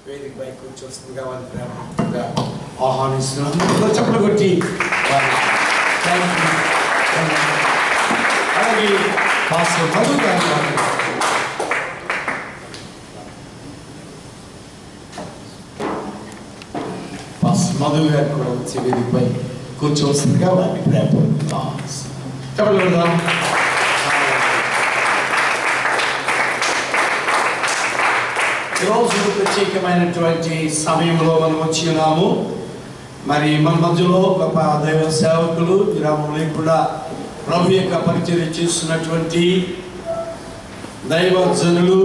వేదికపై కూర్చోవలసిందిగా వారిని ప్రేమగా ఆహ్వానిస్తున్నాను. చప్పట్లు కొట్టి అలాగే పాస్టర్ మధు గారు మధు గారు కూడా వచ్చి వేదికపై కూర్చోవలసిందిగా వారిని ప్రేమగా చప్పట్లు కొడదాం. ఈరోజు ప్రత్యేకమైనటువంటి సమయంలో మనం వచ్చి ఉన్నాము. మరి మన మధ్యలో గొప్ప దైవ సేవకులు విరామం లేకుండా ప్రభు యొక్క పరిచర్య చేస్తున్నటువంటి దైవజనులు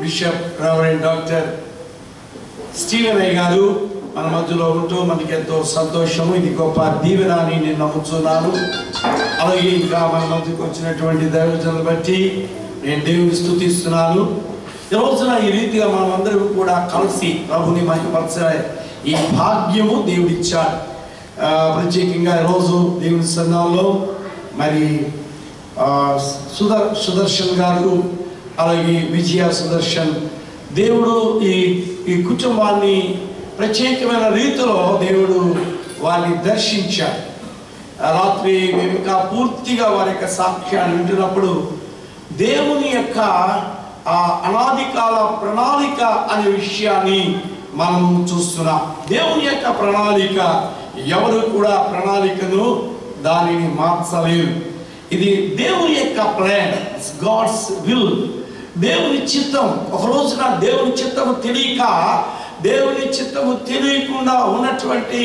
బిషప్ రెవరెండ్ డాక్టర్ స్టీవెన్ అయ్య గారు మన మధ్యలో ఉంటూ మనకి ఎంతో సంతోషము. ఇది గొప్ప దీవెన అని నేను నమ్ముతున్నాను. అలాగే ఇంకా మన మధ్యకు వచ్చినటువంటి దైవజనులు బట్టి నేను దేవుని స్తుతిస్తున్నాను. ఈ రోజున ఈ రీతిగా మనం అందరం కూడా కలిసి ప్రభుని మహిమపరచే ఈ భాగ్యము దేవుడిచ్చాడు. ప్రత్యేకంగా ఈరోజు దేవుని సన్నిధిలో మరి సుదర్శన్ గారు అలాగే విజయ సుదర్శన్ దేవుడు ఈ కుటుంబాన్ని ప్రత్యేకమైన రీతిలో దేవుడు వారిని దర్శించాడు. రాత్రి మేము ఇంకా పూర్తిగా వారి యొక్క సాక్ష్యాన్ని వింటున్నప్పుడు దేవుని యొక్క అనాది కాల ప్రణాళిక అనే విషయాన్ని మనం చూస్తున్నాం. దేవుని యొక్క ప్రణాళిక ఎవరు కూడా ప్రణాళికను దానిని మార్చలేరు. ఇది దేవుని యొక్క ప్లాన్, గాడ్స్ విల్, దేవుని చిత్తం. ఒక రోజున దేవుని చిత్తము తెలియక దేవుని చిత్తము తెలియకుండా ఉన్నటువంటి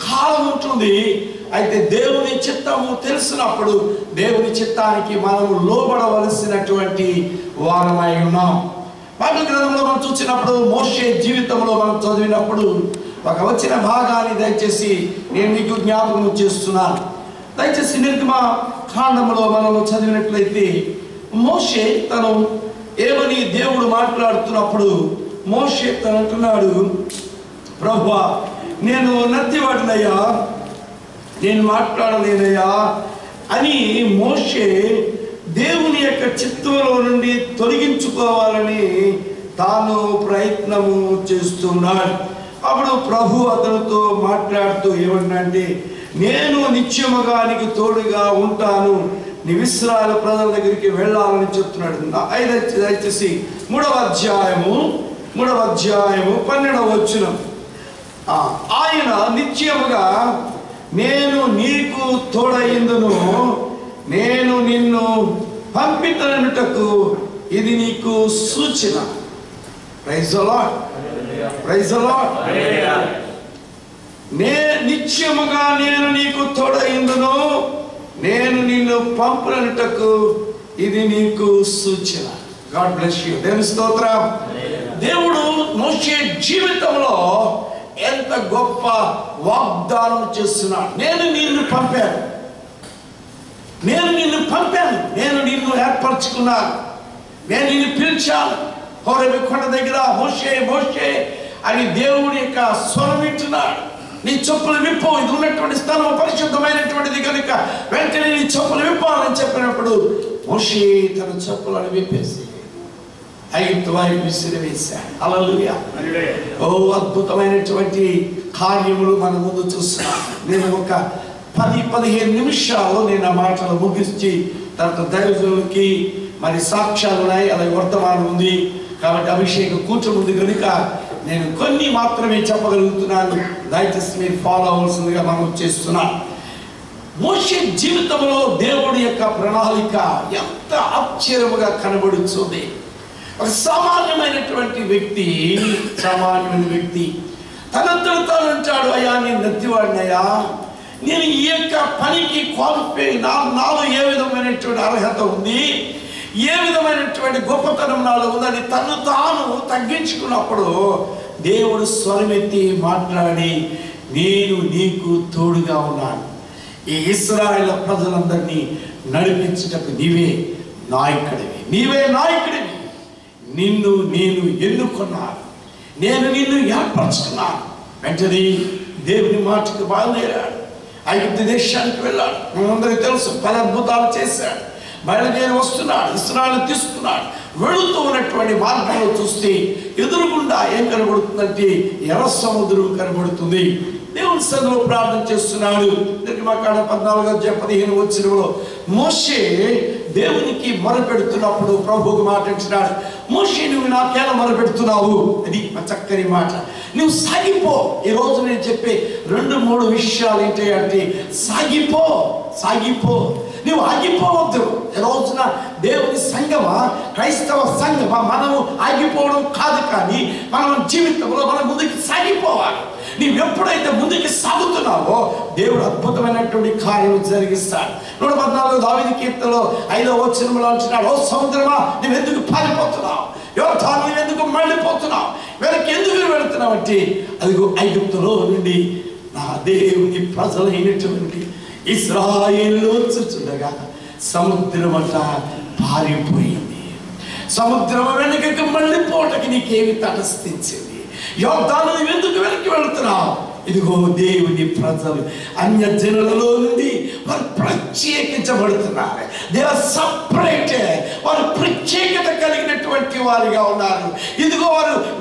కాలం ఉంటుంది. అయితే దేవుని చిత్తము తెలిసినప్పుడు దేవుని చిత్తానికి మనము లోబడవలసినటువంటి వారమై ఉన్నాం. బైబిల్ గ్రంథంలో మనం చూసినప్పుడు మోషే జీవితంలో మనం చదివినప్పుడు ఒక వచ్చిన భాగాన్ని దయచేసి నేను మీకు జ్ఞాపకం చేస్తున్నాను. దయచేసి నిర్గమ కాండములో మనం చదివినట్లయితే మోషే తను ఏమని దేవుడు మాట్లాడుతున్నప్పుడు మోషే తను అంటున్నాడు, ప్రభువా నేను నత్తివాడినయ్యా, నేను మాట్లాడలేనయ్యా అని మోషే దేవుని యొక్క చిత్తంలో నుండి తొలగించుకోవాలని తాను ప్రయత్నము చేస్తున్నాడు. అప్పుడు ప్రభు అతనితో మాట్లాడుతూ ఏమంటే, నేను నిత్యముగా నీకు తోడుగా ఉంటాను, నీ ఇశ్రాయేలు ప్రజల దగ్గరికి వెళ్ళాలని చెప్తున్నాడు. దయచేసి 3వ అధ్యాయము 12వ వచనం. ఆయన నిత్యముగా నేను నీకు తోడయిందును, నేను నిన్ను పంపితనుటకు ఇది నీకు సూచన. Praise the Lord, praise the Lord. నిత్యముగా నేను నీకు తోడయిందును, నేను నిన్ను పంపునటకు ఇది నీకు సూచన. God bless you. దేవుని స్తోత్రం. దేవుడు మోషే జీవితంలో ఎంత గొప్ప వాగ్దానం చేస్తున్నాడు. నేను నిన్ను పంపాను, నేను నిన్ను పంపాను, నేను నిన్ను ఏర్పరచుకున్నాను, నేను నిన్ను పిలిచాను. హోరేబు కొండ దగ్గర మోషే మోషే అని దేవుడి యొక్క స్వరం వింటున్నాడు. నీ చెప్పులు విప్పు, ఇది ఉన్నటువంటి స్థలం పరిశుద్ధమైనటువంటిది కనుక వెంటనే నీ చెప్పులు విప్పాలని చెప్పినప్పుడు మోషే తన చెప్పులను విప్పేసి ఐగుప్తు వైపు విసిరివేశాడు. హల్లెలూయా. ఓ అద్భుతమైనటువంటి కార్యములు మన ముందు చూస్తున్నాం. నేను ఒక 10-15 నిమిషాలు నేను ఆ మాటలు ముగించి తర్వాత దైవజనులకి మరి సాక్ష్యాలు ఉన్నాయి, అలాగే వర్తమానం ఉంది కాబట్టి అభిషేకం కూర్చోముంది కనుక నేను కొన్ని మాత్రమే చెప్పగలుగుతున్నాను. దయచేసి మీరు ఫాలో అవ్వాల్సిందిగా మనం చేస్తున్నాం. మోషే జీవితంలో దేవుడి యొక్క ప్రణాళిక ఎంత ఆశ్చర్యముగా కనబడుతుంది. ఒక సామాన్యమైన వ్యక్తి తనంతట తాను అంటాడు, అయ్యా నేను నత్తివాడినయ్యా, నేను ఈ యొక్క పనికి క్వాలిఫై, నాలో ఏ విధమైనటువంటి అర్హత ఉంది, ఏ విధమైనటువంటి గొప్పతనం నాలో ఉందని తను తాను తగ్గించుకున్నప్పుడు దేవుడు స్వరమెత్తి మాట్లాడి, నేను నీకు తోడుగా ఉన్నాను, ఈ ఇశ్రాయేలు ప్రజలందరినీ నడిపించుటకు నీవే నాయకుడివి, నిన్ను నేను ఎన్నుకున్నాను, నేను నిన్ను ఏర్పరచుకున్నాను. వెంటనే దేవుని మాటకు బయలుదేరాడు, ఐగుప్తు దేశానికి వెళ్ళాడు. మనందరికీ తెలుసు, 10 అద్భుతాలు చేశాడు. బయలుదేరి వస్తున్నాడు, ఇస్రాయేలు తీసుకున్నాడు. వెళుతూ ఉన్నటువంటి మార్గంలో చూస్తే ఎదురుగుండా ఏం కనబడుతుందంటే ఎర్ర సముద్రం కనబడుతుంది. దేవుని సన్నిధిలో ప్రార్థన చేస్తున్నాడు. నిర్గమకాండ 14:15 మోషే దేవునికి మొరపెడుతున్నప్పుడు ప్రభువుకు మాట ఇచ్చినాడు, మోషే నువ్వు నాకేలా మొరపెడుతున్నావు? అది చక్కని మాట. నువ్వు సాగిపో. ఈరోజు నేను చెప్పే 2-3 విషయాలు ఏంటి అంటే, సాగిపో, సాగిపో, నువ్వు ఆగిపోవద్దు. ఈ రోజున దేవుని సంఘమా, క్రైస్తవ సంఘమా, మనము ఆగిపోవడం కాదు, కానీ మనం జీవితంలో మనం ముందుకు సాగిపోవాలి. నీవు ఎప్పుడైతే ముందుకు సాగుతున్నావో దేవుడు అద్భుతమైనటువంటి కార్యం జరిగిస్తాడు. 114 దావీదు కీర్తనలో 5వ వచనంలో అంటున్నాడు, ఓ సముద్రమా నువ్వు ఎందుకు పారిపోతున్నావు? యోర్దాను నువ్వు ఎందుకు మళ్ళీపోతున్నావు? వెనక్కి ఎందుకు వెళుతున్నావు అంటే, అదిగో ఐగుప్తులో నుండి నా దేవుని ప్రజలైనటువంటి ఇశ్రాయేలు వచ్చుచుండగా సముద్రం అంట పారిపోయింది. సముద్రం వెనుకకి మళ్ళీపోవటానికి నీకేమి తటస్థించింది? యోర్దాను నువ్వు ఎందుకు వెనక్కి వెళుతున్నావు? ఇదిగో దేవుని ప్రజలు అన్య జనులలో నుండి వారు ప్రత్యేకించబడుతున్నారు. They are separated. వారు ప్రత్యేకత కలిగినటువంటి వారిగా ఉన్నారు. ఇదిగో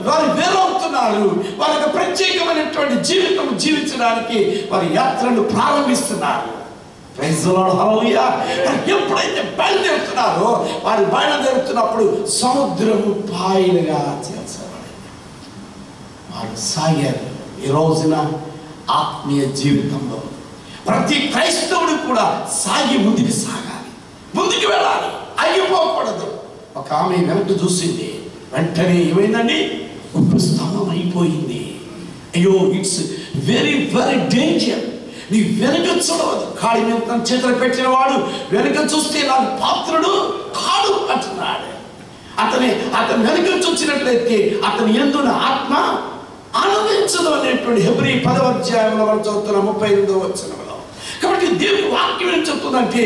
వారు వేరవుతున్నారు. వారికి ప్రత్యేకమైనటువంటి జీవితం జీవించడానికి వారి యాత్రను ప్రారంభిస్తున్నారు. ప్రైజ్ ది లార్డ్, హల్లెలూయా. ఎప్పుడైతే బయలుదేరుతున్నారో వారు బయలుదేరుతున్నప్పుడు సముద్రము పాయలుగా చేర్చబడింది. వారు సాగారు. ఈ రోజున ఆత్మీయ జీవితంలో ప్రతి క్రైస్తవుడు కూడా సాగి ముందుకు సాగాలి, ముందుకు వెళ్ళాలి, ఆగిపోకూడదు. ఒక ఆమె వెనక్కి చూసింది, వెంటనే ఏమైందండి? ఉప్పు స్తంభం అయిపోయింది. అయ్యో, ఇట్స్ వెరీ వెరీ డేంజర్. నీ వెనుక చూడవద్దు. కాడి మీద తన చేతులు పెట్టిన వాడు వెనుక చూస్తే నాకు పాత్రుడు కాడు అంటున్నాడు. అతని వెనుక చూసినట్లయితే అతని యందున ఆత్మ ఆనందించదు అనేటువంటి హెబ్రీ 10వ అధ్యాయంలో మనం చదువుతున్నాం 38వ వచనంలో. కాబట్టి దేవుని వాక్యం ఏం చెప్తుందంటే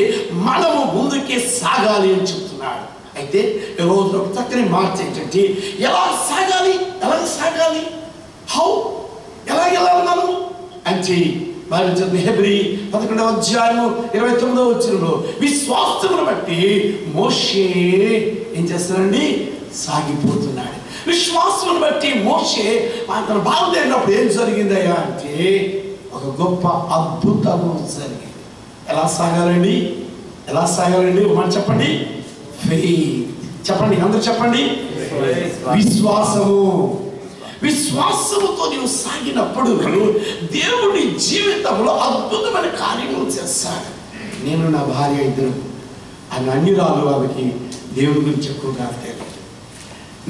మనము ముందుకే సాగాలి అని చెప్తున్నాడు. అయితే ఈ రోజు ఒక చక్కని మాట ఏంటంటే, ఎలా సాగాలి? హౌ, ఎలా వెళ్ళాలి మనము అంటే, హెబ్రీ 11వ అధ్యాయము 29వ వచనంలో విశ్వాసమును బట్టి మోషే ఏం చేస్తాడండి? సాగిపోతున్నాడు. విశ్వాసమును బట్టి మోషే అతను బాగుదేరినప్పుడు ఏం జరిగిందయ్యా అంటే, ఒక గొప్ప అద్భుతము జరిగింది. ఎలా సాగాలండి? మనం చెప్పండి. ఫెయిత్. చెప్పండి, అందరూ చెప్పండి. విశ్వాసముతో నీవు సాగినప్పుడు దేవుడి జీవితంలో అద్భుతమైన కార్యములు చేస్తాడు. నేను నా భార్య ఇద్దరు అన్యురాలు, వాళ్ళకి దేవుడి గురించి ఎక్కువగా తెలియదు.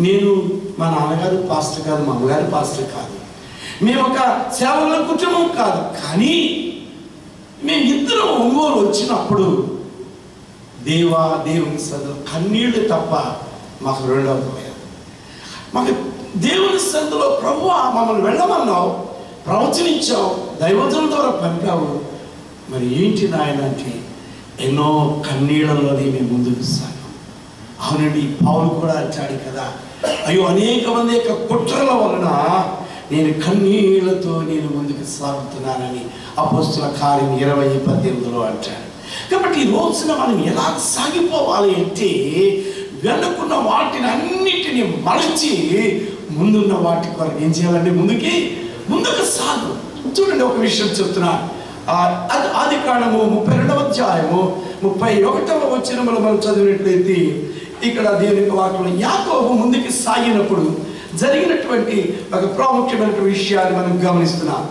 నేను మా నాన్నగారు పాస్టర్ కాదు, మా అమ్మగారు పాస్టర్ కాదు, మేము ఒక సేవల కుటుంబం కాదు, కానీ మేమిద్దరం ఒంగోలు వచ్చినప్పుడు దేవుని సన్నిధిలో కన్నీళ్లు తప్ప మాకు రెండవపోయారు. మాకు దేవుని సన్నిధిలో ప్రభువా మమ్మల్ని వెళ్ళమన్నావు, ప్రవచనించావు, దైవజనుల ద్వారా పంపావు, మరి ఏంటి నాయన అంటే ఎన్నో కన్నీళ్లలోనే మేము ముందుకు సాగాం. అవునండి, పౌలు కూడా అంటాడు కదా, అయ్యో అనేక మంది యొక్క కుట్రల వలన నేను కన్నీళ్లతో నేను ముందుకు సాగుతున్నానని అపోస్తుల కార్యం 20:18 అంటాడు. కాబట్టి ఈ రోజున మనం ఎలా సాగిపోవాలి అంటే, వెనుకున్న వాటిని అన్నిటినీ మలచి ముందున్న వాటి కొరకు ఏం చేయాలంటే ముందుకు సాగు. చూడండి, ఒక విషయం చెప్తున్నా. ఆదికాండము 32వ అధ్యాయము 31వ వచనములో మనం చదివినట్లయితే, ఇక్కడ దేవుని వాక్యంలో యాకోబు ముందుకు సాగినప్పుడు జరిగినటువంటి ఒక ప్రాముఖ్యమైన విషయాన్ని మనం గమనిస్తున్నాం.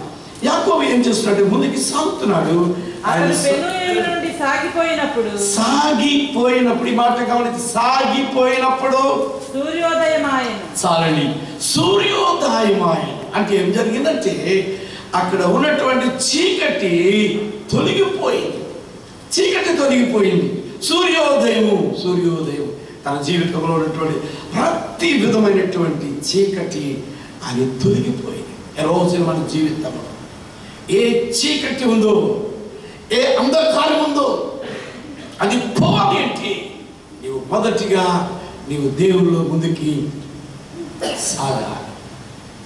యాకోబు ఏం చేస్తున్నాడు? ముందుకు సాగుతున్నాడు. సాగిపోయినప్పుడు ఈ మాట గమనించి, సాగిపోయినప్పుడు చాలండి, సూర్యోదయమాయన అంటే ఏం జరిగిందంటే, అక్కడ ఉన్నటువంటి చీకటి తొలగిపోయింది. సూర్యోదయం తన జీవితంలో ఉన్నటువంటి ప్రతి విధమైనటువంటి చీకటి అది తొలగిపోయింది. ఈ రోజున మన జీవితంలో ఏ చీకటి ఉందో, ఏ అంధకారం ఉందో అది పోవాలి అంటే నీవు మొదటిగా నీవు దేవుళ్ళు ముందుకి సాగాలి.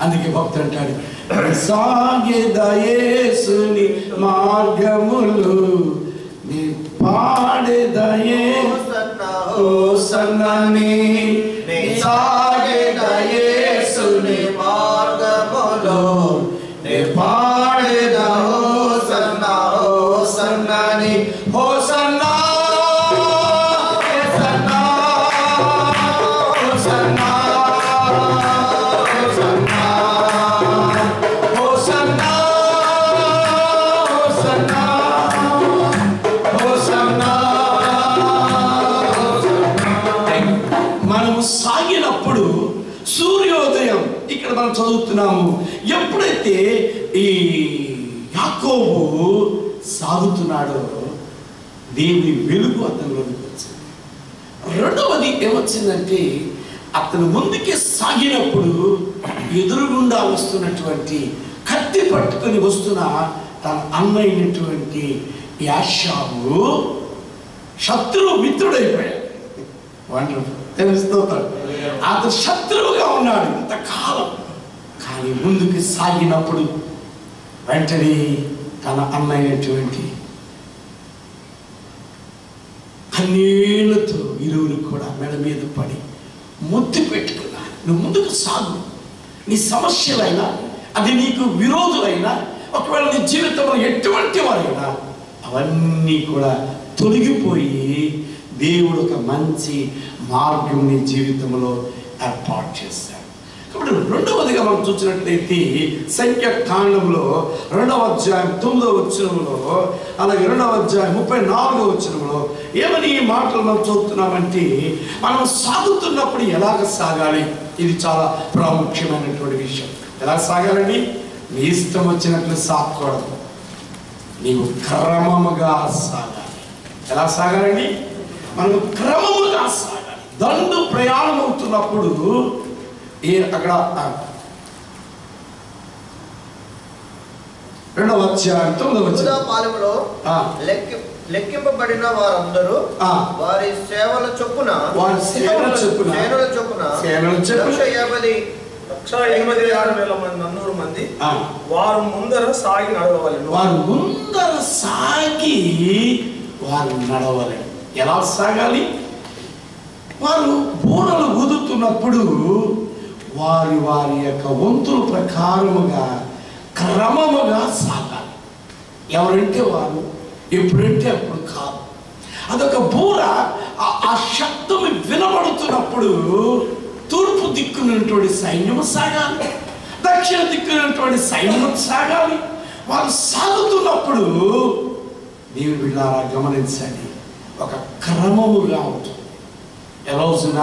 అందుకే భక్తుడు అంటాడు, సాగేదయేసుని మార్గములు నీ పాడేదయేసు హోసన్నని సాగెద యేసుని మార్గములో పాడెద హోసన్న హోసన్నని హోసన్న సాగినప్పుడు సూర్యోదయం ఇక్కడ మనం చదువుతున్నాము. ఎప్పుడైతే ఈ యాకోబు సాగుతున్నాడో దేవుని వెలుగు అతనిలోకి వచ్చింది. రెండవది ఏమొచ్చిందంటే అతను ముందుకే సాగినప్పుడు ఎదురుగుండా వస్తున్నటువంటి కత్తి పట్టుకొని వస్తున్న తన అన్నైనటువంటి యాషావు శత్రువు మిత్రుడైపోయాడు. వండర్ఫుల్. తెలుస్తాడు అతను శత్రువుగా ఉన్నాడు ఇంతకాలం. కానీ ముందుకు సాగినప్పుడు వెంటనే తన అన్నైనటువంటి కన్నీళ్లతో ఇరువురు కూడా మెడ మీద పడి ముద్దు పెట్టుకున్నా. నువ్వు ముందుకు సాగు. నీ సమస్యలైనా, అది నీకు విరోధులైనా, ఒకవేళ నీ జీవితంలో ఎటువంటి వారైనా అవన్నీ కూడా తొలగిపోయి దేవుడు ఒక మంచి మార్గం నీ జీవితంలో ఏర్పాటు చేశాడు. కాబట్టి రెండవదిగా మనం చూసినట్లయితే సంఖ్యాకాండంలో 2వ అధ్యాయం 9వ వచనంలో, అలాగే 2వ అధ్యాయం 34వ వచనంలో ఏమని ఈ మాటలు మనం చూస్తున్నామంటే మనం సాగుతున్నప్పుడు ఎలాగ సాగాలి. ఇది చాలా ప్రాముఖ్యమైనటువంటి విషయం. ఎలా సాగాలని? నీ ఇష్టం వచ్చినట్లు సాగకూడదు. నీవు క్రమముగా సాగాలి. ఎలా సాగాలని? మనం క్రమముగా సాగాలి. దండు ప్రయాణం అవుతున్నప్పుడు అక్కడ 2వ అధ్యాయం 9వ వచనం లెక్కింపబడిన వారందరూ వారి సేవల చొప్పున 1,56,900 మంది వారు ముందర సాగి నడవలేను. వారు నడవలేను. ఎలా సాగాలి? వారు బూరలు ఊదుతున్నప్పుడు వారి వారి యొక్క వంతుల ప్రకారముగా క్రమముగా సాగాలి. ఎవరంటే వారు, ఎప్పుడంటే అప్పుడు కాదు. అదొక బూర. ఆ శబ్దం వినబడుతున్నప్పుడు తూర్పు దిక్కునటువంటి సైన్యము సాగాలి, దక్షిణ దిక్కునటువంటి సైన్యము సాగాలి. వారు సాగుతున్నప్పుడు దేవుని బిడ్డలారా గమనించండి, ఒక క్రమముగా ఉంటుంది. రోజున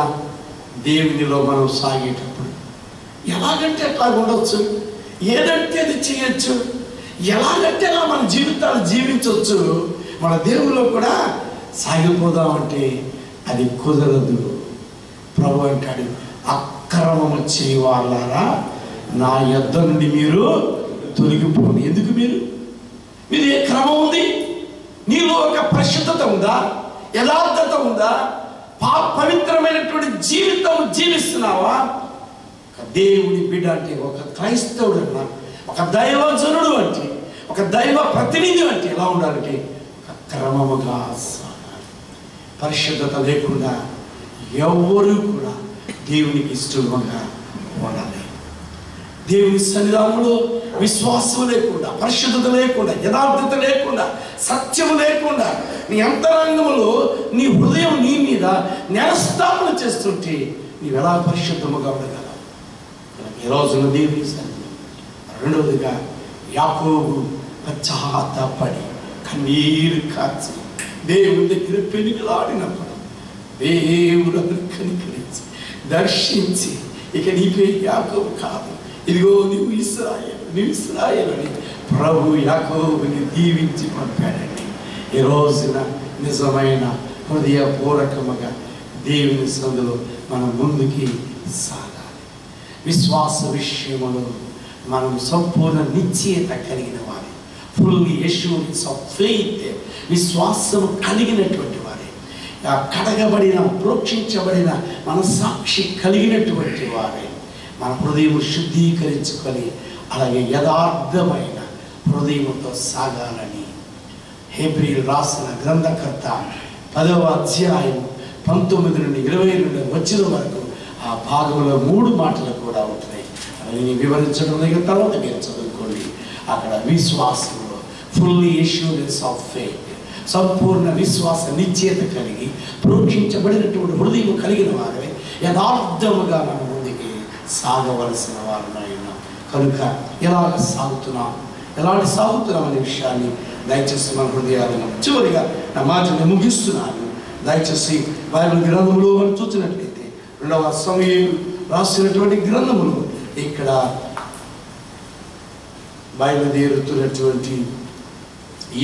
దేవునిలో మనం సాగేటప్పుడు ఎలాగంటే అట్లా ఉండొచ్చు, ఏదంటే అది చేయొచ్చు, ఎలాగంటే అలా మన జీవితాలు జీవించవచ్చు. మన దేవునిలో కూడా సాగిపోదామంటే అది కుదరదు. ప్రభు అంటాడు, అక్రమము చేయవాళ్ళారా నా యొద్ద నుండి మీరు తొలగిపోండి. ఎందుకు మీరు ఏ క్రమం ఉంది? నీలో ఒక పరిశుద్ధత ఉందా? యథార్థత ఉందా? పవిత్రమైనటువంటి జీవితం జీవిస్తున్నావా? దేవుని బిడ్డ అంటే, ఒక క్రైస్తవుడు అన్నా, ఒక దైవజనుడు అంటే, ఒక దైవ ప్రతినిధి అంటే ఎలా ఉండాలంటే క్రమముగా సాగాలి. పరిశుద్ధత లేకుండా ఎవరు కూడా దేవునికి ఇష్టంగా ఉండాలి. దేవుని సన్నిధానంలో విశ్వాసం లేకుండా, పరిశుద్ధత లేకుండా, యథార్థత లేకుండా, సత్యము లేకుండా నీ అంతరంగంలో నీ హృదయం నీ మీద నేరస్థాపన చేస్తుంటే నీవు ఎలా పరిశుద్ధముగా ఉండగలవు? ఈ రోజున దేవుని సన్నిధానం. రెండవదిగా యాకోబు పశ్చాత్తాపడి కన్నీరు కాచి దేవుని దగ్గర పెనుగులాడినప్పుడు దేవుడు అతను కనికరించి దర్శించి, ఇక నీ పేరు యాకోబు కాదు, ఇదిగో నువ్వు ఇశ్రాయేలు అని ప్రభు యాకోబుని దీవించి పంపాడండి. ఈ రోజున నిజమైన హృదయపూర్వకముగా దేవుని సందులో మనం ముందుకి సాగాలి. విశ్వాస విషయంలో మనం సంపూర్ణ నిశ్చయత కలిగిన వారి, ఫుల్లీ అష్యూరెన్స్ ఆఫ్ ఫెయిత్, విశ్వాసము కలిగినటువంటి వారే, కడగబడిన ప్రోక్షించబడిన మన సాక్షి కలిగినటువంటి వారే మన హృదయం శుద్ధీకరించుకొని అలాగే యథార్థమైన హృదయంతో సాగాలని హెబ్రీయులు రాసిన గ్రంథకర్త 10వ అధ్యాయం 19 నుండి 22 వచ్చిన వరకు ఆ భాగంలో 3 మాటలు కూడా ఉంటున్నాయి. అవి వివరించడం దగ్గర తర్వాత మీరు చదువుకోండి. అక్కడ విశ్వాసంలో ఫుల్లీ ఎష్యూరెన్స్ ఆఫ్ ఫెయిత్, సంపూర్ణ విశ్వాస నిశ్చయత కలిగి ప్రోక్షించబడినటువంటి హృదయం కలిగిన వారే యథార్థముగా మన ముందుకి సాగవలసిన వారునైనా. కనుక ఎలాంటి సాగుతున్నాం అనే విషయాన్ని దయచేసి మన హృదయాలను చివరిగా నా మాటను ముగిస్తున్నాను. దయచేసి బైబిల్ గ్రంథంలో మనం చూసినట్లయితే 2వ సమూయేలు రాసినటువంటి గ్రంథములు ఇక్కడ బయలుదేరుతున్నటువంటి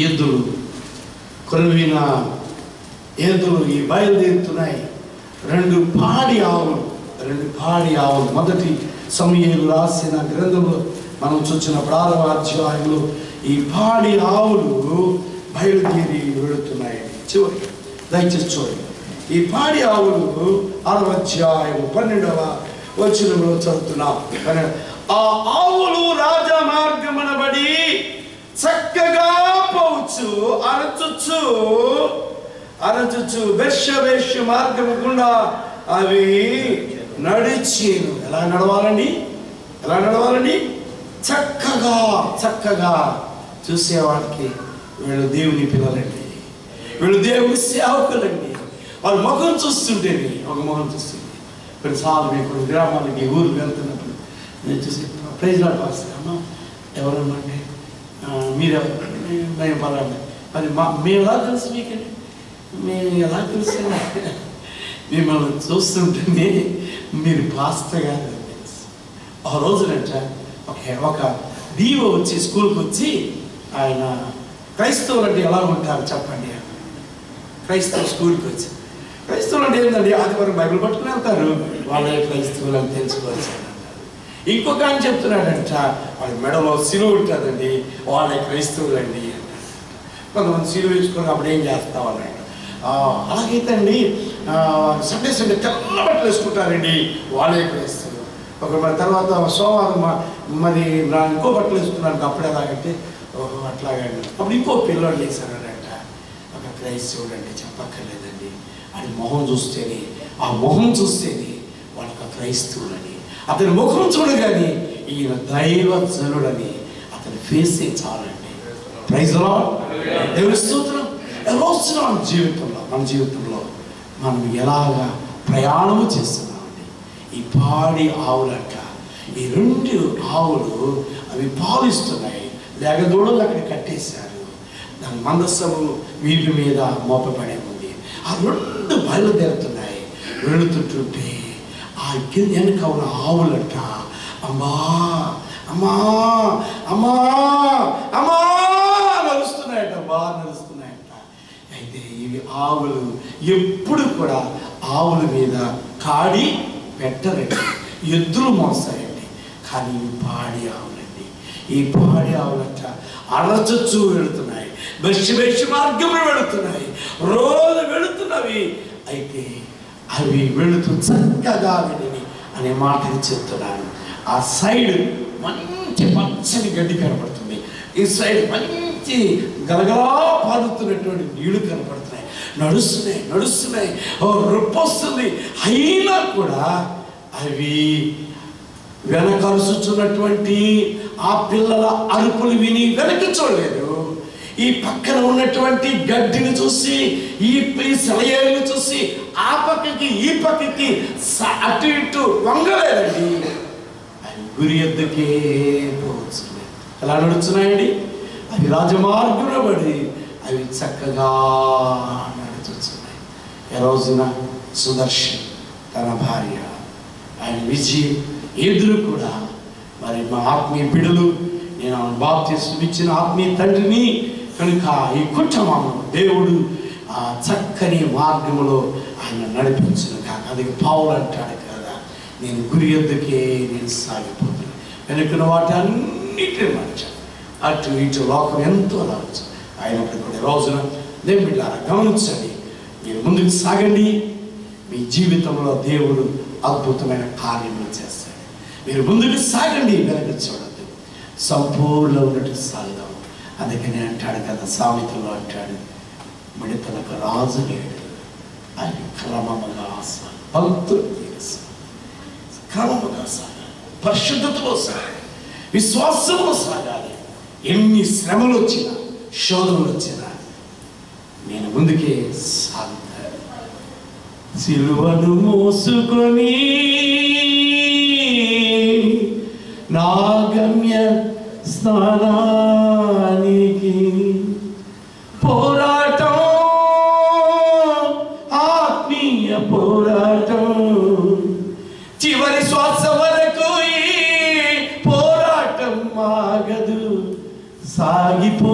ఎద్దులు, కొలువిన ఎద్దులు ఈ బయలుదేరుతున్నాయి. 2 పాడి ఆవులు. మొదటి సమూయేలు రాసిన గ్రంథంలో మనం చూసిన 6వ అధ్యాయంలో ఈ పాడి ఆవులు బయలుదేరి వెళుతున్నాయి. చివరికి దయచేసి చూడండి. ఈ పాడి ఆవులు 6వ అధ్యాయం 12వ వచనంలో చదువుతున్నాం. ఆ ఆవులు రాజమార్గమున బడి చక్కగా పోవచ్చు అరచుచ్చు బెర్షెబెషు మార్గము గుండా అవి నడిచేను. ఎలా నడవాలండి? చక్కగా. చూసేవాడికి వీళ్ళు దేవుని పిల్లలండి, వీళ్ళు దేవుని సేవకులండి. వాళ్ళ ముఖం చూస్తుంటేనే ఒక ముఖం చూస్తుంది. కొన్నిసార్లు మీకు గ్రామాలకి ఊరికి వెళ్తున్నప్పుడు నేను చూసి ప్రైజ్ లాడ్ పాస్టర్ అమ్మ ఎవరమ్మా అంటే మీరెవరు? మేము పలానా. మరి మేము ఎలా తెలుసు మీకండి? మేము ఎలా తెలుసు? మిమ్మల్ని చూస్తుంటేనే మీరు పాస్టర్ గారు తెలుసు. ఒక రోజునంట ఒక దీవో వచ్చి స్కూల్కి వచ్చి ఆయన క్రైస్తవులు అంటే ఎలా ఉంటారు చెప్పండి. క్రైస్తవ స్కూల్కి వచ్చి క్రైస్తవులు అంటే ఏంటండి, ఆదివారం బైబిల్ పట్టుకుని వెళ్తారు, వాళ్ళే క్రైస్తవులు అని తెలుసుకోవచ్చు అన్నారు. ఇంకొక ఆయన చెప్తున్నాడంట వాళ్ళ మెడలో సిలువ ఉంటుందండి, వాళ్ళే క్రైస్తవులు అండి అన్నారు. కొంతమంది సిలువ వేసుకొని అప్పుడు ఏం చేస్తాం అన్నాడు. అలాగైతే అండి సండే తెల్ల బట్టలు వేసుకుంటారండి, వాళ్ళే క్రైస్తవులు. మరి తర్వాత సోమవారం మరి ఇంకో బట్టలు వేసుకున్నాను, అప్పుడే ఎలాగంటే అట్లాగండి. అప్పుడు ఇంకో పిల్లలు చేశారనంట, ఒక క్రైస్తవుడు అంటే చెప్పక్కర్లేదండి, అని మొహం చూస్తేనే వాళ్ళకి క్రైస్తవులని, అతని ముఖం చూడగానే ఈయన దైవజనుడని అతని ఫేసే చాలండి. ప్రైజ్ లార్డ్, దేవుని స్తోత్రం. రోజున మన జీవితంలో మనం ఎలాగా ప్రయాణము చేస్తున్నామండి. ఈ పాడి ఆవులంట, ఈ 2 ఆవులు అవి పాలిస్తున్నాయి. లేగదూడలు అక్కడ కట్టేశారు, దాని మందస్సము వీటి మీద మోపబడి ఉంది. ఆ 2 బయలుదేరుతున్నాయి. వెళుతుంటుంటే ఆ వెనుక ఉన్న ఆవులంట అమ్మా నడుస్తున్నాయట, బాగా నడుస్తున్నాయట. అయితే ఇవి ఆవులు ఎప్పుడు కూడా ఆవుల మీద కాడి పెట్టరండి, ఎద్దులు మోస్తాయండి. కానీ ఈ పాడి ఆవులంట అరచచ్చు వెళుతున్నాయి, బెర్షెబెషు మార్గంలో వెళుతున్నాయి, రోజు వెళుతున్నవి. అయితే అవి వెళుతూ చక్కగా విని అనే మాటని చెప్తున్నాను. ఆ సైడ్ మంచి పచ్చని గడ్డి కనపడుతుంది, ఈ సైడ్ మంచి గలగలా పారుతున్నటువంటి నీళ్లు కనపడుతున్నాయి. నడుస్తున్నాయి రొప్పొస్తుంది. అయినా కూడా అవి వెనకరుచున్నటువంటి ఆ పిల్లల అరుపులు విని వెనక్కి చూడలేదు. ఈ పక్కన ఉన్నటువంటి గడ్డిని చూసి, ఈ సెలయేరుని చూసి ఆ పక్కకి ఈ పక్కకి అటు ఇటు వంగలేదండి. అవి గురి ఎద్దుకే పోతున్నాయి. ఎలా నడుస్తున్నాయండి? అవి రాజమార్గంలో పడి అవి చక్కగా నడుస్తున్నాయి. ఈ రోజున సుదర్శన్ తన భార్య ఆయన విజయ్ ఎదురు కూడా మరి మా ఆత్మీయ బిడ్డలు, నేను బాప్తిస్మం ఇచ్చిన ఆత్మీయ తండ్రిని కనుక ఈ కుటుంబంలో దేవుడు ఆ చక్కని మార్గంలో ఆయన నడిపించిన కాక. అది పౌలు అంటాడు కదా, నేను గురి ఎద్దుకే నేను సాగిపోతున్నాను. వెనుకున్న వాటి అన్నిటిని మార్చాను. అటు ఇటు లోకం ఎంతో రావచ్చు. అయినప్పుడు కూడా రోజున దేవుని బిడ్డలారా గమనించండి, మీరు ముందుకు సాగండి. మీ జీవితంలో దేవుడు అద్భుతమైన కార్యములు చేస్తాడు. మీరు ముందుకు సాగండి, వెనక్కి చూడద్దు, సంపూర్ణ ఉన్నట్టు సాగుదాం. అందుకని అంటాడు కదా, సామెతలో అంటాడు, మిడతలకు రాజు లేడు, అది క్రమముగా భక్తులు క్రమముగా సాగాలి, పరిశుద్ధతలో సాగాలి, విశ్వాసంలో సాగాలి. ఎన్ని శ్రమలు వచ్చినా, శోధనలు వచ్చినా నేను ముందుకే సాగుతాను. సిలువను మోసుకొని నా గమ్య స్థానానికి పోరాటం, ఆత్మీయ పోరాటం, చివరి శ్వాస వరకు ఈ పోరాటం ఆగదు, సాగిపోతున్నాను.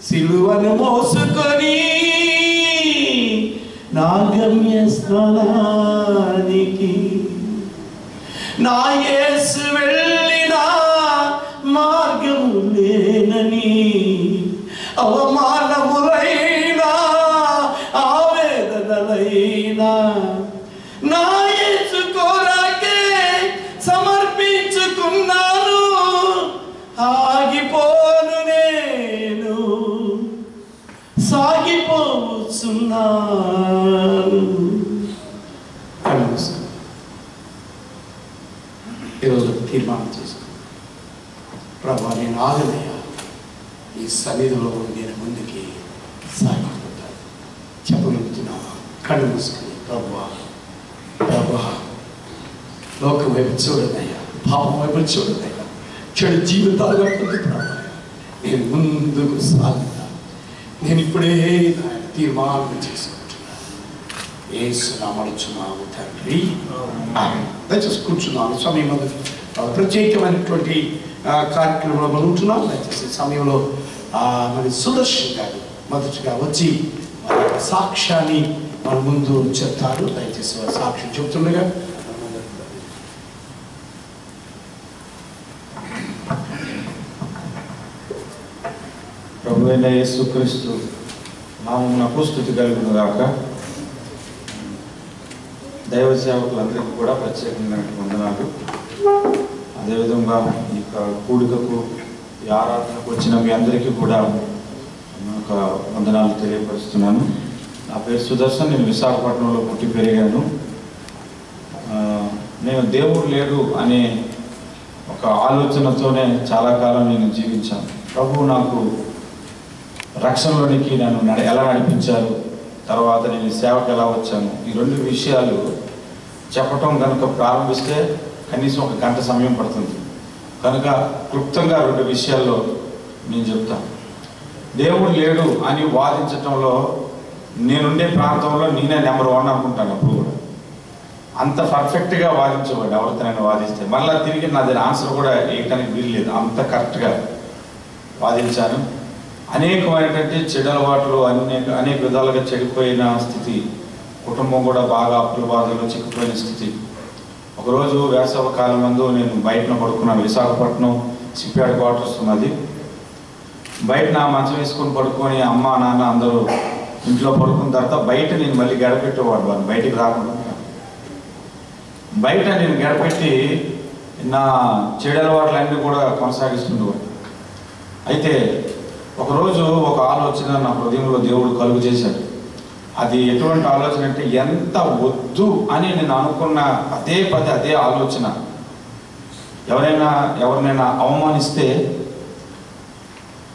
సిలువను మోసుకొని నా గమ్య స్థానానికి, నా యేసు వెళ్ళిన మార్గము లేనని, అవమానములైనా ఆవేదనలైనా నా యేసు కొరకే సమర్పించుకున్నాను. ఆగిపోను నేను, సాగిపోతున్నాను. ఈరోజు తీర్మానం చేసుకో, ప్రభా నేను ఆగనయ్యా, ఈ సన్నిధిలో నేను ముందుకి సాగిపోతాను. చెప్పగలుగుతున్నావా? కళ్ళు మూసుకుని ప్రభా ప్రభా లోకం వైపు చూడదయ్యా, పాపం వైపు చూడదయ్యా, చెడు జీవితాలుగా పొందుతున్నావా, నేను ముందుకు సాగుతాను. నేను ఇప్పుడే తీర్మానం చేసుకుంటున్నాను. యేసు నామమున తండ్రి, దయచేసి కూర్చున్నాను. సమయం ప్రత్యేకమైనటువంటి కార్యక్రమంలో మనం ఉంటున్నాం. దయచేసి సమయంలో మరి సుదర్శన్ గారు మొదటిగా వచ్చి సాక్ష్యాన్ని మన ముందు చెప్తారు. దయచేసి సాక్ష్యం చెప్తుండగా ప్రభువైన యేసుక్రీస్తు నామమునకు స్తుతి కలుగును గాక. దైవ సేవకులందరికీ కూడా ప్రత్యేకంగా వందనాలు. అదేవిధంగా ఈ కూడికకు, ఈ ఆరాధనకు వచ్చిన మీ అందరికీ కూడా ఒక వందనాలు తెలియపరుస్తున్నాను. నా పేరు సుదర్శన్, నేను విశాఖపట్నంలో పుట్టి పెరిగాను. నేను దేవుడు లేడు అనే ఒక ఆలోచనతోనే చాలా కాలం నేను జీవించాను. ప్రభువు నాకు రక్షణలోనికి నన్ను ఎలా నడిపించారు, తర్వాత నేను సేవకు ఎలా వచ్చాను, ఈ రెండు విషయాలు చెప్పటం కనుక ప్రారంభిస్తే కనీసం ఒక గంట సమయం పడుతుంది. కనుక క్లుప్తంగా రెండు విషయాల్లో నేను చెప్తాను. దేవుడు లేడు అని వాదించటంలో నేనుండే ప్రాంతంలో నేనే నెంబర్ 1 అనుకుంటాను. అప్పుడు కూడా అంత పర్ఫెక్ట్గా వాదించేవాడు. ఎవరితో నేను వాదిస్తే మళ్ళీ తిరిగి నాది ఆన్సర్ కూడా వేయటానికి వీల్లేదు, అంత కరెక్ట్గా వాదించాను. అనేకమైనటువంటి చెడు అలవాట్లు, అనేక విధాలుగా చెడిపోయిన స్థితి, కుటుంబం కూడా బాగా అప్పుల బాధల్లో చిక్కుపోయిన స్థితి. ఒకరోజు వేసవ కాలం నందు నేను బయటన పడుకున్నాను. విశాఖపట్నం సిప్యాడ్ క్వార్టర్స్ ఉన్నది. బయట నా మంచం వేసుకొని పడుకొని అమ్మ నాన్న అందరూ ఇంట్లో పడుకున్న తర్వాత బయట నేను మళ్ళీ గడపెట్టేవాడు, వాళ్ళు బయటికి రాకుండా. బయట నేను గడపెట్టి నా చెడు అలవాట్లన్నీ కూడా కొనసాగిస్తుండేవాడు. అయితే ఒకరోజు ఒక ఆలోచన నా హృదయంలో దేవుడు కలుగు చేశాడు. అది ఎటువంటి ఆలోచన అంటే, ఎంత వద్దు అని నేను అనుకున్న అదే ఆలోచన, ఎవరినైనా అవమానిస్తే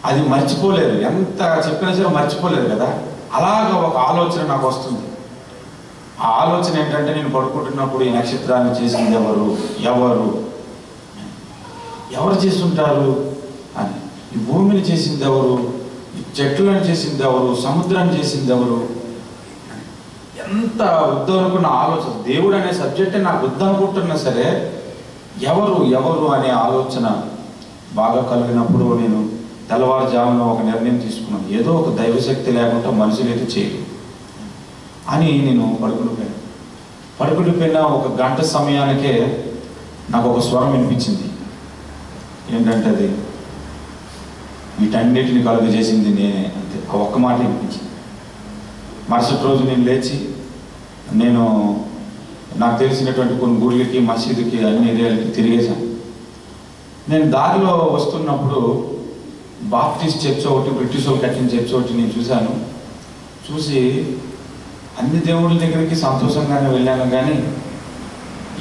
అది మర్చిపోలేదు, ఎంత చెప్పినా సరే మర్చిపోలేదు కదా. అలాగ ఒక ఆలోచన నాకు వస్తుంది. ఆ ఆలోచన ఏంటంటే, నేను పడుకుంటున్నప్పుడు ఈ నక్షత్రాన్ని చేసింది ఎవరు చేస్తుంటారు అని, ఈ భూమిని చేసింది ఎవరు, ఈ చెట్లను చేసింది ఎవరు, సముద్రాన్ని చేసింది ఎవరు, ఎంత వద్దు అనుకున్న ఆలోచన. దేవుడు అనే సబ్జెక్టే నాకు వద్దు అనుకుంటున్నా సరే ఎవరు అనే ఆలోచన బాగా కలిగినప్పుడు నేను తెల్లవారుజామున ఒక నిర్ణయం తీసుకున్నాను. ఏదో ఒక దైవశక్తి లేకుండా మనుషులు అయితే చేయరు అని నేను పడుకుండిపోయిన ఒక గంట సమయానికే నాకు ఒక స్వరం వినిపించింది. ఏంటంటే, అది వీటన్నిటిని కలుగజేసింది నేనే, అంతే. ఆ ఒక్క మాట వినిపించింది. మరుసటి రోజు నేను లేచి నాకు తెలిసినటువంటి కొన్ని గుళ్ళకి, మసీదుకి, అన్ని ఏరియాలకి తిరిగేశాను. నేను దారిలో వస్తున్నప్పుడు బాప్టిస్ట్ చర్చ్ ఒకటి, బ్రిటిష్ వాళ్ళు కట్టిన చర్చ్ ఒకటి నేను చూసి అన్ని దేవుళ్ళ దగ్గరికి సంతోషంగానే వెళ్ళాను, కానీ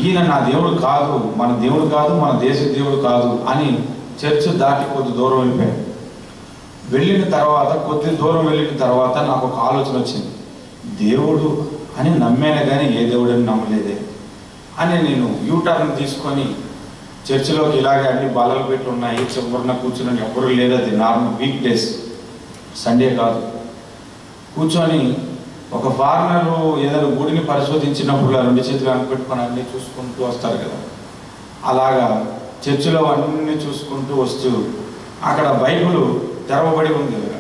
ఈయన నా దేవుడు కాదు, మన దేవుడు కాదు, మన దేశ దేవుడు కాదు అని చర్చ్ దాటి కొద్ది దూరం వెళ్ళిపోయాను. వెళ్ళిన తర్వాత కొద్ది దూరం వెళ్ళిన తర్వాత నాకు ఒక ఆలోచన వచ్చింది. దేవుడు అని నమ్మాను కానీ ఏ దేవుడని నమ్మలేదే అని నేను యూటర్న్ తీసుకొని చర్చిలోకి ఇలాగే అన్ని బల్లలు పెట్టి ఉన్నాయి, చివరిన కూర్చుని ఎవరు లేదు, అది నార్మల్ వీక్ డేస్, సండే కాదు. కూర్చొని ఒక ఫారినరు ఏదైనా గుడిని పరిశోధించినప్పుడు రెండు చేతులు అనిపెట్టుకొని అన్నీ చూసుకుంటూ వస్తారు కదా, అలాగా చర్చిలో అన్నీ చూసుకుంటూ వస్తూ అక్కడ బైబిల్ తెరవబడి ఉంది కదా,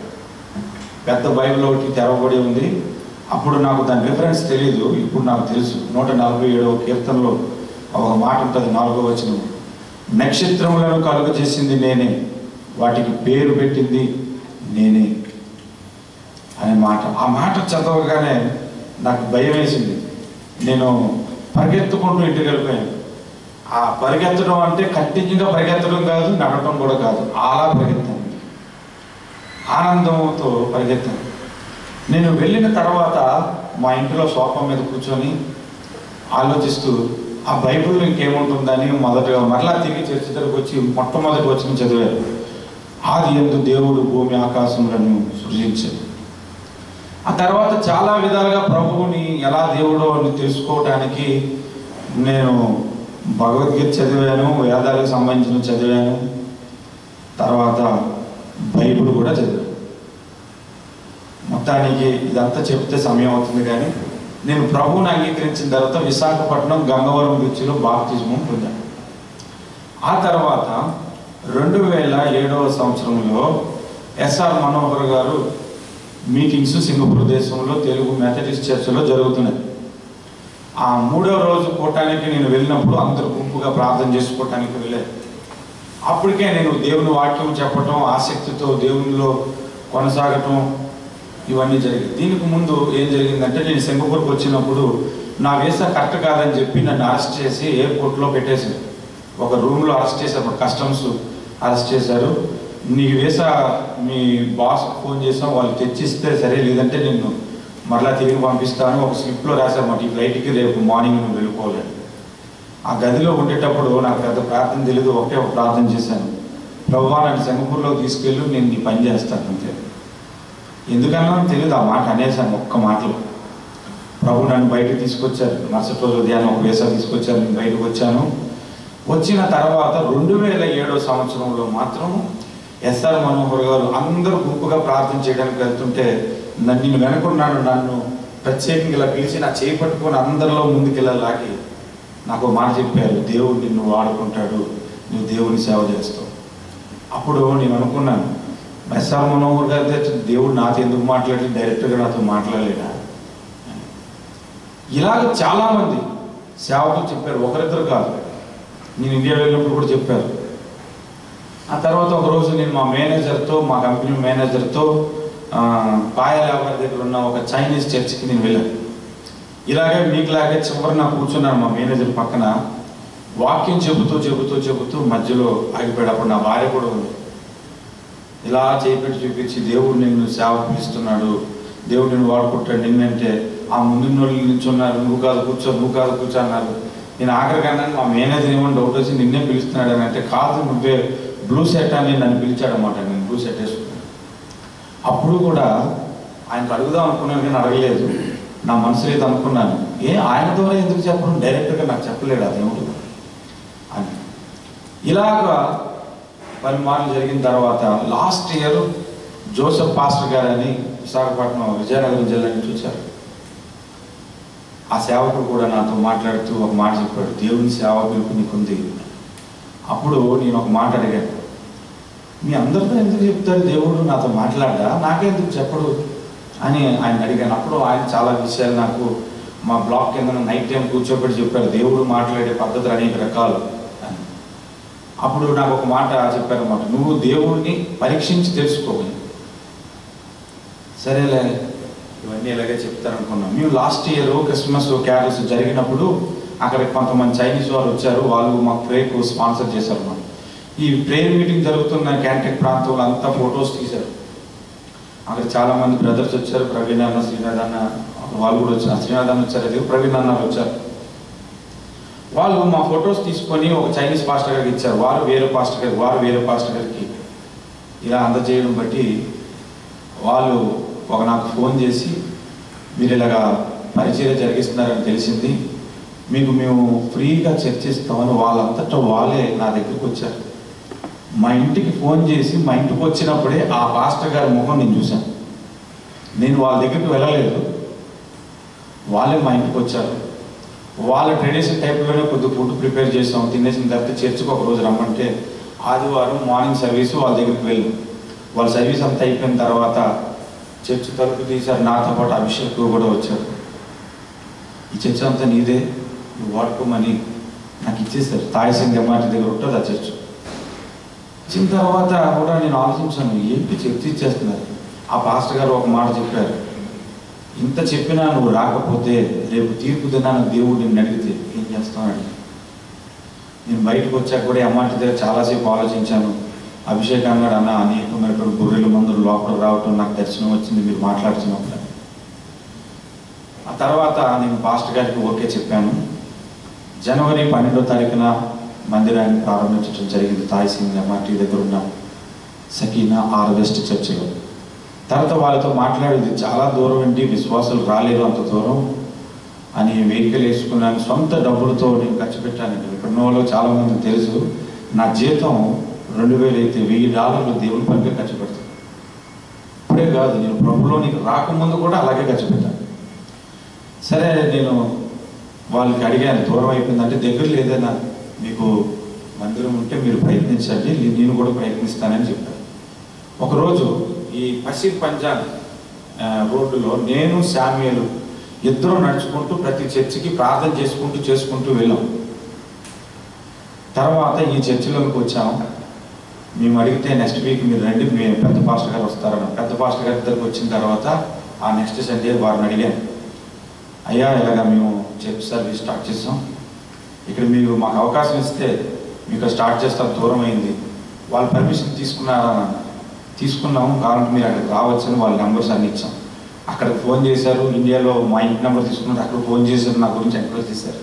పెద్ద బైబిల్ ఒకటి తెరవబడి ఉంది. అప్పుడు నాకు దాని రిఫరెన్స్ తెలియదు, ఇప్పుడు నాకు తెలుసు. 147వ కీర్తనలో ఒక మాట ఉంటుంది, 4వ వచనం, నక్షత్రములను కలుగ చేసింది నేనే, వాటికి పేరు పెట్టింది నేనే అనే మాట. ఆ మాట చదవగానే నాకు భయం వేసింది. నేను పరిగెత్తుకుంటూ ఇంటికి వెళ్ళిపోయాను. ఆ పరిగెత్తడం అంటే కంటిన్యూగా పరిగెత్తడం కాదు, నడవడం కూడా కాదు, అలా పరిగెత్తాను, ఆనందంతో పరిగెత్తాను. నేను వెళ్ళిన తర్వాత మా ఇంట్లో సోఫా మీద కూర్చొని ఆలోచిస్తూ ఆ బైబిల్లో ఇంకేముంటుందని మొదటగా మరలా తిరిగి చర్చ దగ్గరకు వచ్చి మొట్టమొదటి వచ్చిన చదివారు. ఆది యందు దేవుడు భూమి ఆకాశములను సృజించాడు. ఆ తర్వాత చాలా విధాలుగా ప్రభువుని ఎలా దేవుడు అని తెలుసుకోవడానికి నేను భగవద్గీత చదివాను, వేదాలకు సంబంధించిన చదివాను, తర్వాత బైబిల్ కూడా చదివాను. మొత్తానికి ఇదంతా చెప్తే సమయం అవుతుంది, కానీ నేను ప్రభువుని అంగీకరించిన తర్వాత విశాఖపట్నం గంగవరం బీచ్లో బాప్తిజమం పొందాను. ఆ తర్వాత 2007వ సంవత్సరంలో ఎస్ఆర్ మనోహర్ గారు మీటింగ్స్ సింగపూర్ దేశంలో తెలుగు మెథడిస్ట్ చర్చిలో జరుగుతున్నాయి. ఆ 3వ రోజు కూటానికి నేను వెళ్ళినప్పుడు అందరూ గుంపుగా ప్రార్థన చేసుకోవటానికి వెళ్ళాను. అప్పటికే నేను దేవుని వాక్యం చెప్పటం, ఆసక్తితో దేవునిలో కొనసాగటం ఇవన్నీ జరిగింది. దీనికి ముందు ఏం జరిగిందంటే, నేను సింగపూర్కి వచ్చినప్పుడు నా వీసా కరెక్ట్ కాదని చెప్పి నన్ను అరెస్ట్ చేసి ఎయిర్పోర్ట్లో పెట్టేసింది. ఒక రూమ్లో అరెస్ట్ చేశారు, కస్టమ్స్ అరెస్ట్ చేశారు. నీ వీసా మీ బాస్ ఫోన్ చేసాం, వాళ్ళు తెచ్చిస్తే సరే, లేదంటే నిన్ను మరలా తిరిగి పంపిస్తాను ఒక స్లిప్లో రాశారన్నమాట, ఈ ఫ్లైట్కి రేపు మార్నింగ్ నువ్వు వెళ్ళిపోవాలి. ఆ గదిలో ఉండేటప్పుడు నాకు పెద్ద ప్రార్థన తెలియదు, ఒకటే ఒక ప్రార్థన చేశాను, ప్రభువా నన్ను సింగపూర్లో తీసుకెళ్ళు, నేను నీ పని చేస్తాను అంతే. ఎందుకన్నా తెలియదు, ఆ మాట అనేసాను ఒక్క మాటలో. ప్రభు నన్ను బయటకు తీసుకొచ్చారు, మరుసటి రోజు ఉదయాన్నే ఒక వీసా తీసుకొచ్చారు, నేను బయటకు వచ్చాను. వచ్చిన తర్వాత 2007వ సంవత్సరంలో మాత్రం ఎస్ఆర్ మనోహర్ గారు అందరూ గుంపుగా ప్రార్థన చేయడానికి వెళ్తుంటే నేను వెనుకున్నాను, నన్ను ప్రత్యేకంగా ఇలా పిలిచి నా చేయి పట్టుకొని అందరిలో ముందుకెళ్ళలాగి నాకు మాట చెప్పారు, దేవుడు నిన్ను వాడుకుంటాడు, నువ్వు దేవుని సేవ చేస్తావు. అప్పుడు నేను అనుకున్నాను, ఎస్ఆర్ మనోహర్ గారు దేవుడు నాతో ఎందుకు మాట్లాడి డైరెక్ట్గా నాతో మాట్లాడలేడా. ఇలాగ చాలామంది సేవకులు చెప్పారు, ఒకరిద్దరు కాదు. నేను ఇండియా వెళ్ళినప్పుడు కూడా చెప్పారు. ఆ తర్వాత ఒకరోజు నేను మా మేనేజర్తో, మా కంపెనీ మేనేజర్తో పాయలాబాద్ దగ్గర ఉన్న ఒక చైనీస్ చర్చ్కి నేను వెళ్ళాను. ఇలాగే మీకులాగే చివరిన కూర్చున్నాను మా మేనేజర్ పక్కన. వాక్యం చెబుతూ మధ్యలో ఆగిపోయాడు. అప్పుడు నా భార్య కూడా ఉంది. ఇలా చేపెట్టి చూపించి దేవుడు నిన్ను సేవ పిలుస్తున్నాడు, దేవుడు నిన్ను వాడుకుంటాడు నిన్నంటే, ఆ ముందున్న వాళ్ళు నిల్చున్నారు, నువ్వు కాదు కూర్చో అన్నారు. నేను ఆఖరికన్నా మా మేనేజర్ ఏమన్నా డౌట్ వచ్చి నిన్నే పిలుస్తున్నాడు అని అంటే, కాదు నువ్వే బ్లూ సెట్ అని నన్ను పిలిచాడనమాట. నేను బ్లూ సెట్ వేసుకున్నాను. అప్పుడు కూడా ఆయనకు అడుగుదాం అనుకున్నాను కానీ అడగలేదు. నా మనసులో ఏదో అనుకున్నాను, ఆయన ద్వారా ఎందుకు చెప్పడం, డైరెక్ట్గా నాకు చెప్పలేడు ఆ దేవుడు అని. ఇలాగా పలుమార్లు జరిగిన తర్వాత లాస్ట్ ఇయర్ జోసెఫ్ పాస్టర్ గారని విశాఖపట్నం విజయనగరం జిల్లాని చూశారు. ఆ సేవకుడు కూడా నాతో మాట్లాడుతూ ఒక మాట చెప్పాడు, దేవుని సేవ పిలుపు నీకుంది. అప్పుడు నేను ఒక మాట అడిగాను, మీ అందరితో ఎందుకు చెప్తారు దేవుడు, నాతో మాట్లాడా, నాకెందుకు చెప్పడు అని ఆయన అడిగాను. అప్పుడు ఆయన చాలా విషయాలు నాకు మా బ్లాక్ కింద నైట్ టైం కూర్చోబెట్టి చెప్పారు, దేవుడు మాట్లాడే పద్ధతులు అనేక రకాలు అని. అప్పుడు నాకు ఒక మాట చెప్పారన్నమాట, నువ్వు దేవుడిని పరీక్షించి తెలుసుకోవాలి. సరేలే ఇవన్నీ ఇలాగే చెప్తారనుకున్నాం. మేము లాస్ట్ ఇయర్ క్రిస్మస్ క్యారల్స్ జరిగినప్పుడు అక్కడ కొంతమంది చైనీస్ వారు వచ్చారు, వాళ్ళు మాకు ప్రేయర్కు స్పాన్సర్ చేశారు. మనం ఈ ప్రేయర్ మీటింగ్ జరుగుతున్న క్యాంటెక్ ప్రాంతంలో అంతా ఫొటోస్ తీశారు. అక్కడ చాలామంది బ్రదర్స్ వచ్చారు. ప్రవీణ్ అన్న, శ్రీనాథ్ అన్న వాళ్ళు కూడా వచ్చారు. శ్రీనాథ్ అన్న వచ్చారు, అది ప్రవీణ్ అన్న వచ్చారు. వాళ్ళు మా ఫొటోస్ తీసుకొని ఒక చైనీస్ పాస్టర్ గారికి ఇచ్చారు. వారు వేరే పాస్టర్ గారికి ఇలా అందజేయడం బట్టి వాళ్ళు నాకు ఫోన్ చేసి, మీరు ఇలాగా పరిచయం జరిగిస్తున్నారని తెలిసింది, మీకు మేము ఫ్రీగా చర్చిస్తామని వాళ్ళంతటా వాళ్ళే నా దగ్గరికి వచ్చారు. మా ఇంటికి ఫోన్ చేసి మా ఇంటికి వచ్చినప్పుడే ఆ పాస్టర్ గారి ముఖం నేను చూశాను. నేను వాళ్ళ దగ్గరికి వెళ్ళలేదు, వాళ్ళే మా ఇంటికి వచ్చారు. వాళ్ళ ట్రెడిషన్ టైప్లోనే కొద్దిగా ఫుడ్ ప్రిపేర్ చేసాం. తినేసిన తర్వాత చర్చికి ఒక రోజు రమ్మంటే ఆదివారం మార్నింగ్ సర్వీసు వాళ్ళ దగ్గరికి వెళ్ళి, వాళ్ళ సర్వీస్ అంతా అయిపోయిన తర్వాత చర్చి తలుపు తీశారు. నాతో పాటు అభిషేక్ కూడా వచ్చారు. ఈ చర్చ్ అంతా నీదే, నువ్వు వాడుకోమని నాకు ఇచ్చేసారు. తాయసింగ్ ఎంఆర్టీ దగ్గర ఉంటుంది ఆ చర్చ్. ఇచ్చిన తర్వాత కూడా నేను ఆలోచించాను, ఏంటి చర్చ ఇచ్చేస్తున్నారు. ఆ పాస్టర్ గారు ఒక మాట చెప్పారు, ఇంత చెప్పినా నువ్వు రాకపోతే రేపు తీర్పు దినాన దేవుడు నిన్ను అడిగితే ఏం చేస్తానని. నేను బయటకు వచ్చాక కూడా ఎంఆర్టీ దగ్గర చాలాసేపు ఆలోచించాను. అభిషేక్ అన్నాడు, అన్న అనేకమైనటువంటి గొర్రెల మందులు లోపల రావటం నాకు దర్శనం వచ్చింది మీరు మాట్లాడుతున్నప్పుడు. ఆ తర్వాత నేను పాస్టర్ గారికి ఓకే చెప్పాను. జనవరి 12వ తారీఖున మందిరాన్ని ప్రారంభించడం జరిగింది. తాయిసింగ్ ఎంఆర్టీ దగ్గర ఉన్న సకీనా హార్వెస్ట్ చర్చిలో. తర్వాత వాళ్ళతో మాట్లాడేది, చాలా దూరం ఏంటి, విశ్వాసాలు రాలేరు అంత దూరం అని వెహికల్ వేసుకున్నాను. సొంత డబ్బులతో నేను ఖర్చు పెట్టాను. ఇప్పుడున్న వాళ్ళు చాలామంది తెలుసు, నా జీతం 2000 అయితే $1000 దేవుని పనికే ఖర్చు పెడతాను. ఇప్పుడే కాదు, నేను ప్రభులోనికి రాకముందు కూడా అలాగే ఖర్చు పెట్టాను. సరే నేను వాళ్ళకి అడిగాను, దూరం అయిపోయిందంటే దగ్గర లేదన్నా మీకు మందిరం ఉంటే మీరు ప్రయత్నించండి, నేను కూడా ప్రయత్నిస్తానని చెప్పాను. ఒకరోజు ఈ పశ్చిమ పంజాబ్ రోడ్డులో నేను శామ్యుయలు ఇద్దరు నడుచుకుంటూ ప్రతి చర్చికి ప్రార్థన చేసుకుంటూ వెళ్ళాం. తర్వాత ఈ చర్చిలోకి వచ్చాము. మేము అడిగితే నెక్స్ట్ వీక్ మీరు రండి, మేము పెద్ద పాస్టర్ గారు వస్తారన్న. పెద్ద పాస్టర్ గారి దగ్గరికి వచ్చిన తర్వాత ఆ నెక్స్ట్ సండే వారిని అడిగాను, అయ్యా ఇలాగా మేము చర్చ్ సర్వీస్ స్టార్ట్ చేస్తాం, ఇక్కడ మీరు మాకు అవకాశం ఇస్తే మీకు స్టార్ట్ చేస్తాం, దూరం అయింది. వాళ్ళ పర్మిషన్ తీసుకున్నాము, కావాలంటే మీరు అక్కడికి రావచ్చని వాళ్ళ నెంబర్స్ అన్ని ఇచ్చాం. అక్కడికి ఫోన్ చేశారు, ఇండియాలో మా ఇంటి నెంబర్ తీసుకున్నారు, అక్కడ ఫోన్ చేశారు, నా గురించి ఎంక్వైరీ చేశారు.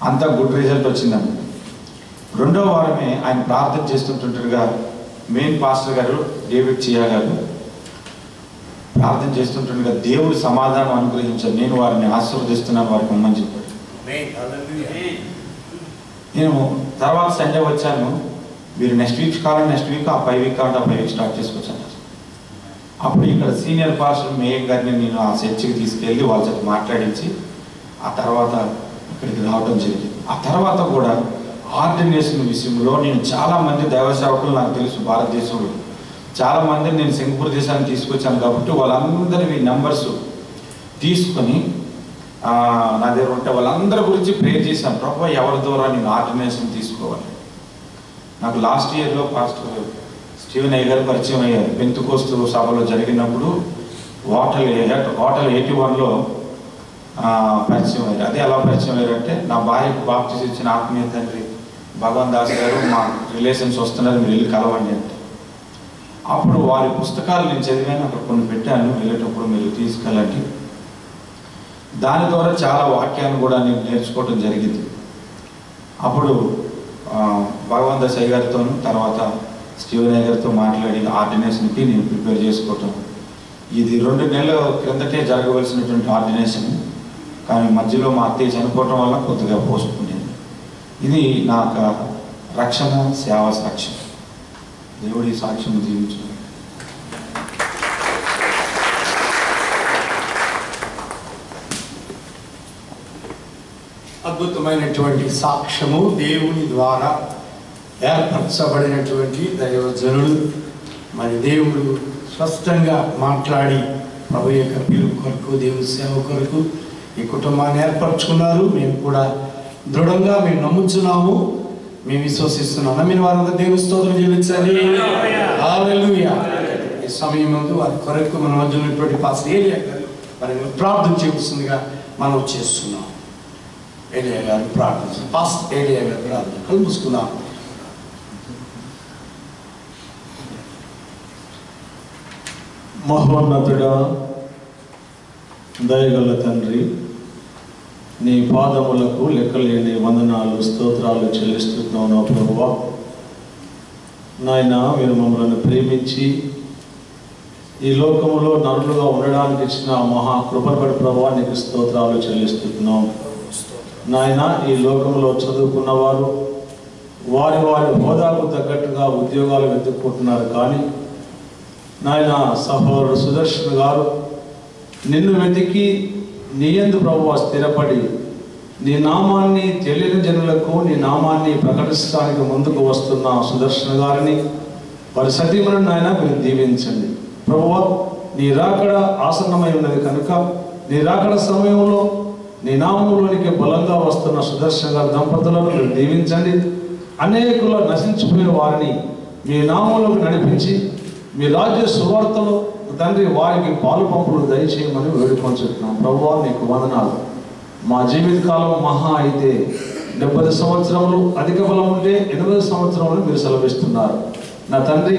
అంతా గుడ్ రిజల్ట్ వచ్చిందండి. 2వ వారమే ఆయన ప్రార్థన చేస్తుంటుండగా మెయిన్ పాస్టర్ గారు డేవిడ్ చియా గారు ప్రార్థన చేస్తుంటుండగా దేవుడు సమాధానం అనుగ్రహించారు. నేను వారిని ఆశీర్వదిస్తున్నాను, వారికి ఉమ్మని చెప్పాడు. నేను తర్వాత సండే వచ్చాను, మీరు నెక్స్ట్ వీక్ కావాలంటే నెక్స్ట్ వీక్, ఆ 5 వీక్ కావాలంటే ఆ 5 వీక్ స్టార్ట్ చేసుకొచ్చాను. అప్పుడు ఇక్కడ సీనియర్ పాస్టర్ మేయర్ గారిని నేను ఆ చర్చికి తీసుకెళ్ళి వాళ్ళ చేత మాట్లాడించి ఆ తర్వాత ఇక్కడికి రావడం జరిగింది. ఆ తర్వాత కూడా ఆర్డినేషన్ విషయంలో నేను చాలామంది దైవ సేవకులు నాకు తెలుసు, భారతదేశంలో చాలామందిని నేను సింగపూర్ దేశానికి తీసుకొచ్చాను కాబట్టి వాళ్ళందరి నెంబర్స్ తీసుకొని నా దగ్గర ఉంటే వాళ్ళందరి గురించి ప్రేర్ చేశాను. ప్రభు ఎవరి ద్వారా నేను ఆర్డినేషన్ తీసుకోవాలి. నాకు లాస్ట్ ఇయర్లో పాస్టర్ స్టీవెన్ అయ్య గారు పరిచయం అయ్యారు. పెంతుకోస్తు సభలో జరిగినప్పుడు హోటల్ 81లో పరిచయం అయ్యారు. అదే ఎలా పరిచయం అయ్యారంటే, నా భార్యకు బాప్టిజం ఇచ్చిన ఆత్మీయ తండ్రి భగవాన్ దాస్ గారు మా రిలేషన్స్ వస్తున్నారు, మీరు వెళ్ళి కలవండి అంటే, అప్పుడు వారి పుస్తకాలు నేను చదివాను, అక్కడ కొన్ని పెట్టాను, వెళ్ళేటప్పుడు మీరు తీసుకెళ్ళండి. దాని ద్వారా చాలా వాక్యాన్ని కూడా నేను నేర్చుకోవడం జరిగింది. అప్పుడు భగవాన్ దాస్ అయ్య గారితోనూ తర్వాత స్టీవెన్ అయ్య గారితో మాట్లాడి ఆర్డినేషన్కి నేను ప్రిపేర్ చేసుకోవటం. ఇది 2 నెలల క్రిందటే జరగవలసినటువంటి ఆర్డినేషన్, కానీ మధ్యలో మా అత్తయ్య చనిపోవటం వల్ల కొద్దిగా పోస్ట్ ఉండేది. ఇది నాకు రక్షణ, సేవ సాక్ష్యం. దేవుడి సాక్ష్యం జీవించు. అద్భుతమైనటువంటి సాక్ష్యము, దేవుని ద్వారా ఏర్పరచబడినటువంటి దైవజనుడు. మరి దేవుడు స్పష్టంగా మాట్లాడి ప్రభు యొక్క పిలుపు కొరకు, దేవుని సేవ కొరకు ఈ కుటుంబాన్ని ఏర్పరచుకున్నారు. మేము కూడా దృఢంగా మేము నమ్ముచున్నాము, మేము విశ్వసిస్తున్నాం. నమ్మిన వారందరూ దేవుని స్తోత్రం చెల్లించాలి. హల్లెలూయా. ఈ సమయం ముందు వారి కొరకు మన మధ్య ఉన్నటువంటి పాస్టర్ ఏలియా గారు మరి ప్రార్థన చేస్తుందిగా మనం చేస్తున్నాం. ఏలియా గారు ప్రార్థన, పాస్టర్ ఏలియా గారు ప్రార్థన. కళ్ళు మూసుకుందాం. మహోన్నతుడా, దయగల తండ్రి, నీ పాదములకు లెక్కలేని వందనాలు స్తోత్రాలు చెల్లిస్తున్నాను ప్రభువా. నాయన, మీరు మమ్మల్ని ప్రేమించి ఈ లోకములో నరులుగా ఉండడానికి ఇచ్చిన మహాకృపను బట్టి ప్రభువా నీకు స్తోత్రాలు చెల్లిస్తున్నాం. నాయన, ఈ లోకంలో చదువుకున్నవారు వారి వారి హోదాకు తగ్గట్టుగా ఉద్యోగాలు వెతుక్కుంటున్నారు. కానీ నాయన, సహోదరుడు సుదర్శన్ గారు నిన్ను వెతికి నీ యందు ప్రభువా స్థిరపడి నీ నామాన్ని తెలియని జనులకు నీ నామాన్ని ప్రకటించడానికి ముందుకు వస్తున్న సుదర్శన్ గారిని, వారి సతీమణుని నాయన మీరు దీవించండి ప్రభువా. నీ రాకడ ఆసన్నమై ఉన్నది కనుక నీ రాకడ సమయంలో నీ నామంలోనికి బలంగా వస్తున్న సుదర్శన్ గారి దంపతులను మీరు దీవించండి. అనేకులు నశించిపోయే వారిని మీ నామంలోకి నడిపించి మీ రాజ్య సువార్తలో తండ్రి వారికి పాలు పంపులు దయచేయమని వేడుకొంచుతున్నాం ప్రభువా. నీకు వందనాలు. మా జీవితకాలం మహా అయితే 70 సంవత్సరములు, అధిక బలం ఉంటే 80 సంవత్సరములు మీరు సెలవిస్తున్నారు. నా తండ్రి,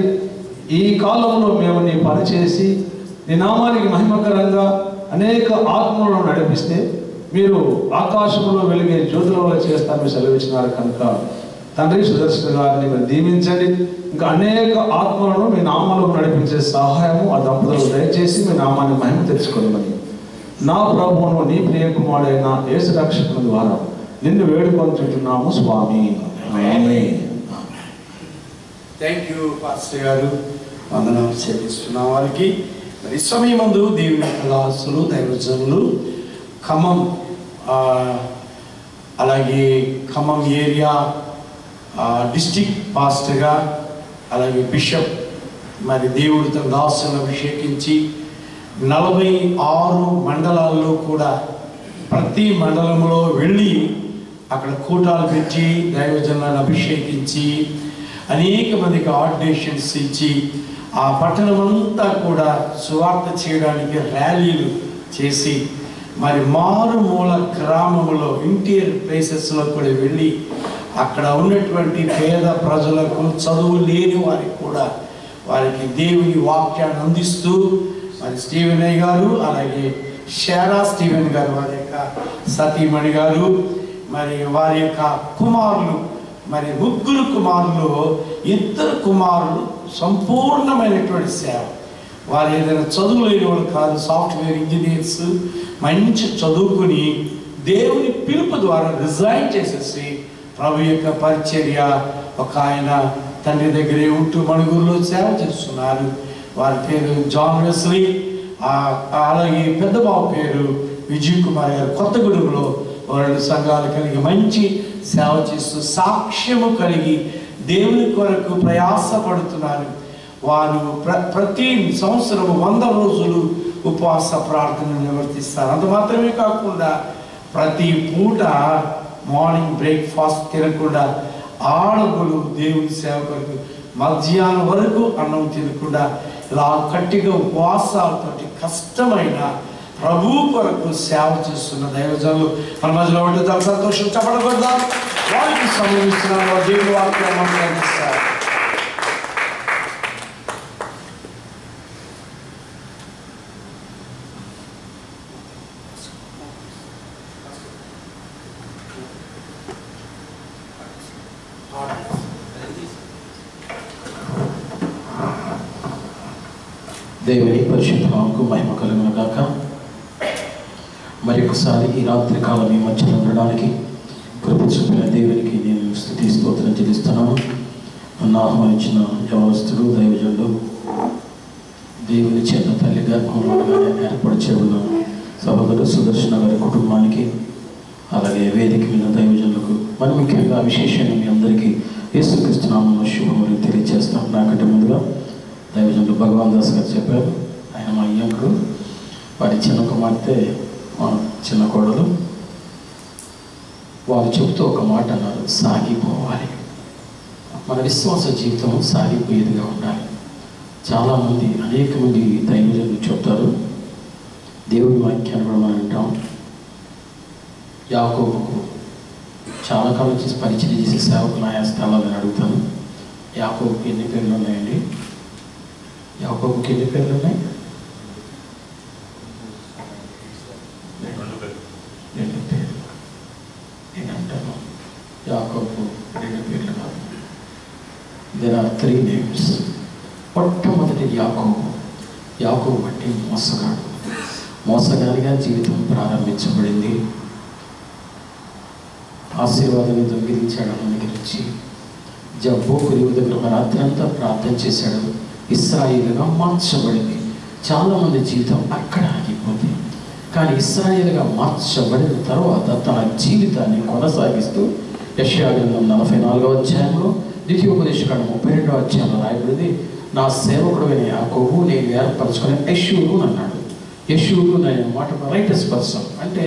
ఈ కాలంలో మేము నీ పని చేసి నీ నామానికి మహిమకరంగా అనేక ఆత్మలను నడిపిస్తే మీరు ఆకాశంలో వెలిగే జ్యోతుల వల్ల చేస్తారని సెలవిచ్చినారు కనుక తండ్రి, సుదర్శన్ గారిని మీరు దీవించండి. ఇంకా అనేక ఆత్మలను మీ నామంలో నడిపించే సహాయము ఆ దంపతులకు దయచేసి మీ నామాన్ని మహిమ తెచ్చుకోమని నా ప్రభువును నీ ప్రియ కుమారుడైన యేసు రక్షకుని ద్వారా నిన్ను వేడుకొంటున్నాము స్వామి. థ్యాంక్ యూ పాస్టర్ గారు. వందనాలు చెల్లిస్తున్నాం వారికి. మరి సమయమందు దేవుని కళాసులు దైవజనులు ఖమ్మం, అలాగే ఖమ్మం ఏరియా డిస్టిక్ పాస్టర్గా, అలాగే బిషప్, మరి దేవుడు తన దాసులను అభిషేకించి 46 మండలాల్లో కూడా ప్రతి మండలంలో వెళ్ళి అక్కడ కూటాలు పెట్టి దైవజనులను అభిషేకించి అనేక మందికి ఆర్డినేషన్స్ ఇచ్చి ఆ పట్టణమంతా కూడా సువార్త చేయడానికి ర్యాలీలు చేసి మరి మారుమూల గ్రామంలో ఇంటీరియర్ ప్లేసెస్లో కూడా వెళ్ళి అక్కడ ఉన్నటువంటి పేద ప్రజలకు, చదువు లేని వారికి కూడా వారికి దేవుని వాక్యాన్ని అందిస్తూ మరి స్టీవెన్ అయ్య గారు, అలాగే షేరా స్టీవెన్ గారు, వారి యొక్క సతీమణి గారు, మరి వారి యొక్క కుమారులు, మరి 3 కుమారులు, 2 కుమారులు సంపూర్ణమైనటువంటి సేవ. వారు ఏదైనా చదువు లేని వాళ్ళు కాదు, సాఫ్ట్వేర్ ఇంజనీర్స్, మంచి చదువుకుని దేవుని పిలుపు ద్వారా రిజైన్ చేసేసి ప్రభు యొక్క పరిచర్య, ఒక ఆయన తండ్రి దగ్గరే ఉంటూ మణుగూరులో సేవ చేస్తున్నారు. వారి పేరు జాన్ వెస్లీ. అలాగే పెద్ద బాబు పేరు విజయ్ కుమార్ గారు. కొత్తగూడెంలో 2 సంఘాలు కలిగి మంచి సేవ చేస్తూ సాక్ష్యము కలిగి దేవుని కొరకు ప్రయాసపడుతున్నారు. వారు ప్రతి సంవత్సరం 100 రోజులు ఉపవాస ప్రార్థన నిర్వర్తిస్తారు. అంత మాత్రమే కాకుండా ప్రతి పూట మార్నింగ్ బ్రేక్ఫాస్ట్ తినకుండా ఆడగులు దేవుని సేవ కొరకు మధ్యాహ్నం వరకు అన్నం తినకుండా ఇలా గట్టిగా ఉపవాసాలతోటి కష్టమైన ప్రభు కొరకు సేవ చేస్తున్న దైవజనులు మన మధ్యలో ఉంటే చాలా సంతోషం. చెప్పడకూడదాం. వారికి సంబంధించిన దేవుని వాక్యాన్ని అందిస్తారు. దేవుని పరిశుద్ధ నామమునకు మహిమ కలుగును గాక. మరొకసారి ఈ రాత్రి కాలం మీ మధ్యలో ఉండడానికి కృప చూపిన దేవునికి నేను స్తుతి స్తోత్రం చెల్లిస్తున్నాను. నన్ను ఆహ్వానించిన యవనస్తుడు దైవజనుడు, దేవుని చేత తల్లి గర్భంలోగానే ఏర్పరిచే ఉన్న సహోదరుడు సుదర్శన గారి కుటుంబానికి, అలాగే వేదిక మీద దైవజనులకు, మరి ముఖ్యంగా విశేషంగా మీ అందరికీ యేసుక్రీస్తు నామములో శుభములు తెలియజేస్తాం. నాకంటే ముందుగా దైవజనులు భగవాన్ దాస్ గారు చెప్పారు. ఆయన మా అయ్యంకుడు, వారి చిన్న కుమార్తె మా చిన్న కోడలు. వారు చెబుతూ ఒక మాట అన్నారు, సాగిపోవాలి. మన విశ్వాస జీవితం సాగిపోయేదిగా ఉండాలి. చాలామంది, అనేక మంది దైవజనులు చెప్తారు, దేవుడి వాక్యాన్ని కూడా మనం వింటాం. యాకోబుకు చాలా కాలం చేసి పరిచయం చేసే సేవకులు ఆయా స్థలాలను అడుగుతాను. యాకోబుకి ఎన్ని పేర్లు ఉన్నాయండి? యాకోబుకి ఎన్ని పేర్లు ఉన్నాయి? there are 3 names. మొట్టమొదటి యాకోబు. యాకోబు అంటే మోసగాడు. మోసగాడిగా జీవితం ప్రారంభించబడింది. ఆశీర్వాదాన్ని దొంగిలించాడు. దొంగిలించి జబ్బు కురివు దగ్గర రాత్రి అంతా ప్రార్థన చేశాడు. ఇశ్రాయేలుగా మార్చబడింది. చాలామంది జీవితం అక్కడ ఆగిపోతుంది. కానీ ఇశ్రాయేలుగా మార్చబడిన తర్వాత తన జీవితాన్ని కొనసాగిస్తూ యెషయా గ్రంథం 44వ అధ్యాయంలో, ద్వితీయోపదేశకాండం 32వ అధ్యాయంలో రాయబడింది, నా సేవకుడైన యాకోబు నేను ఏర్పరచుకునే యెషూరు అన్నాడు. యెషూరు అనే మాట రైటస్ పర్సన్ అంటే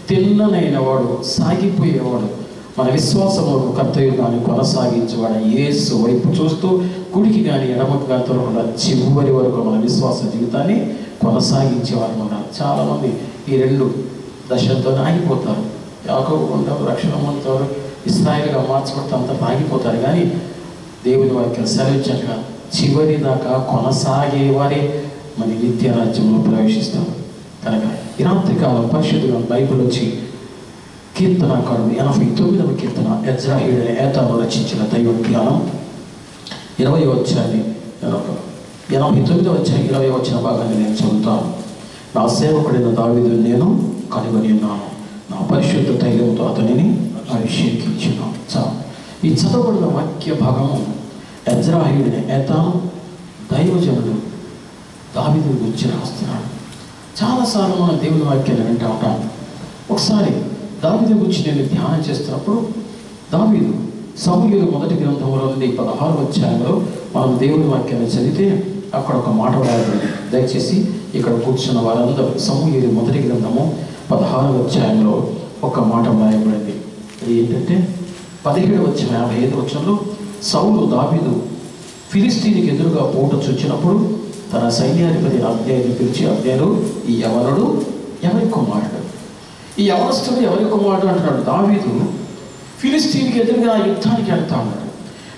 తిన్ననైన వాడు, సాగిపోయేవాడు. మన విశ్వాసము కర్తవ్యం దాన్ని కొనసాగించేవాడు. యేసు వైపు చూస్తూ కుడికి కానీ ఎడమకు కానీ తొలగకుండా చివరి వరకు మన విశ్వాస జీవితాన్ని కొనసాగించేవారు ఉన్నారు. చాలామంది ఈ 2 దశలతోనే ఆగిపోతారు. యాకోబు ఉంటారు, రక్షణ పొందుతారు, ఇశ్రాయేలుగా మార్చబడితే అంతా ఆగిపోతారు. కానీ దేవుని వాక్యం సెలవించినట్లుగా చివరి దాకా కొనసాగేవారే మన నిత్య రాజ్యంలో ప్రవేశిస్తారు. కనుక ఈ రాత్రికాలం పరిశుద్ధంగా బైబిల్ వచ్చి కీర్తనాకారుడు 89వ కీర్తన ఎజ్రాహీయుడైన ఏతాను రచించిన దైవ జ్ఞానం 20వ అధ్యాయాన్ని 89వ అధ్యాయం 20వ వచన భాగాన్ని నేను చదువుతాను. నా సేవకుడైన దావీదును నేను కనుగొని ఉన్నాను, నా పరిశుద్ధ తైలంతో అతనిని అభిషేకించున్నాను. ఈ చదవబడిన వాక్య భాగము ఎజ్రాహీయుడైన ఏతాను దైవజనుడు దావీదుని గురించి రాస్తున్నాడు. చాలాసార్లు మనం దేవుని వాక్యాన్ని వింటూ ఉంటాం. ఒకసారి దావీదు గురించి నేను ధ్యానం చేస్తున్నప్పుడు, దావీదు సమూయేలు మొదటి గ్రంథంలో నుండి 16వ అధ్యాయంలో మనం దేవుని వాక్యాన్ని చదివితే అక్కడ ఒక మాట రాయబడింది. దయచేసి ఇక్కడ కూర్చున్న వారందరూ సమూయేలు మొదటి గ్రంథము 16వ అధ్యాయంలో ఒక మాట రాయబడింది. అది ఏంటంటే 17వ అధ్యాయం 55వ వచనంలో, సౌలు దావీదు ఫిలిస్తీనికి ఎదురుగా పోట చూచినప్పుడు తన సైన్యాధిపతి అబ్నేరుని పిలిచి, అబ్నేరు, ఈ యవనుడు ఎవరి కుమారుడు? ఈ యవనస్తుడు ఎవరి కుమారుడు అంటున్నాడు. దావీదు ఫిలిస్తీన్కి ఎదురుగా యుద్ధానికి వెళ్తా ఉన్నాడు.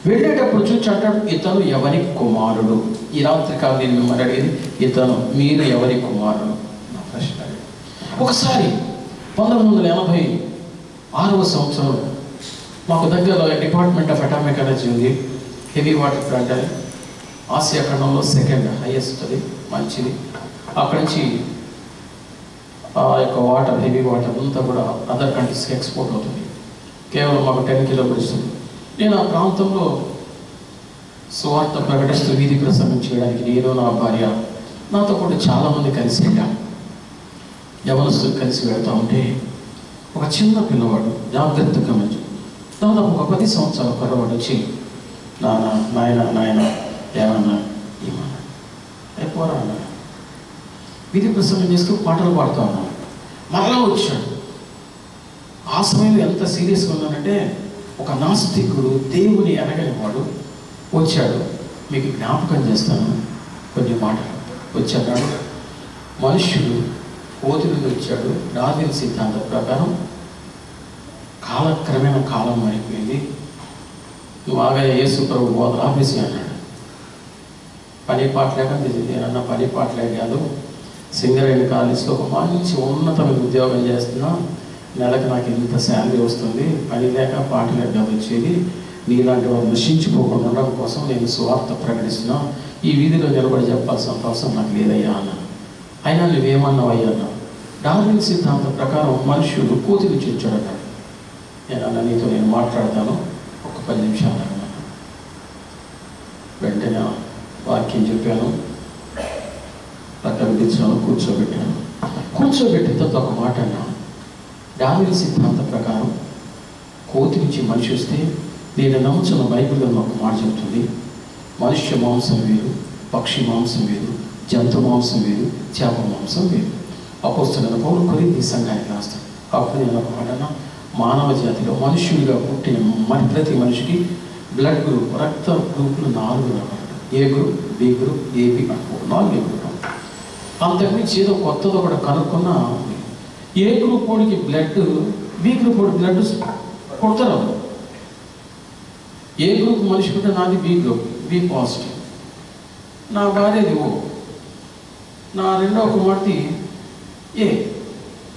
వెళ్ళేటప్పుడు చూచి అంటాడు, ఇతను ఎవరి కుమారుడు? ఈ రాత్రికాలం నేను మిమ్మల్ని అడిగేది, ఇతను మీరు ఎవరి కుమారుడు నా ప్రశ్న. ఒకసారి 1986వ సంవత్సరం మాకు దగ్గరలో డిపార్ట్మెంట్ ఆఫ్ అటామిక్ ఎనర్జీ ఉంది. హెవీ వాటర్ ప్లాంట్ అని ఆసియా ఖండంలో 2nd హైయెస్ట్, అది మంచిది. అక్కడి నుంచి ఆ యొక్క వాటర్, హెవీ వాటర్ అంతా కూడా అదర్ కంట్రీస్కి ఎక్స్పోర్ట్ అవుతుంది. కేవలం మాకు 10 కిలోమీటర్స్. నేను ఆ ప్రాంతంలో సువార్త ప్రకటిస్తూ వీధి ప్రసంగం చేయడానికి నేను, నా భార్య, నాతో పాటు చాలామంది కలిసి వెళ్ళాం. యవనస్తులు కలిసి వెళ్తూ ఉంటే ఒక చిన్న పిల్లవాడు, జాగ్రత్తగా గమనించు, దాదాపు ఒక 10 సంవత్సరాల పిల్లవాడు వచ్చి, నాయన ఏమన్నా ఏమన్నా అయిపోరా అన్నాడు. వీధి ప్రసంగం చేస్తూ పాటలు పాడుతూ ఉన్నాను. మరలా వచ్చాడు. ఆ సమయంలో ఎంత సీరియస్గా ఉన్నానంటే, ఒక నాస్తికుడు, దేవుని ఎరగని వాడు వచ్చాడు. మీకు జ్ఞాపకం చేస్తాను కొన్ని మాటలు. వచ్చాడు, మనుష్యుడు కోతి నుండి వచ్చాడు. డార్విన్ సిద్ధాంతం ప్రకారం కాలక్రమేణా కాలం మారిపోయింది. నువ్వు ఆగలే యేసు ప్రభు బోధ ఆఫీసి అన్నాడు. పని పాటలేక నేనన్నా పని పాటలే కాదు, సింగరేణి కాలేజీలో ఒక మంచి ఉన్నతమైన ఉద్యోగం చేస్తున్నా, నెలకు నాకు ఇంత శాలరీ వస్తుంది, పని లేక పాట లేక వచ్చేది, నీలాంటి వారు నశించిపోకుండా ఉండడం కోసం నేను సువార్త ప్రకటిస్తున్నా, ఈ వీధిలో నిలబడి చెప్పాల్సినంత అవసరం నాకు లేదయ్యా అన్నాను. అయినా నువ్వేమన్నావు అయ్యా అన్నా. డార్విన్ సిద్ధాంతం ప్రకారం మనుషుడు కోతి నుంచి వచ్చాడన్నాడు. నేనన్నా నీతో నేను మాట్లాడతాను, ఒక 10 నిమిషాలు అన్నాను. వెంటనే వాక్యం చెప్పాను, పక్కన పిలిచాను, కూర్చోబెట్టాను. కూర్చోబెట్టిన తర్వాత ఒక మాట అన్నా. డార్విన్ సిద్ధాంతం ప్రకారం కోతి నుంచి మనిషి వస్తే నేను నమ్ముతున్న బైబిల్లో ఒక మాట చెబుతుంది, మనుష్య మాంసం వేరు, పక్షి మాంసం వేరు, జంతు మాంసం వేరు, చేప మాంసం వేరు. అపోస్తలుడైన పౌలు కొరింథీ సంఘానికి రాస్తాడు. అప్పుడు నేను ఒక మాట అన్నా, మానవ జాతిలో మనుష్యుడిగా పుట్టిన ప్రతి మనిషికి బ్లడ్ గ్రూప్, రక్త గ్రూపులు 4 రకాలు. ఏ గ్రూప్, బి గ్రూప్, ఏబి అనుకో, 4 గ్రూప్. అంతకుమించి ఏదో కొత్తదో కూడా కనుక్కున్నా, ఏ గ్రూప్ వాడికి బ్లడ్, బి గ్రూప్ వాడి బ్లడ్ కొడతారు. ఏ గ్రూప్ మనిషి ఉంటే నాది బి గ్రూప్, బి పాజిటివ్. నా భార్యది ఓ, నా రెండవ కుమార్తె ఏ.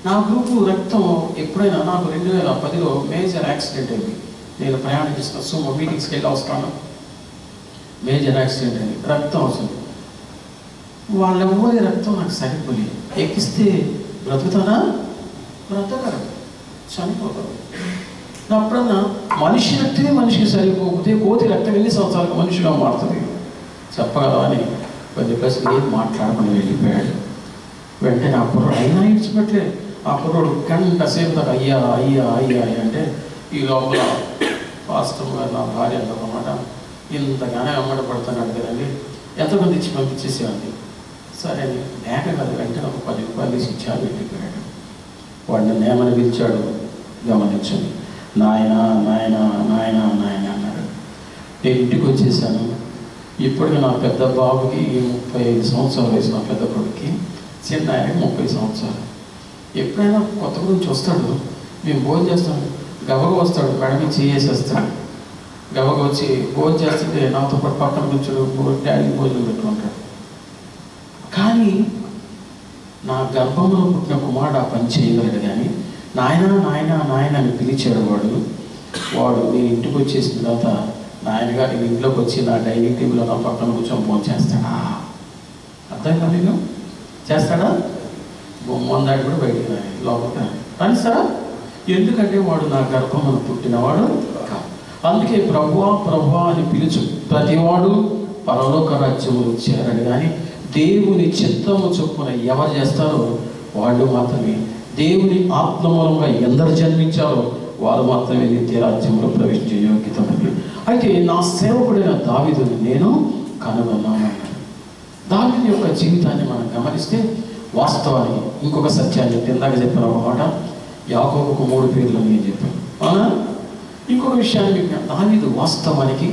నా గ్రూపు రక్తం ఎప్పుడైనా నాకు 2010లో మేజర్ యాక్సిడెంట్ అయింది. నేను ప్రయాణం చేసిన సుమో మీటింగ్స్కి వెళ్ళి వస్తాను. మేజర్ యాక్సిడెంట్ అని రక్తం అవసరం. వాళ్ళెవ్వరి రక్తం నాకు సరిపోలేదు. ఎక్కిస్తే బ్రతుకుతానా? బ్రతకరు, చనిపోతారు. అప్పుడన్నా మనిషి రక్తమే మనిషికి సరిపోతే కోతి రక్తం ఎన్ని సంవత్సరాలకు మనిషిగా మారుతుంది చెప్పగలవా అని కొద్ది ప్రశ్న ఏం మాట్లాడకుండా వెళ్ళిపోయాడు. వెంటనే ఆ కుర్రోడు అయినా ఇడిచిపెట్టలే. ఆ కుర్రోడు గంట సేపు దాకా అయ్యా అయ్యా అయ్యా అయ్యా అంటే ఈ లోపల వాస్తవం గారు నా భార్య అన్నమాట ఇంతగానే అమ్మడపడుతున్నాడు కదండి, ఎంతమంది ఇచ్చి పంపించేసేవాడి. సరే లేక కదా వెంటనే ఒక 10 రూపాయలు తీసి ఇచ్చాడు, వెళ్ళిపోయాడు. వాడిని నేమని పిలిచాడు, గమనించండి. నాయన నాయన నాయన నాయన అన్నాడు. నేను ఇంటికి వచ్చేసాను. ఇప్పటికి నా పెద్ద బాబుకి 35 సంవత్సరాల వయసు, నా పెద్ద కొడుకుకి, చిన్న ఆయనకి 30 సంవత్సరాలు. ఎప్పుడైనా కొత్త గురించి వస్తాడు, మేము భోజనం చేస్తాం, గబగ వస్తాడు, మేడం చేసేస్తాడు. గబగ వచ్చి భోజనం చేస్తుంటే నాతో పాటు పక్కన కూర్చోడు, డాడీ భోజనం పెట్టుకుంటాడు. కానీ నా గర్భంలో పుట్టిన కుమారుడు ఆ పని చేయగలడు. కానీ నాయన నాయన నాయన అని పిలిచాడు వాడు నేను ఇంటికి వచ్చేసిన తర్వాత నాయనగారు నేను ఇంట్లోకి వచ్చి నా డైనింగ్ టేబుల్లో నా పక్కన కూర్చొని ఫోన్ చేస్తాడా? అర్థం కాదు, నేను చేస్తాడా? బొమ్మని దాటి కూడా బయటికి రాని లోపల రానిస్తారా? ఎందుకంటే వాడు నా గర్భంలో పుట్టినవాడు కాదు. అందుకే ప్రభువా ప్రభువా అని పిలుచు ప్రతివాడు పరలోక రాజ్యములు చేరడు. కానీ దేవుని చిత్తము చొప్పున ఎవరు చేస్తారో వాళ్ళు మాత్రమే, దేవుని ఆత్మమూలంగా ఎందరు జన్మించారో వారు మాత్రమే నిత్య రాజ్యంలో ప్రవేశించే యోగ్యత ఉంది. అయితే నా సేవకుడైన దావీదుని నేను కనుగొన్నాను. దావీదు యొక్క జీవితాన్ని మనం గమనిస్తే వాస్తవానికి ఇంకొక సత్యాన్ని ఇందాక చెప్పిన ఒక మాట, యాకోబుకు 3 పేర్లు నేను చెప్పాను. అవునా? ఇంకొక విషయాన్ని మీకు, దావీదు వాస్తవానికి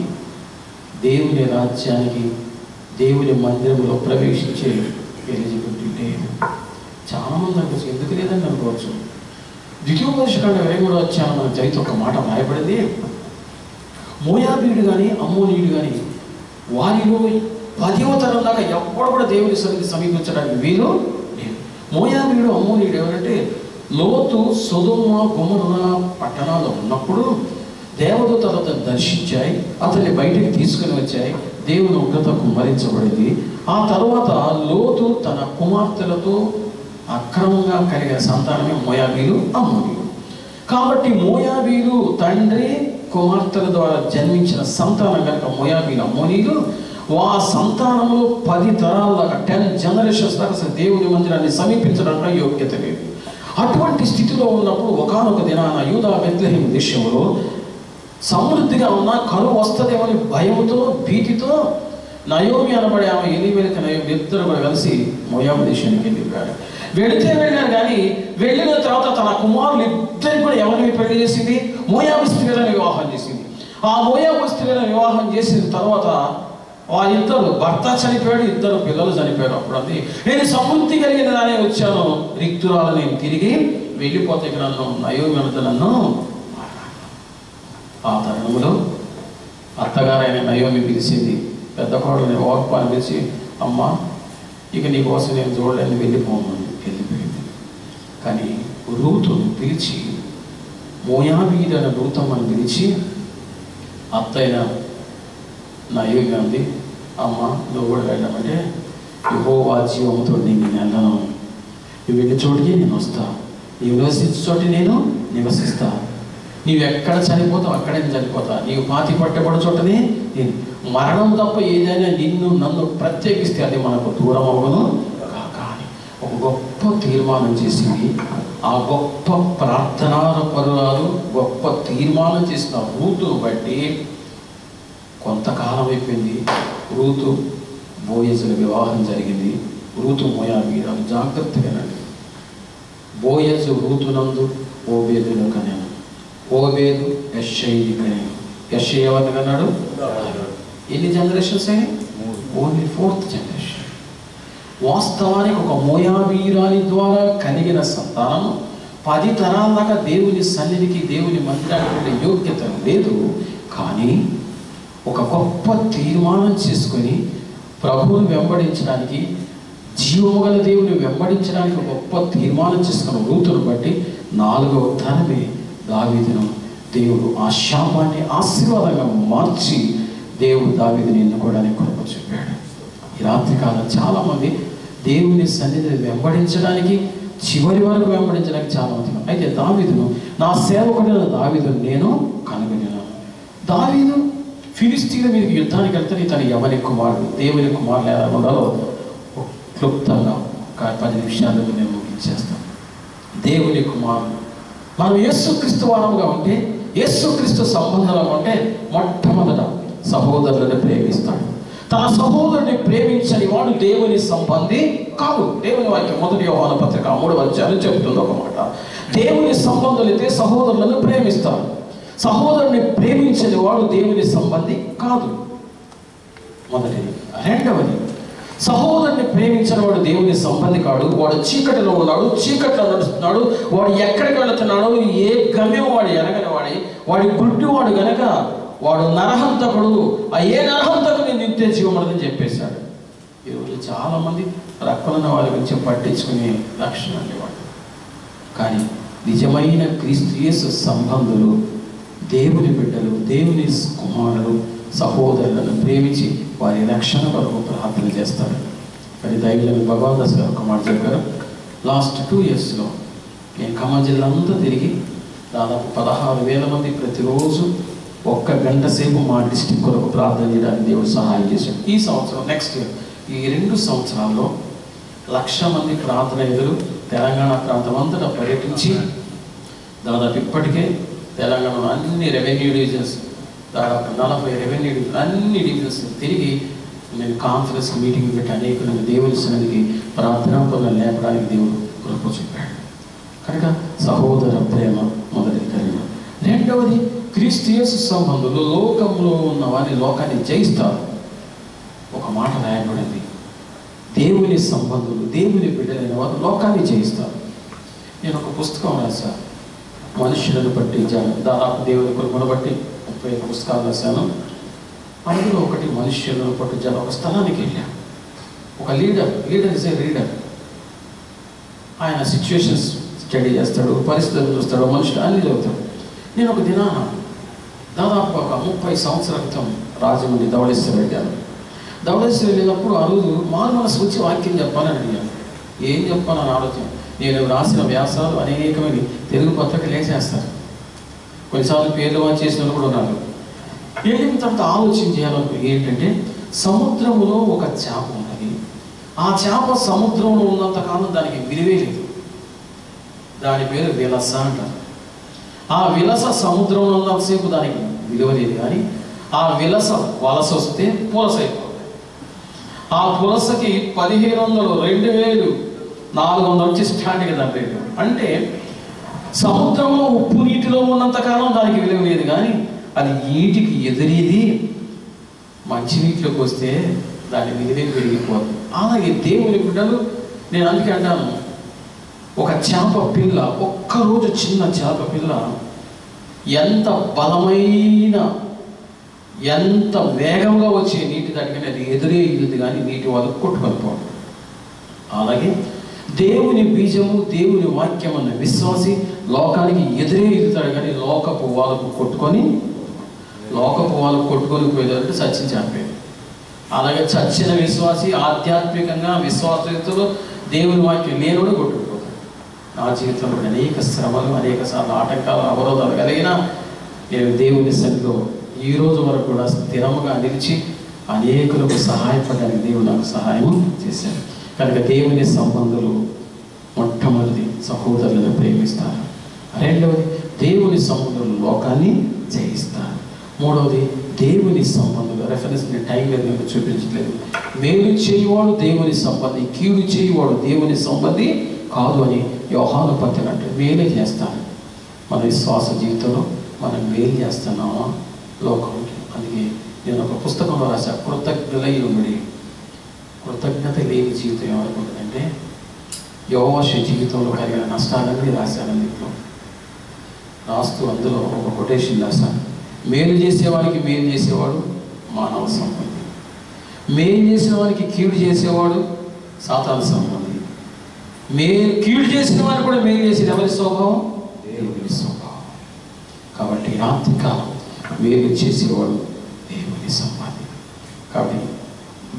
దేవుని రాజ్యానికి దేవుని మందిరంలో ప్రవేశించే ఎలిజిబిలిటీ లేదు. చాలామంది అనుకోవచ్చు ఎందుకు లేదని అనుకోవచ్చు. ద్వితీయోపదేశకాండ 23వ అధ్యాయం మన చరిత్ర ఒక మాట రాయబడింది. మోయాబీయుడు కానీ అమ్మోనీయుడు కానీ వారిలో 10వ తరం దాకా ఎప్పుడు కూడా దేవుని సన్నిధి సమీపించడానికి వీలు లేదు. మోయాబీయుడు అమ్మోనీయుడు ఎవరంటే లోతు సొదొమ గొమొర్రా పట్టణాల్లో ఉన్నప్పుడు దేవదూతలు అతను దర్శించాయి, అతన్ని బయటికి తీసుకుని వచ్చాయి, దేవుని ఉగ్రత కుమ్మరించబడింది. ఆ తర్వాత లోతు తన కుమార్తెలతో అక్రమంగా కలిగిన సంతానమే మోయాబీలు అమ్మోనీయులు. కాబట్టి మోయాబీలు తండ్రి కుమార్తెల ద్వారా జన్మించిన సంతానం కనుక మోయాబీలు అమ్మోనీయులు. ఆ సంతానంలో 10 తరాల దాకా 10 జనరేషన్స్ దాకా అసలు దేవుని మందిరాన్ని సమీపించడానికి యోగ్యత లేదు. అటువంటి స్థితిలో ఉన్నప్పుడు ఒకానొక దినాన యూదా బెత్లెహేము దేశంలో సమృద్ధిగా ఉన్న కరువు వస్తుందేమని భయంతో భీతితో నయోమి అనబడే ఆమె ఎలీమెలకి నయోమి ఇద్దరు కూడా కలిసి మోయాబు దేశానికి వెళ్ళిపోయారు. వెళ్ళారు. కానీ వెళ్ళిన తర్వాత తన కుమారులు ఇద్దరికి కూడా ఎవరిని పెళ్లి చేసింది? మోయాబు స్త్రీలను వివాహం చేసింది. ఆ మోయాబు స్త్రీలను వివాహం చేసిన తర్వాత వాళ్ళిద్దరు, భర్త చనిపోయాడు, 2 పిల్లలు చనిపోయారు. అప్పుడు అంది, నేను సమృద్ధి కలిగిన దానే వచ్చాను, రిక్తురాలు నేను తిరిగి వెళ్ళిపోతే నన్ను నయోమి అన్నది నన్ను. ఆ తరుణంలో అత్తగారైన నయోమి పిలిచింది, పెద్ద కోడని ఓర్పాన్ని పిలిచి, అమ్మ ఇక నీకోసం నేను చూడలేని వెళ్ళిపోమని వెళ్ళిపోయింది. కానీ రూతును పిలిచి, మోయాబీయుడైన రూతమ్మని పిలిచి అత్తైన నయోమి అంది, అమ్మ నువ్వు కూడా వెళ్ళామంటే యెహోవా జీవముతో నేను వెళ్ళను, నువ్వు వెళ్ళే చోటికి నేను వస్తా, నీవు నివసించే చోటి నేను నివసిస్తా, నీవు ఎక్కడ చనిపోతావు అక్కడే నేను చనిపోతా, నీవు పాతి పట్టబడి చోటనే నేను, మరణం తప్ప ఏదైనా నన్ను ప్రత్యేకిస్తే అది మనకు దూరం అవ్వను కాక అని ఒక గొప్ప తీర్మానం చేసింది. ఆ గొప్ప ప్రార్థనాపరురాలు గొప్ప తీర్మానం చేసిన రూతును బట్టి కొంతకాలం అయిపోయింది. రూతు బోయజుల వివాహం జరిగింది. రూతు మోయాబీయురాలు. జాగ్రత్తగానండి. బోయజు రూతునందు ఓబేదును కనేను, ఓబేదు యెష్షయిని కనేను. యెష్షయి ఎవరిని కన్నాడు? ఎన్ని జనరేషన్స్ అయినాయి? Only 4th generation. వాస్తవానికి ఒక మోయాబీయురాలి ద్వారా కలిగిన సంతానం 10 తరాల దాకా దేవుని సన్నిధికి దేవుని మందిరానికి వెళ్ళే యోగ్యత లేదు. కానీ ఒక గొప్ప తీర్మానం చేసుకొని ప్రభువుని వెంబడించడానికి, జీవము గల దేవుని వెంబడించడానికి గొప్ప తీర్మానం చేసుకున్న రూతును బట్టి 4వ తరమే దావీదును దేవుడు ఆ శాపాన్ని ఆశీర్వాదంగా మార్చి దేవుడు దావీదుని ఎన్నుకోవడానికి కృప చూపాడు. ఈ రాత్రికాలం చాలామంది దేవుని సన్నిధిని వెంబడించడానికి, చివరి వరకు వెంబడించడానికి చాలామంది. అయితే దావీదును, నా సేవకుడైన దావీదును నేను కనుగొన్నాను. దావీదు ఫిలిస్తీన్ల మీదకి యుద్ధానికి వెళ్తే తన యవని కుమారుడు, దేవుని కుమారులు ఎలా ఉండాలో క్లుప్తంగా ఒక 10 నిమిషాల్లో నేను ముగించేస్తాను. దేవుని కుమారుడు మనం యేసుక్రీస్తు వారముగా ఉంటే, యేసుక్రీస్తు సంబంధంగా ఉంటే మొట్టమొదట సహోదరులను ప్రేమిస్తాడు. తన సహోదరుని ప్రేమించని వాడు దేవుని సంబంధి కాదు. దేవుని వాక్యం 1 యోహాను పత్రిక 3వ అధ్యాయం చెబుతుంది ఒక మాట. దేవుని సంబంధులైతే సహోదరులను ప్రేమిస్తారు. సహోదరుని ప్రేమించని వాడు దేవుని సంబంధి కాదు. మొదటిది. రెండవది, సహోదరుని ప్రేమించిన వాడు దేవుని సంబంధి కాడు. వాడు చీకటిలో ఉన్నాడు, చీకటిలో నడుస్తున్నాడు. వాడు ఎక్కడికి వెళుతున్నాడు, ఏ గమ్యం వాడు ఎరగని వాడి గుడ్డివాడు గనక వాడు నరహంతకుడు. ఏ నరహంతకుని నిత్య జీవమని చెప్పేశాడు. ఈరోజు చాలామంది రక్కలున్న వాళ్ళ గురించి పట్టించుకునే లక్షణం లేవాడు. కానీ నిజమైన క్రీస్తు యేసు సంబంధులు, దేవుని బిడ్డలు, దేవుని కుమారులు సహోదరులను ప్రేమించి వారి రక్షణ కొరకు ప్రార్థన చేస్తారు. మరి దైవులను భగవాన్ దాస్ గారు ఒక మాట చెప్పారు. లాస్ట్ 2 ఇయర్స్లో నేను ఖమ్మం జిల్లా అంతా తిరిగి దాదాపు 16,000 మంది ప్రతిరోజు 1 గంట సేపు మా డిస్టిక్ కొరకు ప్రార్థన చేయడానికి దేవుడు సహాయం చేశాడు. ఈ సంవత్సరం, నెక్స్ట్ ఇయర్, ఈ 2 సంవత్సరాల్లో 1,00,000 మంది ప్రార్థన ఎదురు తెలంగాణ ప్రాంతం అంతటా పర్యటించి దాదాపు ఇప్పటికే తెలంగాణలో అన్ని రెవెన్యూ డివిజన్స్, దాదాపు 40 రెవెన్యూ డివిజన్, అన్ని డివిజన్స్ తిరిగి నేను కాన్ఫరెన్స్ మీటింగ్ పెట్టి అనేకులను దేవుని సన్నిధికి ప్రార్థనా పనులు లేపడానికి దేవుడు కృప చెప్పాడు. కనుక సహోదర ప్రేమ మొదటి కలిగిన. రెండవది, క్రీస్తు యేసు సంబంధులు లోకంలో ఉన్న వారి లోకాన్ని జయిస్తారు. ఒక మాట రాయబడింది, దేవుని సంబంధులు, దేవుని బిడ్డలైన వారు లోకాన్ని జయిస్తారు. నేను ఒక పుస్తకం రాశాను, మనుషులను బట్టి దాదాపు దేవుని కృపను బట్టి 35 పుస్తకాలు రాశాను. అందులో ఒకటి మనుష్యులను పట్టు జనం. ఒక స్థలానికి వెళ్ళాను. ఒక లీడర్ ఇస్ ఏ రీడర్. ఆయన సిచ్యువేషన్స్ స్టడీ చేస్తాడు, పరిస్థితులు చూస్తాడు, మనుషులు అన్ని చదువుతాడు. నేను ఒక దినాన దాదాపు ఒక 30 సంవత్సరాల క్రితం రాజమండ్రి ధవళేశ్వరం వెళ్ళాను. ధవళేశ్వరం వెళ్ళినప్పుడు ఆ రోజు మారు మనసు వచ్చి వాక్యం చెప్పాలని అడిగాను. ఏం చెప్పాలని ఆలోచన. నేను రాసిన వ్యాసాలు అనేకమైన తెలుగు పత్రికలు వేసేస్తారు. కొన్నిసార్లు పేర్లు వాచి చేసిన కూడా ఉన్నారు. వెళ్ళిన తర్వాత ఆలోచన చేయాలనుకుని ఏంటంటే, సముద్రంలో ఒక చేప ఉన్నది. ఆ చేప సముద్రంలో ఉన్నంతకాలం దానికి విలువే లేదు. దాని పేరు విలస అంటారు. ఆ విలస సముద్రంలో ఉన్నంతసేపు దానికి విలువ లేదు. కానీ ఆ విలస వలస వస్తే పులస అయిపోతుంది. ఆ పులసకి 1500, 2400 వచ్చి స్టాండ్గా దాని రేటు. అంటే సముద్రంలో ఉప్పు నీటిలో ఉన్నంతకాలం దానికి విలువ లేదు. కానీ అది నీటికి ఎదిరేది మంచినీటిలోకి వస్తే దాని విలువే పెరిగిపోతుంది. అలాగే దేవుని బిడ్డలు, నేను అందుకే అంటాను, ఒక చేప పిల్ల, ఒక్కరోజు చిన్న చేప పిల్ల ఎంత బలమైన, ఎంత వేగంగా వచ్చే నీటి దానికని అది ఎదురే ఇది, కానీ నీటి వాళ్ళకు కొట్టుకొనిపోవడం. అలాగే దేవుని బీజము, దేవుని వాక్యం అన్న విశ్వాసి లోకానికి ఎదురే ఎదుగుతాడు, కానీ లోకపు వాళ్ళకు కొట్టుకొని పోయేదంటే చచ్చిన చంపేది. అలాగే చచ్చిన విశ్వాసి ఆధ్యాత్మికంగా విశ్వాసతో దేవుని వాక్యం లేనుడు కొట్టుకుపోతాడు. నా జీవితంలో అనేక శ్రమలు, అనేక సార్లు ఆటంకాలు, అవరోధాలు కలిగిన నేను దేవుని సన్నిధిలో ఈ రోజు వరకు కూడా స్థిరముగా నిలిచి అనేకులకు సహాయపడడానికి దేవుడు నాకు సహాయం చేశాడు. కనుక దేవుని సంబంధులు మొట్టమొదటి సహోదరులను ప్రేమిస్తారు. రెండవది, దేవుని సంబంధులు లోకాన్ని జయిస్తారు. మూడవది, దేవుని సంబంధులు, రెఫరెన్స్ టైం నేను చూపించలేదు, మేలు చేయువాడు దేవుని సంబంధి, కీడు చేయువాడు దేవుని సంబంధి కాదు అని యోహాను పత్రిక అంటే మేలే చేస్తాను. మన విశ్వాస జీవితంలో మనం మేలు చేస్తున్నామా లోకంకి? అందుకే నేను ఒక పుస్తకంలో రాశా, కృతజ్ఞతలై ఉండి. కృతజ్ఞత లేని జీవితం ఏమనుకుంటుందంటే యోవాషు జీవితంలో కలిగిన నష్టాలన్నీ రాశాను. దీంట్లో రాస్తూ అందులో ఒక కొటేషన్ రాశాను, మేలు చేసేవాడికి మేలు చేసేవాడు మానవ సంబంధి, మేలు చేసేవాడికి కీడు చేసేవాడు సాతాను సంబంధి, కీడు చేసిన వాడిని కూడా మేలు చేసేది ఎవరి స్వభావం? దేవుని స్వభావం. కాబట్టి రాత్రికాలం మేలు చేసేవాడు దేవుని సంబంధి. కాబట్టి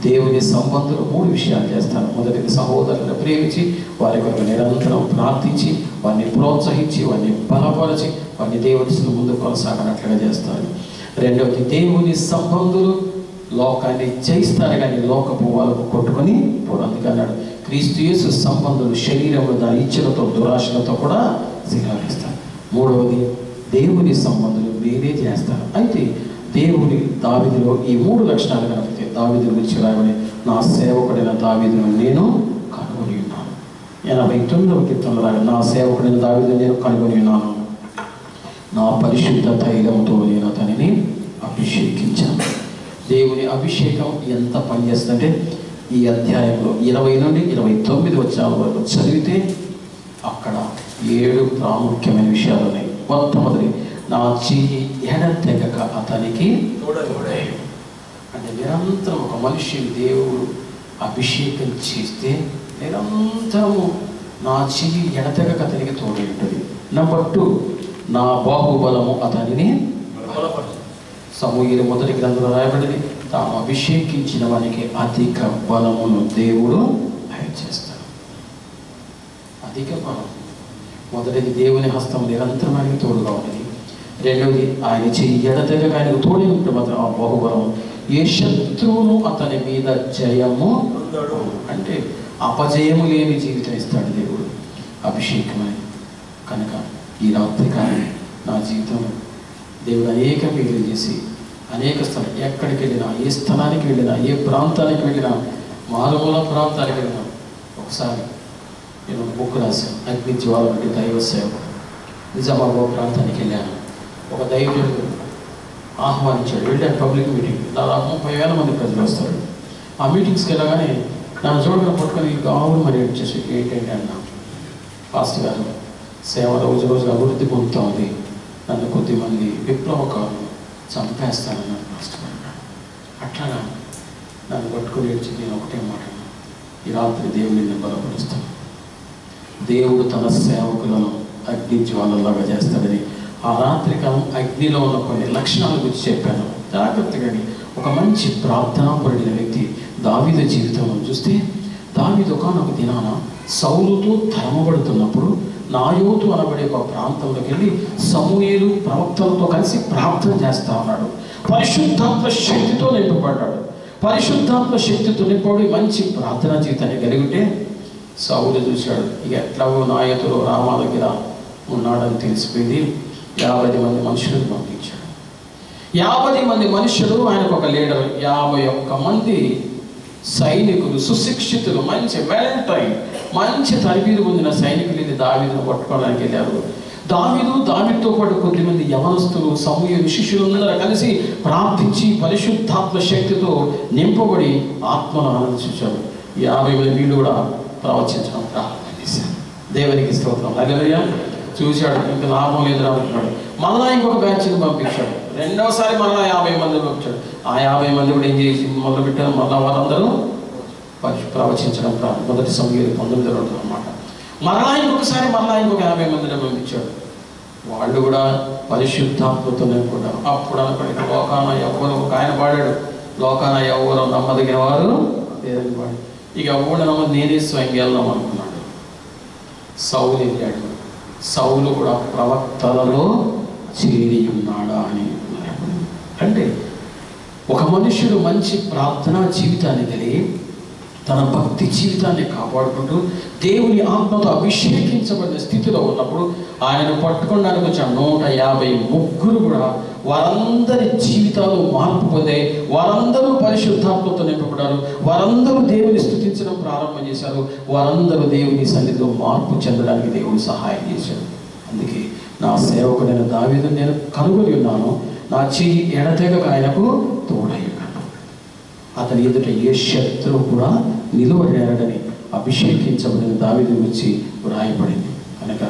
దేవుని సంబంధులు 3 విషయాలు చేస్తారు. మొదటిది సహోదరులను ప్రేమించి వారి కొరకు నిరంతరం ప్రార్థించి వారిని ప్రోత్సహించి వారిని బలపరిచి వారిని దేవుని ముందు కొనసాగనట్లుగా చేస్తారు. రెండవది దేవుని సంబంధులు లోకాన్ని జయిస్తారు కానీ లోకపు వాళ్ళకు కొట్టుకొని పోరు. అందుకన్నాడు క్రీస్తు యేసు సంబంధులు శరీరంలో దాని ఇచ్చలతో దురాశలతో కూడా శిలాగిస్తారు. మూడవది దేవుని సంబంధులు వేరే చేస్తారు. అయితే దేవుని దావీదులో ఈ 3 లక్షణాలు కనిపితే దావీదు గురించి రాయబడి నా సేవకుడైన దావీదును నేను కనుగొని ఉన్నాను. 89వ కీర్తనలో రాయబడి నా సేవకుడైన దావీదును నేను కనుగొని ఉన్నాను, నా పరిశుద్ధ తైలంతో నేను అతనిని అభిషేకించాను. దేవుని అభిషేకం ఎంత పనిచేస్తుందంటే ఈ అధ్యాయంలో 20 నుండి 29 వచనాల వరకు చదివితే అక్కడ 7 ప్రాముఖ్యమైన విషయాలు ఉన్నాయి. మొట్టమొదటి నా చెయ్యి ఎడతెగక అతనికి అంటే నిరంతరం ఒక మనిషిని దేవుడు అభిషేకం చేస్తే నిరంతరము నా చెయ్యి ఎడతెగక అతనికి తోడై ఉంటుంది. నెంబర్ 2 నా బాహుబలము అతనిని సమూయేలు మొదటి గ్రంథంలో రాయబడింది తాను అభిషేకించిన వానికి అధిక బలమును దేవుడు దయచేస్తాడు. అధిక బలం మొదటిది దేవుని హస్తం నిరంతరం ఆయనకు తోడుగా ఉంటుంది. రెండవది ఆయన చెయ్యి ఎడతెగక ఆయనకు తోడే ఉంటే మాత్రం ఆ బాహుబలం ఏ శత్రువును అతని మీద జయము అంటే అపజయము లేని జీవితం ఇస్తాడు దేవుడు అభిషేకమని. కనుక ఈ రాత్రి కానీ నా జీవితం దేవుడు అనేక మేలు చేసి అనేక స్థలం ఎక్కడికి వెళ్ళినా ఏ స్థలానికి వెళ్ళినా ఏ ప్రాంతానికి వెళ్ళినా మారుమూల ప్రాంతానికి వెళ్ళినా ఒకసారి నేను బుక్ రాశాను అగ్ని జ్వాల వంటి దైవ సేవకుడు నిజామాబాద్ ప్రాంతానికి వెళ్ళాను. ఒక దైవజనుడు ఆహ్వానించాడు. వెళ్ళాను పబ్లిక్ మీటింగ్. దాదాపు 30,000 మంది ప్రజలు వస్తారు. ఆ మీటింగ్స్కి వెళ్ళగానే నన్ను చూడగా పట్టుకొని గావులు మరి వచ్చేసి ఏంటంటే అన్నా పాస్టర్ గారు సేవ రోజు రోజుగా అభివృద్ధి పొందుతూ ఉంది, నన్ను కొద్దిమంది విప్లవకారులు చంపేస్తానన్నాడు పాస్టర్ గారు. అట్లాగా నన్ను పట్టుకొని ఏడ్చి నేను ఒకటే మాట ఈ రాత్రి దేవుడిని బలపరుస్తాను. దేవుడు తన సేవకులను అగ్ని జ్వాలలాగా చేస్తాడని ఆ రాత్రి కాలం అగ్నిలో ఉన్న కొన్ని లక్షణాల గురించి చెప్పాను. జాగ్రత్తగా ఒక మంచి ప్రార్థనాపరుడైన వ్యక్తి దావీదు జీవితంలో చూస్తే దావీదు ఒకానొక దినాన సౌలుతో తరమబడుతున్నప్పుడు నాయోతు అనబడే ఒక ప్రాంతంలోకి వెళ్ళి సమూయేలు ప్రవక్తలతో కలిసి ప్రార్థన చేస్తా ఉన్నాడు. పరిశుద్ధాత్మ శక్తితో నింపబడ్డాడు. పరిశుద్ధాత్మ శక్తితో నింపబడి మంచి ప్రార్థనా జీవితాన్ని కలిగి ఉంటే సౌలు చూశాడు. ఇక ఎట్లాగో నాయకులు రామా దగ్గర ఉన్నాడని తెలిసిపోయింది. 50 మంది మనుషులను పంపించాడు. 50 మంది మనుషులు ఆయనకు ఒక లీడర్. 51 మంది సైనికులు సుశిక్షితులు మంచి వెల్ ట్రైన్ మంచి తరబీదు పొందిన సైనికులు ఇది దావీదును పట్టుకోవడానికి వెళ్ళారు. దావీదుతో పాటు కొద్దిమంది యవనస్తులు సమూయేలు శిష్యులందరూ కలిసి ప్రార్థించి పరిశుద్ధాత్మ శక్తితో నింపబడి ఆత్మను ఆనందించారు. 50 మంది వీళ్ళు కూడా ప్రవచించడం ప్రారంభం చేశారు. దేవునికి స్తోత్రం. హల్లెలూయా. చూశాడు, ఇంకా లాభం లేదు అనుకున్నాడు. మళ్ళా ఇంకొక బ్యాచ్ని పంపించాడు. రెండవసారి మళ్ళా 50 మందిని పంపించాడు. ఆ 50 మంది కూడా ఏం చేసి మొదలుపెట్టారు. మళ్ళా వారందరూ ప్రవచించడం ప్రారంభం. మొదటి సమూయేలు 19 అన్నమాట. మళ్ళా ఇంకొకసారి మళ్ళా ఇంకొక 50 మందిని పంపించాడు. వాళ్ళు కూడా పరిశుద్ధాత్మతో నింపుకుంటారు. అప్పుడు అనుకోండి లోకాన ఎవరు ఒక ఆయన పాడాడు, లోకాన ఎవరు నమ్మదగిన వారు లేదని పాడు. ఇక ఎవరు నమ్మది నేనే స్వయంగా వెళ్దాం అనుకున్నాడు. సౌలు వెళ్ళాడు. సౌలు కూడా ప్రవక్తలలో చేరి ఉన్నాడా అని. అంటే ఒక మనుషుడు మంచి ప్రార్థనా జీవితాన్ని కలిగి తన భక్తి జీవితాన్ని కాపాడుకుంటూ దేవుని ఆత్మతో అభిషేకించబడిన స్థితిలో ఉన్నప్పుడు ఆయనను పట్టుకోవడానికి వచ్చిన 150 ముగ్గురు కూడా వారందరి జీవితాలు మార్పు పొందాయి. వారందరూ పరిశుద్ధాత్మతో నింపబడ్డారు. వారందరూ దేవుని స్తుతించడం ప్రారంభం చేశారు. వారందరూ దేవుని సన్నిధిలో మార్పు చెందడానికి దేవుడు సహాయం చేశాడు. అందుకే నా సేవకుడైన దావీదును నేను కనుగొని ఉన్నాను, నా చెయ్యి ఎడతెగక ఆయనకు తోడై ఉన్నాను. అతని ఎదుట ఏ శత్రువు కూడా నిలువడని అభిషేకించబడిన దావీదు గురించి వ్రాయబడింది. కనుక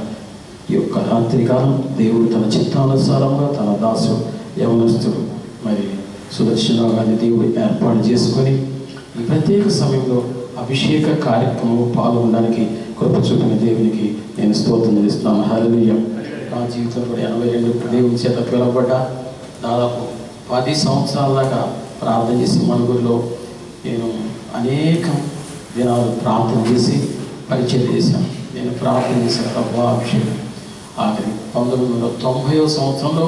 ఈ యొక్క రాత్రికాలం దేవుడు తన చిత్తానుసారంగా తన దాసు యవనస్తుడు మరి సుదర్శనరావు గారిని దేవుడు ఏర్పాటు చేసుకొని ఈ ప్రత్యేక సమయంలో అభిషేక కార్యక్రమంలో పాల్గొనడానికి కృప చూపిన దేవునికి నేను స్తోత్రం చేస్తున్నాను. హల్లెలూయా. నా జీవితంలో 82 దేవుని చేత పిలువబడ్డా దాదాపు 10 సంవత్సరాల దాకా ప్రార్థన చేసి మనుగురిలో నేను అనేక దినాలు ప్రార్థన చేసి పరిచయం చేశాను. నేను ప్రార్థన చేసిన ప్రభు అభిషేకం ఆఖరి 1990వ సంవత్సరంలో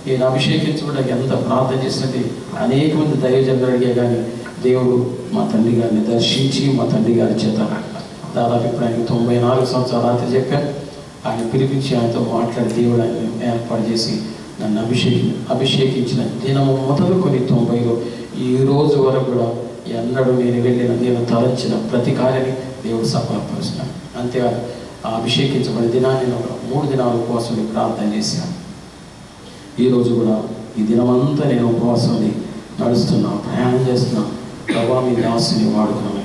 నేను అభిషేకించుకోవడానికి ఎంత ప్రార్థన చేసినది అనేక మంది దైవజనులు అడిగే కానీ దేవుడు మా తండ్రి గారిని దర్శించి మా తండ్రి గారి చేత దాదాపు ఇప్పుడు ఆయనకి 94 సంవత్సరాలు రాత్రి చెప్పాను. ఆయన పిలిపించి ఆయనతో మాట్లాడి దేవుడు ఆయన ఏర్పాటు చేసి నన్ను అభిషేకించిన దినము మొదలుకొని 90లో ఈ రోజు వరకు కూడా ఎన్నడూ నేను తలంచిన ప్రతి కార్యాన్ని దేవుడు సఫలపరుస్తున్నాను. అంతేకాదు ఆ అభిషేకించబడిన దినాన్ని నేను 3 దినాల ఉపవాసం ప్రార్థన చేశాను. ఈరోజు కూడా ఈ దినమంతా నేను ఉపవాసం నడుస్తున్నా, ప్రయాణం చేస్తున్నా. ప్రభావ మీ దాసుని వాడుకున్నాను.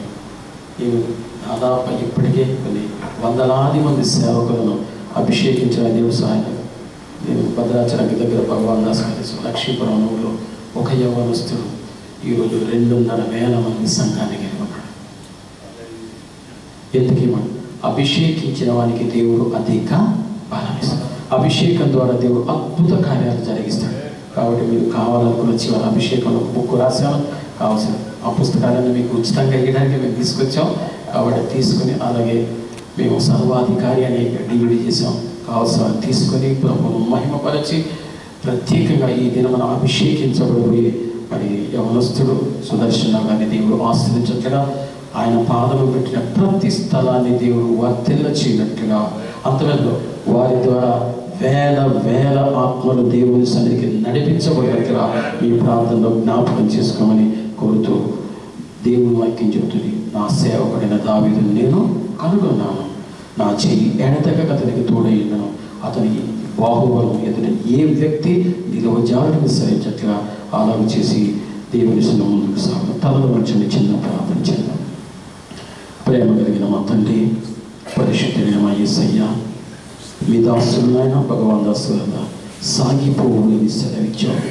నేను దాదాపు ఇప్పటికే కొన్ని వందలాది మంది సేవకులను అభిషేకించిన దేవుడు సహాయం. నేను భద్రాచలానికి దగ్గర భగవాన్ దాస్ లక్ష్మీపురంలో ఒక యవ్వనస్తుడు ఈరోజు 2,500 మంది సంఘానికి వెళ్ళినాడు. ఎందుకేమని అభిషేకించిన వానికి దేవుడు అధిక బలం ఇస్తాడు. అభిషేకం ద్వారా దేవుడు అద్భుత కార్యాలు జరిగిస్తాడు. కాబట్టి మీరు కావాలనుకున్న చివరి అభిషేకంలో బుక్ రాశాను. కావాల్సిన ఆ పుస్తకాలను మీకు ఉచితంగా ఇవ్వడానికి మేము తీసుకొచ్చాం. కాబట్టి తీసుకుని అలాగే మేము సర్వాధికారి అనే డివిడి చేసాం. కావాల్సిన తీసుకొని ప్రభువును మహిమపరచి ప్రత్యేకంగా ఈ దిన మనం అభిషేకించబడిపోయి మరి యవనస్తుడు సుదర్శన గారిని దేవుడు ఆశ్రయించట్లుగా ఆయన పాదము పెట్టిన ప్రతి స్థలాన్ని దేవుడు వర్తిల్ల చేయనట్లుగా అంతలో వారి ద్వారా వేల ఆత్మలు దేవుని సన్నిధికి నడిపించబడినట్లుగా ఈ ప్రాంతంలో జ్ఞాపకం చేసుకోమని కోరుతూ దేవుని వాక్యం చెబుతుంది. నా సేవకుడైన దావీదును నేను కనుగొన్నాను, నా చెయ్యి ఎడతెగక అతనికి తోడైనాను, అతని బాహుబలం ఎదుట ఏ వ్యక్తి నిలవజాలని విస్తరించట్లుగా అలాగ చేసి దేవుని సన్నిధిలో ముందుకు సాగు. తలలో నుంచండి, చిన్న ప్రార్థన చేద్దాం. ప్రేమ కలిగిన మా తండ్రి, పరిశుద్ధుడైన మా యేసయ్య, మీ దాసులైన భగవాన్ దాసుల సాగిపోవని సెలవిచ్చావు.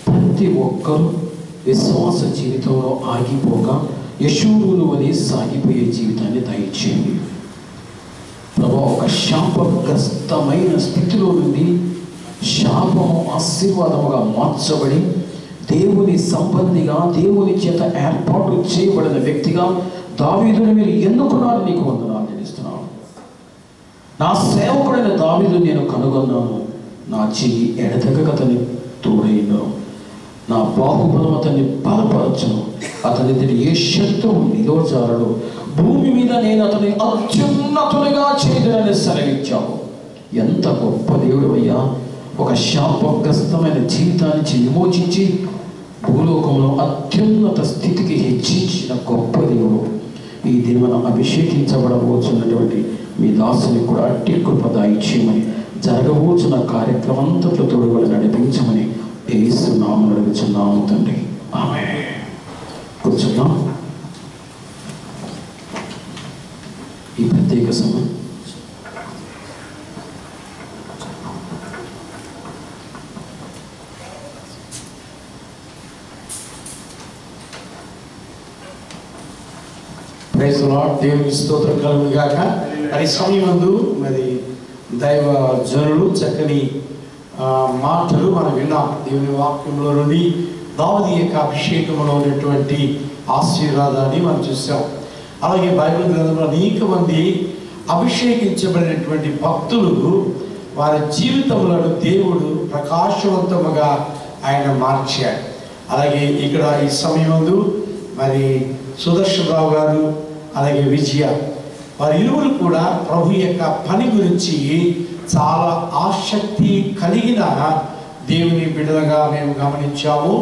ప్రతి ఒక్కరూ విశ్వాస జీవితంలో ఆగిపోక యశూరులు అని సాగిపోయే జీవితాన్ని దయచేయండి ప్రభా. ఒక శాపగ్రస్తమైన స్థితిలో నుండి శాపము ఆశీర్వాదముగా మార్చబడి దేవుని సంబంధిగా దేవుని చేత ఏర్పాటు చేయబడిన వ్యక్తిగా దావీదుని మీరు ఎన్నుకున్నారు. నీకు వందనాలు చెల్లిస్తున్నాను. నా సేవకుడైన దావీదుని నేను కనుగొన్నాను, నా చెయ్యి ఎడతెగక అతని తోడైనాను, నా బాహుబలం అతన్ని బలపరచును, అతని ఏ శత్రువు నిరోజాలను భూమి మీద నేను అతని అత్యున్నతునిగా చేయదనని సెలవిచ్చావు. ఎంత గొప్ప దేవుడు అయ్యా. ఒక శాపగ్రస్తమైన జీవితాన్ని విమోచించి భూలోకంలో అత్యున్నత స్థితికి హెచ్చించిన గొప్ప దేవుడు. ఈ దినమున అభిషేకించబడవచ్చున్నటువంటి మీ దాసుని కూడా అట్టి కృప దయచేయమని, జరగవచ్చున్న కార్యక్రమం అంతట్లో తోడుగా నడిపించమని యేసు నామమున అడుగుచున్నాము తండ్రి, ఆమేన్. కూర్చున్నాం. ఈ ప్రత్యేక సమయం ప్రైజ్ లార్డ్. దేవునికి స్తోత్రం కలుగును గాక. మరి సమయమందు మరి దైవ జనులు చక్కని మాటలు మనం విన్నాం. దేవుని వాక్యంలో నుండి దావీదు యొక్క అభిషేకంలో ఉన్నటువంటి ఆశీర్వాదాన్ని మనం చూసాం. అలాగే బైబిల్ గ్రంథంలో అనేక మంది అభిషేకించబడినటువంటి భక్తులు వారి జీవితంలో దేవుడు ప్రకాశవంతముగా ఆయన మార్చాడు. అలాగే ఇక్కడ ఈ సమయమందు మరి సుదర్శన్ రావు గారు అలాగే విజయ వారి ఇరువురు కూడా ప్రభు యొక్క పని గురించి చాలా ఆసక్తి కలిగిన దేవుని బిడ్డలుగా మేము గమనించాము.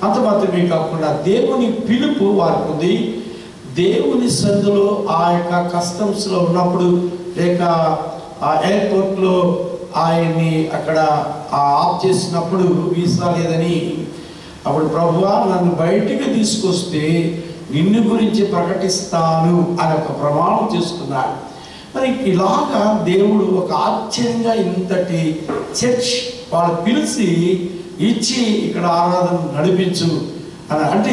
అంత మాత్రమే కాకుండా దేవుని పిలుపు వారికి ఉంది. దేవుని సందులో ఆ యొక్క కస్టమ్స్లో ఉన్నప్పుడు లేక ఆ ఎయిర్పోర్ట్లో ఆయన్ని అక్కడ ఆఫ్ చేసినప్పుడు వీసా లేదని, అప్పుడు ప్రభువా నన్ను బయటికి తీసుకొస్తే నిన్ను గురించి ప్రకటిస్తాను అని ఒక ప్రమాణం చేసుకున్నాడు. మరి ఇలాగా దేవుడు ఒక ఆశ్చర్యంగా ఇంతటి చర్చ్ వాళ్ళు పిలిచి ఇచ్చి ఇక్కడ ఆరాధన నడిపించు అని అంటే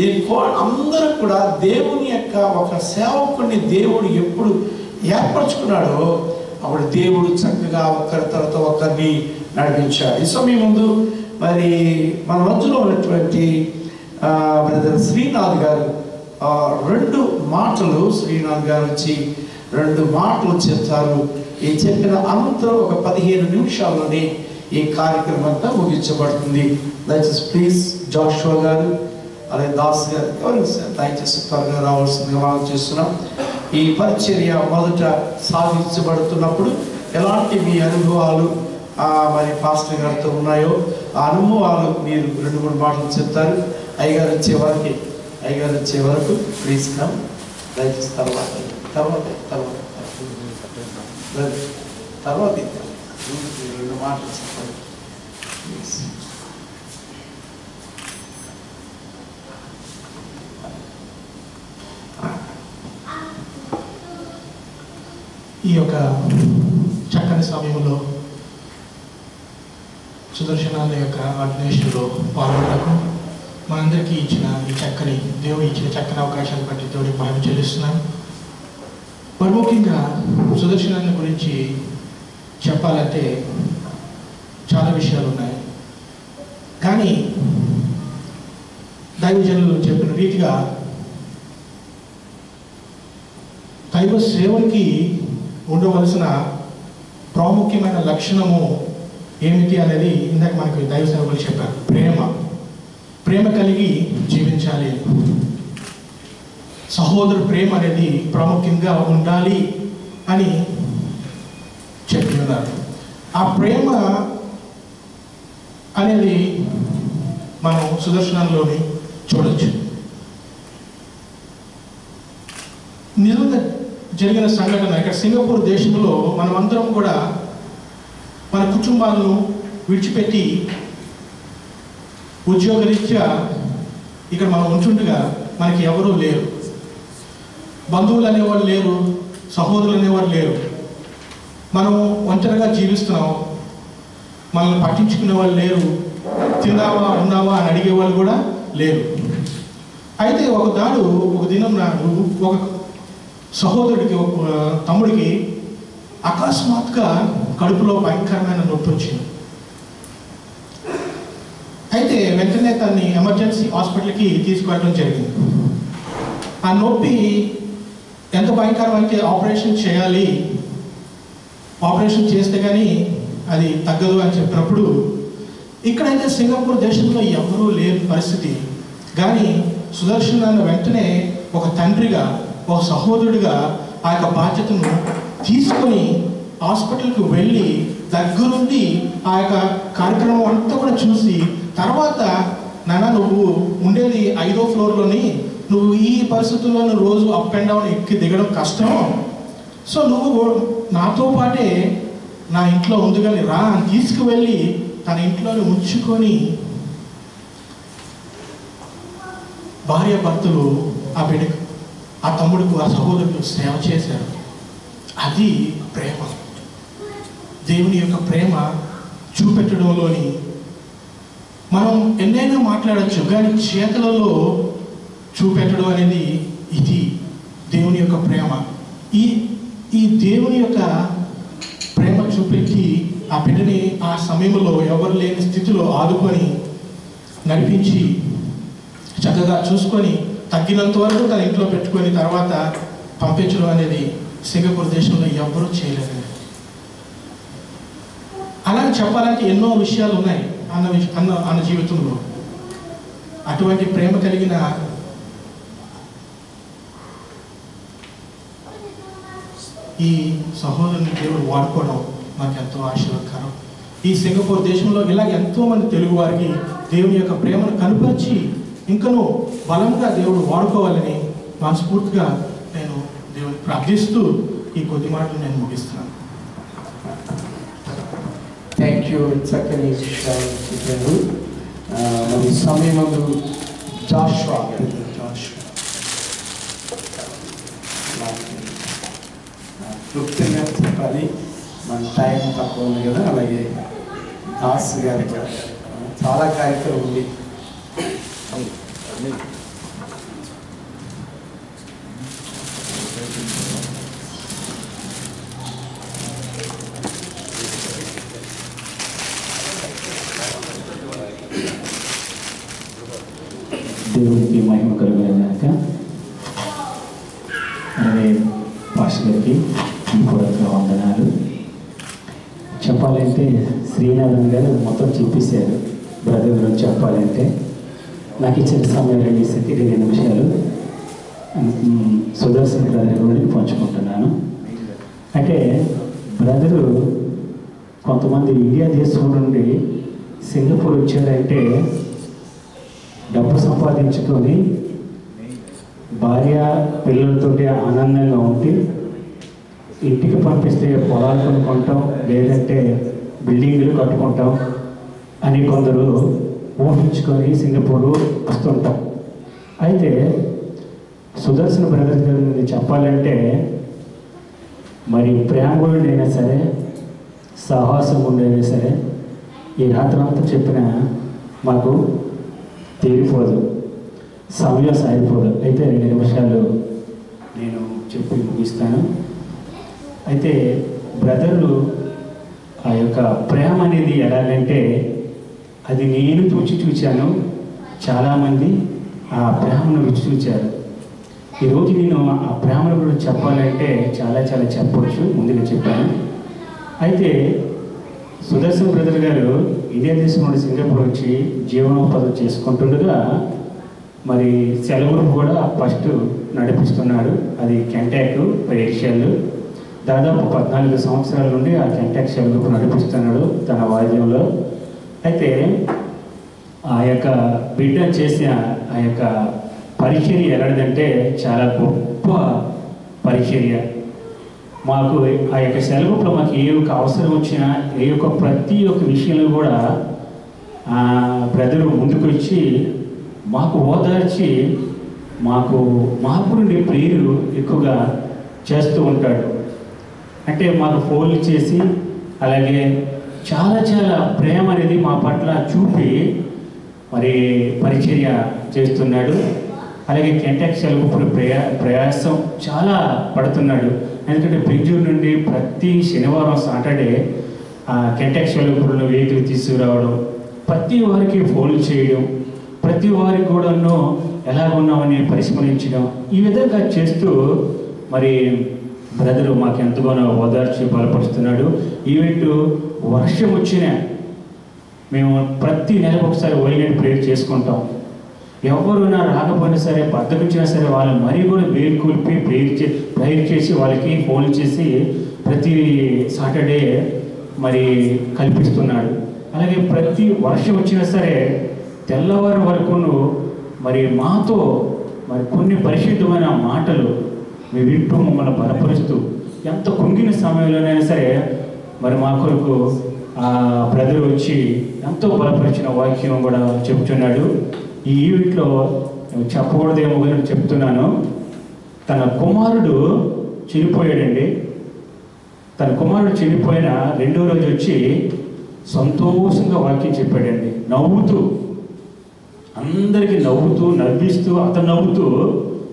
ఇది అందరూ కూడా దేవుని యొక్క ఒక సేవకుడిని దేవుడు ఎప్పుడు ఏర్పరచుకున్నాడో అప్పుడు దేవుడు చక్కగా ఒకరి తర్వాత ఒకరిని నడిపించాడు. ఈ సమయం ముందు మరి మన మధ్యలో ఉన్నటువంటి బ్రదర్ శ్రీనాథ్ గారు 2 మాటలు శ్రీనాథ్ గారు వచ్చి 2 మాటలు చెప్తారు. ఈ చెప్పిన అనంతరం ఒక 15 నిమిషాల్లోనే ఈ కార్యక్రమం అంతా ముగించబడుతుంది. దయచేసి ప్లీజ్ జాషువా గారు అలాగే దాస్ గారు ఎవరు దయచేసి త్వరగా రావాల్సిందిగా మనం చేస్తున్నాం. ఈ పరిచర్య మొదట సాధించబడుతున్నప్పుడు ఎలాంటి మీ అనుభవాలు మరి పాస్టర్ గారితో ఉన్నాయో ఆ అనుభవాలు మీరు 2-3 మాటలు చెప్తారు. అయ్యగారు వచ్చే వరకు ప్లీజ్ కమ్. దయచేసి తర్వాత 2 మాటలు చెప్పండి. ఈ యొక్క చక్కని సమయంలో సుదర్శనాల యొక్క ఆర్గనైజేషన్లో పాల్గొనకు మనందరికీ ఇచ్చిన ఈ చక్కని దేవుడు ఇచ్చిన చక్కని అవకాశాన్ని బట్టి దేవుడికి మహిమ చెల్లిస్తున్నాను. మరి ముఖ్యంగా సుదర్శనాన్ని గురించి చెప్పాలంటే చాలా విషయాలు ఉన్నాయి. కానీ దైవజనులు చెప్పిన రీతిగా దైవ సేవకి ఉండవలసిన ప్రాముఖ్యమైన లక్షణము ఏమిటి అనేది ఇందాక మనకు దైవ సేవకులు చెప్పారు. ప్రేమ కలిగి జీవించాలి. సహోదరు ప్రేమ అనేది ప్రాముఖ్యంగా ఉండాలి అని చెప్పి ఉన్నారు. ఆ ప్రేమ అనేది మనం సుదర్శనంలోని చూడొచ్చు. నిజంగా జరిగిన సంఘటన ఇక్కడ సింగపూర్ దేశంలో మనమందరం కూడా మన కుటుంబాలను విడిచిపెట్టి ఉద్యోగరీత్యా ఇక్కడ మనం ఉంటుండగా మనకి ఎవరూ లేరు. బంధువులు అనేవాళ్ళు లేరు, సహోదరులు అనేవాళ్ళు లేరు. మనం ఒంటరిగా జీవిస్తున్నాం. మనల్ని పట్టించుకునే వాళ్ళు లేరు. తిన్నావా ఉన్నావా అని అడిగేవాళ్ళు కూడా లేరు. అయితే ఒక దినం నాడు ఒక సహోదరుడికి ఒక తమ్ముడికి అకస్మాత్తుగా కడుపులో భయంకరమైన నొప్పి వచ్చింది. అయితే వెంటనే తన్ని ఎమర్జెన్సీ హాస్పిటల్కి తీసుకువెళ్ళడం జరిగింది. ఆ నొప్పి ఎంత భయంకరం అయితే ఆపరేషన్ చేయాలి, ఆపరేషన్ చేస్తే కానీ అది తగ్గదు అని చెప్పినప్పుడు ఇక్కడైతే సింగపూర్ దేశంలో ఎవరూ లేని పరిస్థితి. కానీ సుదర్శనాన్ని వెంటనే ఒక తండ్రిగా ఒక సహోదరుడిగా ఆ యొక్క బాధ్యతను తీసుకొని హాస్పిటల్కి వెళ్ళి దగ్గరుండి ఆ యొక్క కార్యక్రమం అంతా కూడా చూసి తర్వాత నాన్న నువ్వు ఉండేది 5వ ఫ్లోర్లోని, నువ్వు ఈ పరిస్థితుల్లో రోజు అప్ అండ్ డౌన్ ఎక్కి దిగడం కష్టం. సో నువ్వు నాతో పాటే నా ఇంట్లో ఉంది కానీ రా అని తీసుకువెళ్ళి తన ఇంట్లోనే ఉంచుకొని భార్య భర్తలు ఆ బిడ్డకు ఆ తమ్ముడికి ఆ సహోదరుడు సేవ చేశారు. అది ప్రేమ. దేవుని యొక్క ప్రేమ చూపెట్టడంలోని మనం ఎన్నైనా మాట్లాడచ్చు, కానీ చేతులలో చూపెట్టడం అనేది ఇది దేవుని యొక్క ప్రేమ. ఈ దేవుని యొక్క ప్రేమ చూపెట్టి ఆ బిడ్డని ఆ సమయంలో ఎవరు లేని స్థితిలో ఆదుకొని నడిపించి చక్కగా చూసుకొని తగ్గినంత వరకు తన ఇంట్లో పెట్టుకొని తర్వాత పంపించడం అనేది సింగపూర్ దేశంలో ఎవ్వరూ చేయలేదు. అలాగే చెప్పాలంటే ఎన్నో విషయాలు ఉన్నాయి అన్న జీవితంలో. అటువంటి ప్రేమ కలిగిన ఈ సహోదరుని దేవుడు వాడుకోవడం మాకు ఎంతో ఆశీర్వాదకరం. ఈ సింగపూర్ దేశంలో ఇలాగ ఎంతోమంది తెలుగు వారికి దేవుని యొక్క ప్రేమను కనుపరిచి ఇంకనూ బలంగా దేవుడు వాడుకోవాలని మనస్ఫూర్తిగా నేను దేవుని ప్రార్థిస్తూ ఈ కొద్ది మాటలు నేను ముగిస్తున్నాను. Thank you. చక్కని విషయాలు చెప్పారు. మరి సమయమందు జాషువా క్లుప్తంగా చెప్పాలి, మన టైం తక్కువ ఉంది కదా. అలాగే దాస్ గారి చాలా కార్యక్రమం ఉంది. అందరికీ కూడా వందనాలు. చెప్పాలంటే శ్రీనాథన్ గారు మొత్తం చెప్పేశారు. బ్రదర్ గురించి చెప్పాలంటే నాకు ఇచ్చిన సమయం 2 నిమిషాలు సుదర్శన్ బ్రదర్ గురించి పంచుకుంటున్నాను. అంటే బ్రదరు కొంతమంది ఇండియా దేశం నుండి సింగపూర్ వచ్చారంటే డబ్బు సంపాదించుకొని భార్య పిల్లలతో ఆనందంగా ఉండి ఇంటికి పంపిస్తే పొలాలు కొనుక్కుంటాం, లేదంటే బిల్డింగ్లు కట్టుకుంటాం అని కొందరు ఊహించుకొని సింగపూర్ వస్తుంటాం. అయితే సుదర్శన్ బ్రదర్ గారి మీద చెప్పాలంటే మరి ప్రేమగుడైనా సరే, సాహసం ఉండైనా సరే, ఈ రాత్రి అంతా చెప్పిన మాకు తీరిపోదు, సమయం సాగిపోదు. అయితే 2 నిమిషాలు నేను చెప్పి ముగిస్తాను. అయితే బ్రదర్లు ఆ యొక్క ప్రేమ అనేది ఎలాగంటే అది నేను చూచాను, చాలామంది ఆ ప్రేమను రుచి చూచారు. ఈరోజు నేను ఆ ప్రేమను గురించి చెప్పాలంటే చాలా చెప్పవచ్చు, ముందుగా చెప్పాను. అయితే సుదర్శన్ బ్రదర్ గారు ఇండియా దేశం నుండి సింగపూర్ వచ్చి జీవనోపాధి చేసుకుంటుండగా మరి సెలవులు కూడా ఫస్ట్ నడిపిస్తున్నాడు. అది కెంటాక్ పేర్షియల్. దాదాపు 14 సంవత్సరాల నుండి ఆ కెంటాక్ సెలవులు నడిపిస్తున్నాడు తన వాద్యంలో. అయితే ఆ యొక్క బిడ్డ చేసిన ఆ యొక్క పరిచర్య ఎలాంటిదంటే చాలా గొప్ప పరిచర్య. మాకు ఆ యొక్క సెలవులో మాకు ఏ ఒక్క అవసరం వచ్చినా, ఏ యొక్క ప్రతి ఒక్క విషయంలో కూడా బ్రదరు ముందుకు వచ్చి మాకు ఓదార్చి మాకు నుండి ప్రేరు ఎక్కువగా చేస్తూ ఉంటాడు. అంటే మాకు ఫోన్లు చేసి అలాగే చాలా ప్రేమ అనేది మా పట్ల చూపి మరి పరిచర్య చేస్తున్నాడు. అలాగే కెంటాక్ సెలవు ప్రయాసం చాలా పడుతున్నాడు. ఎందుకంటే బెంగళూరు నుండి ప్రతి శనివారం సాటర్డే కెంటాక్ సెలవులో వెహికల్ తీసుకురావడం, ప్రతి వారికి ఫోన్లు చేయడం, ప్రతి వారికి కూడాను ఎలాగ ఉన్నామని పరిశీలించడం, ఈ విధంగా చేస్తూ మరి బ్రదరు మాకు ఎంతగానో ఓదార్చి బలపరుస్తున్నాడు. ఈవెంట్ వర్షం వచ్చినా మేము ప్రతి నెలకు ఒకసారి ఓరియంట్ ప్రేయర్ చేసుకుంటాం. ఎవరున్నా రాకపోయినా సరే, బద్దకొచ్చినా సరే వాళ్ళు మరీ కూడా వేలు కూల్పి ప్రేయర్ చేసి వాళ్ళకి ఫోన్ చేసి ప్రతి సాటర్డే మరి కల్పిస్తున్నాడు. అలాగే ప్రతి వర్షం వచ్చినా సరే తెల్లవారి వరకును మరి మాతో మరి కొన్ని పరిశుద్ధమైన మాటలు మీ వింటూ మమ్మల్ని బలపరుస్తూ ఎంత కుంగిన సమయంలోనైనా సరే మరి మా కొరకు ఆ బ్రదర్ వచ్చి ఎంతో బలపరిచిన వాక్యం కూడా చెబుతున్నాడు. ఈ ఈవెంట్లో చెప్పకూడదేమో కానీ చెప్తున్నాను. తన కుమారుడు చనిపోయాడండి. తన కుమారుడు చనిపోయిన 2వ రోజు వచ్చి సంతోషంగా వాక్యం చెప్పాడండి. నవ్వుతూ, అందరికీ నవ్విస్తూ అతను నవ్వుతూ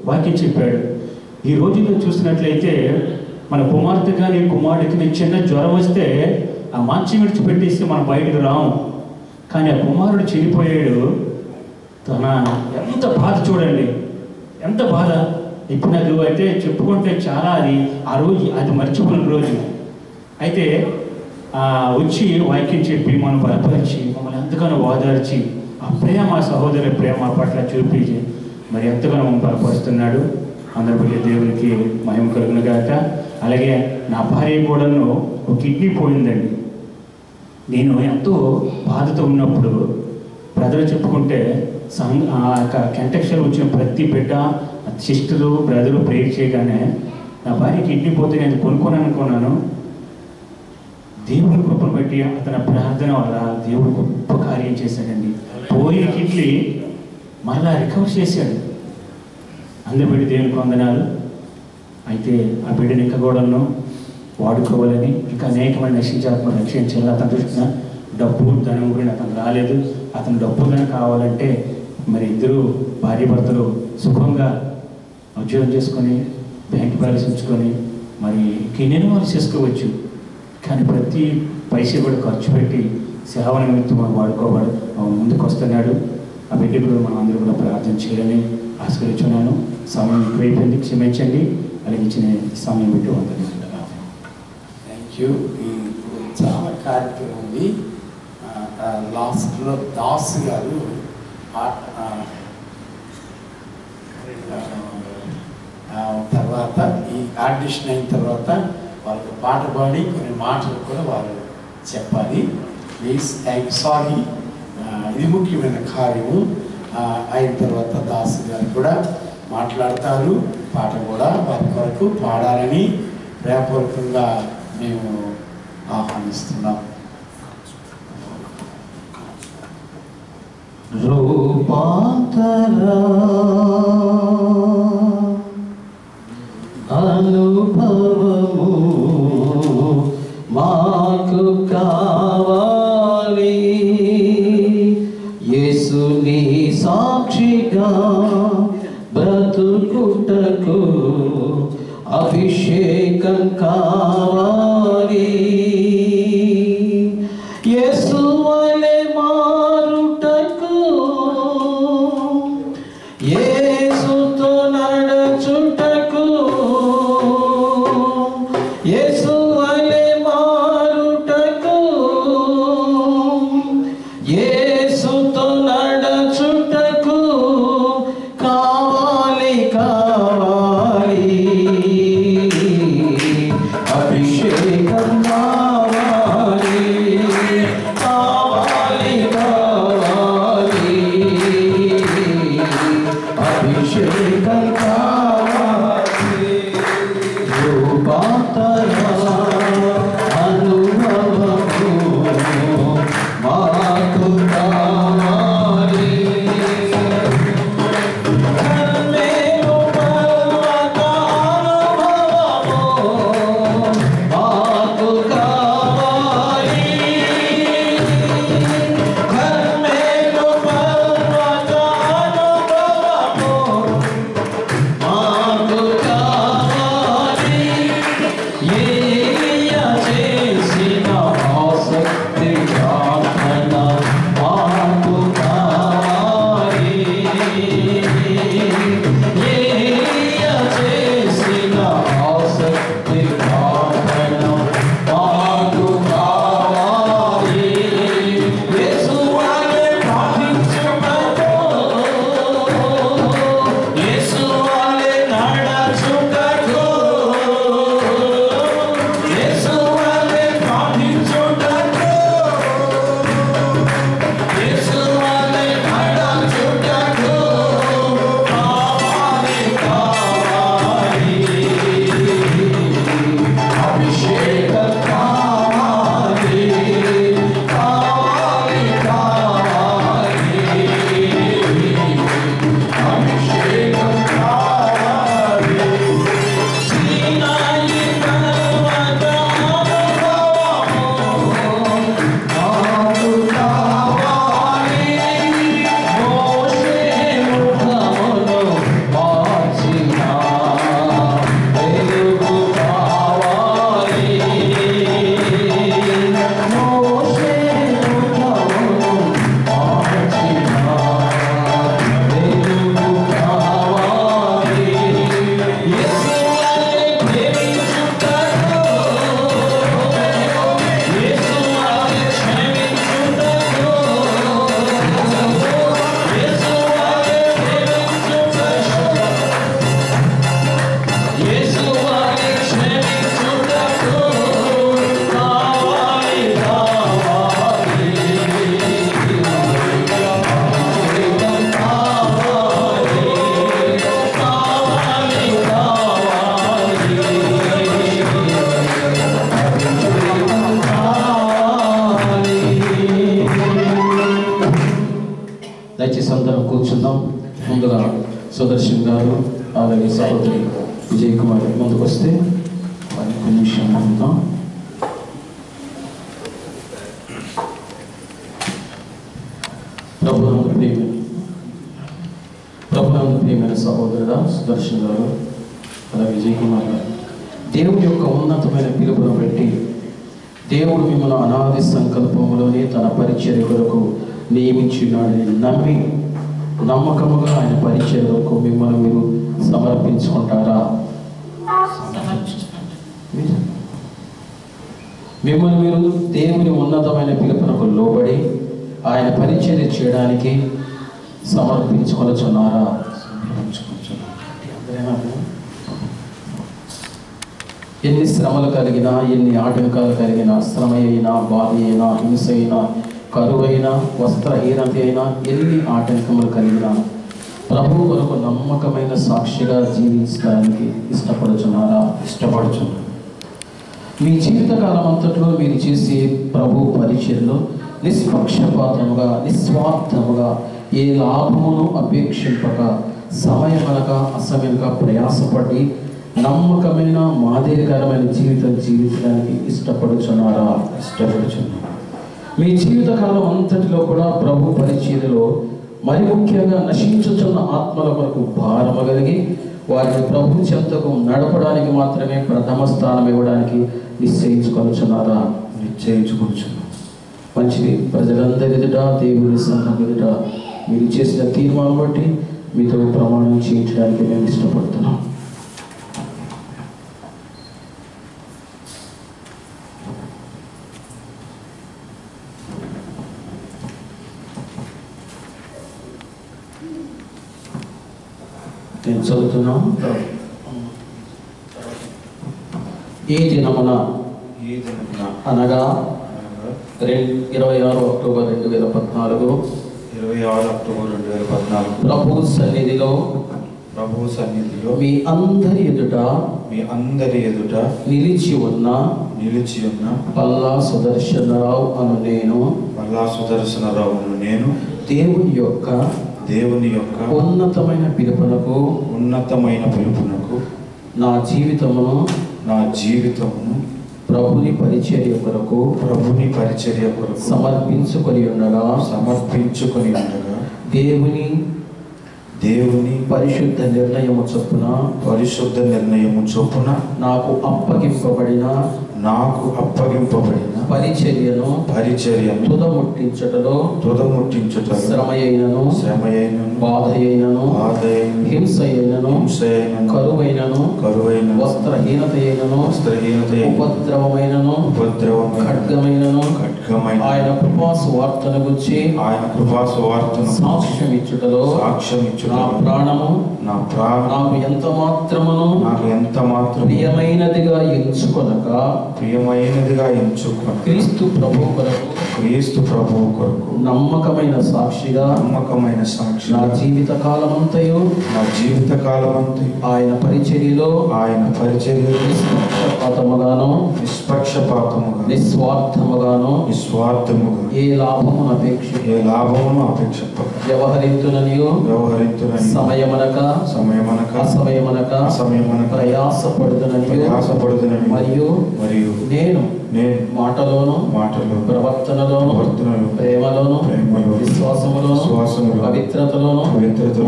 వాక్యం చెప్పాడు. ఈ రోజుల్లో చూసినట్లయితే మన కుమార్తె కానీ కుమారుడికి చిన్న జ్వరం వస్తే ఆ మంచి విడిచిపెట్టేసి మనం బయటకు రాము. కానీ ఆ కుమారుడు చనిపోయాడు. తన ఎంత బాధ చూడండి, ఎంత బాధ. ఇప్పుడు నాకు అయితే చెప్పుకుంటే చాలా ఆ రోజు అది మర్చిపోయిన రోజు. అయితే వచ్చి వాక్యం చెప్పి మనం బలపరిచి మమ్మల్ని ఎంతగానో ఓదార్చి ఆ ప్రేమ, సహోదరి ప్రేమ పట్ల చూపించి మరి ఎంతగానో మమ్మల్ని బలపరుస్తున్నాడు. అందరి బట్టి దేవునికి మహిమ కలుగును గాక. అలాగే నా భార్య కూడాను ఒక కిడ్నీ పోయిందండి. నేను ఎంతో బాధతో ఉన్నప్పుడు బ్రదర్ చెప్పుకుంటే ఆ యొక్క కంటెక్షన్ వచ్చిన ప్రతి బిడ్డ, సిస్టరు, బ్రదరు ప్రేయర్ చేయగానే నా భార్య కిడ్నీ పోతే నేను కొనుక్కోననుకున్నాను. దేవుడి కృపను బట్టి అతని ప్రార్థన వల్ల దేవుడు గొప్ప కార్యం చేశాడండి. పోయిన కిడ్నీ మరలా రికవర్ చేశాడు. అందరి బట్టి దేవునికి వందనాలు. అయితే ఆ బిడ్డని ఇంకా కూడాను వాడుకోవాలని, ఇంకా అనేకమైన నశించాత్మ రక్షించాలి. అతని దృష్టిన డబ్బు ధనం కూడా అతను రాలేదు. అతను డబ్బు ధనం కావాలంటే మరి ఇద్దరు భార్య భర్తలు సుఖంగా ఉద్యోగం చేసుకొని బ్యాంక్ బ్యాలెన్స్ ఉంచుకొని మరి కిన్నెను వాళ్ళు చేసుకోవచ్చు. కానీ ప్రతి పైసా కూడా ఖర్చు పెట్టి సేవ నిమిత్తం మనం వాడుకోవాలి ముందుకు వస్తున్నాడు. ఆ బిడ్డ కూడా మనం అందరూ కూడా ప్రార్థన చేయాలని ఆస్కరించున్నాను. సమయం ఎక్కువైపోయింది, క్షమించండి. కలిగించిన సమయం పెట్టి వందనాలు. Thank you. ఇప్పుడు చాలా కార్యక్రమం ఉంది. లాస్ట్లో దాస్ గారు తర్వాత ఈ ఆడిషన్ అయిన తర్వాత వాళ్ళకి పాట పాడి కొన్ని మాటలు కూడా వారు చెప్పాలి. ప్లీజ్. సారీ, ఇది ముఖ్యమైన కార్యము. అయిన తర్వాత దాసు గారు కూడా మాట్లాడతారు. పాట కూడా వారి కొరకు పాడాలని ప్రేమపూర్వకంగా మేము ఆహ్వానిస్తున్నాం. రూపాంతర అనుభవము మాకు కావాలి. యేసుని సాక్షిగా బ్రతుకుటకు అభిషేకం కావాలి. యేసు వలె మారుటకు, యేసుతో నడచుటకు, యేసు వలె మారుటకు, యేసుతో నడచుటకు కావాలి కావాలి అభిషేకం కావాలి కావాలి కావాలి అభిషేకం కావాలి. రూపాంతర అనుభవము మాకు కావాలి. కర్మేలు పర్వత అనుభవము మాకు కావాలి. కర్మేలు పర్వత అనుభవము మాకు కావాలి. ఏలియా చేసిన ఆసక్తి ప్రార్థన మాకు కావాలి. ఏలియా చేసిన ఆసక్తి ప్రార్థన మాకు కావాలి. యేసు వలె ప్రార్థించుటకు, యేసు వలె నడచుటకు, యేసు వలె ప్రార్థించుటకు, యేసు వలె నడచుటకు కావాలి కావాలి అభిషేకం కావాలి కావాలి కావాలి అభిషేకం కావాలి. సీనాయి పర్వత అనుభవము మాకు కావాలి. మోషే ముఖమును మార్చిన వెలుగు కావాలి. మోషే ముఖమును మార్చిన వెలుగు కావాలి. యేసు వలె ప్రేమించుటకు, యేసు వలె క్షమించుటకు, యేసు వలె ప్రేమించుటకు, యేసు వలె క్షమించుటకు కావాలి కావాలి అభిషేకం కావాలి కావాలి కావాలి అభిషేకం కావాలి. దయచేసి అందరం కూర్చుందాం. ముందుగా సుదర్శన్ గారు అలాగే సహోదరి విజయ్ కుమార్ ముందుకు వస్తే వారికి కొన్ని నిమిషం ఉందాం. ప్రభునందు ప్రియమైన సహోదరుడా సుదర్శన్ గారు అలాగే విజయ్ కుమార్ గారు, దేవుడి యొక్క ఉన్నతమైన పిలుపును బట్టి దేవుడు మిమ్మల్ని అనాది సంకల్పంలోనే తన పరిచర్య కొరకు నియమించున్నాడని నమ్మి నమ్మకముగా ఆయన పరిచర్య కొరకు మిమ్మల్ని మీరు సమర్పించుకుంటారా? మిమ్మల్ని మీరు దేవుని ఉన్నతమైన పిలుపునకు లోబడి ఆయన పరిచర్య చేయడానికి సమర్పించుకొనుచున్నారా? ఎన్ని శ్రమలు కలిగినా, ఎన్ని ఆటంకాలు కలిగినా, శ్రమ అయినా, బాధ అయినా, హింస అయినా, కరువైనా, వస్త్రహీనత అయినా, ఎన్ని ఆటంకములు కలిగినా ప్రభు కొరకు నమ్మకమైన సాక్షిగా జీవించడానికి ఇష్టపడుచున్నారా? ఇష్టపడుచున్నాను. మీ జీవితకాలం అంతట్లో మీరు చేసే ప్రభు పరిచర్యలో నిష్పక్షపాతముగా, నిస్వార్థముగా, ఏ లాభమును అపేక్షింపక, సమయమనక అసమయంగా ప్రయాసపడి నమ్మకమైన మాదిరికరమైన జీవితం జీవించడానికి ఇష్టపడుచున్నారా? ఇష్టపడుచున్నాను. మీ జీవితకాలం అంతటిలో కూడా ప్రభు పరిచర్యలో మరి ముఖ్యంగా నశించుచున్న ఆత్మల కొరకు భారము కలిగి వారిని ప్రభు చెంతకు నడపడానికి మాత్రమే ప్రథమ స్థానం ఇవ్వడానికి నిశ్చయించుకొనుచున్నారా? నిశ్చయించుకొనుచున్నాను. మంచిది. ప్రజలందరి ఎదుట, దేవుని సంఘం ఎదుట మీరు చేసిన తీర్మానం బట్టి మీతో ప్రమాణం చేయించడానికి మేము ఇష్టపడుతున్నాం. నేను చదువుతున్నాను. ఈ దినమున అనగా 26 అక్టోబర్ 2014 26 అక్టోబర్ 2014 ప్రభు సన్నిధిలో మీ అందరి ఎదుట నిలిచి ఉన్న పల్లా సుదర్శనరావు అను నేను దేవుని యొక్క ఉన్నతమైన పిలుపునకు నా జీవితమును ప్రభుని పరిచర్య కొరకు సమర్పించుకొని ఉండగా దేవుని పరిశుద్ధ నిర్ణయము చొప్పున నాకు అప్పగింపబడిన పరిచర్యను తుదముట్టించుటలో శ్రమయైనను బాధయైనను హింసయైనను కరువైనను వస్త్రహీనత అయినను ఉపద్రవమైనను ఖడ్గమైనను ఆయన కృపాసు వార్తను గురించి సాక్ష్యం ఇచ్చుటలో నా ప్రాణము నాకు ఎంత మాత్రమును ప్రియమైనదిగా ఎంచుకొనక క్రీస్తు ప్రభువు కొరకు నమ్మకమైన సాక్షిగా నా జీవిత కాలమంతయు ఆయన పరిచర్యలో నిష్పక్షపాతముగాను నిస్వార్థముగాను ఏ లాభమును అపేక్ష వ్యవహరింతుననియు సమయమనక అసమయమనక ప్రయాసపడుతుననియు మరియు నేను మాటలోను ప్రవర్తనలోను ప్రేమలోను విశ్వాసములోను పవిత్రతలోను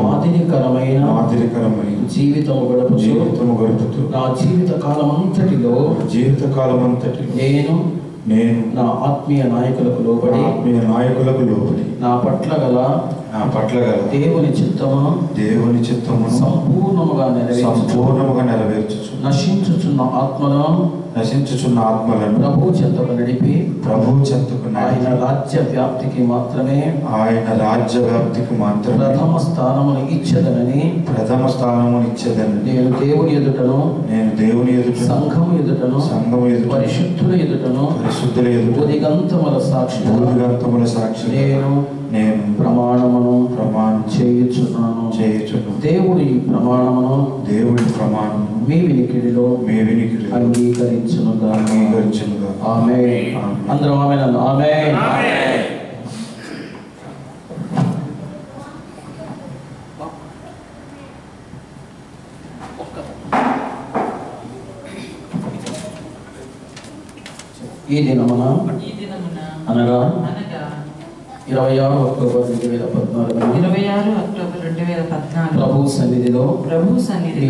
మాదిరికరమైన జీవితము గడుపుతూ నా జీవిత కాలమంతటిలో నేను నా ఆత్మీయ నాయకులకు లోబడి నా పట్ల గల దేవుని చిత్తమును సంపూర్ణముగా నెరవేర్చుచు నశించుచున్న ఆత్మలను ప్రభు చెంతకు నడిపి ఆయన రాజ్య వ్యాప్తికి మాత్రమే ప్రథమ స్థానమును ఇచ్చేదనని నేను దేవుని ఎదుటను సంఘము ఎదుటను పరిశుద్ధుల ఎదుటను ఉదిగంతముల సాక్షి నేను ప్రమాణమును చేయుచున్నాను. దేవుడి ప్రమాణమును మీ వినికిడిలో అంగీకరించునుగా. ఆమేన్. అందరం ఆమేన్. ఆమేన్. ఈ దినమున అనగా 26 అక్టోబర్ 2014 ప్రభు సన్నిధిలో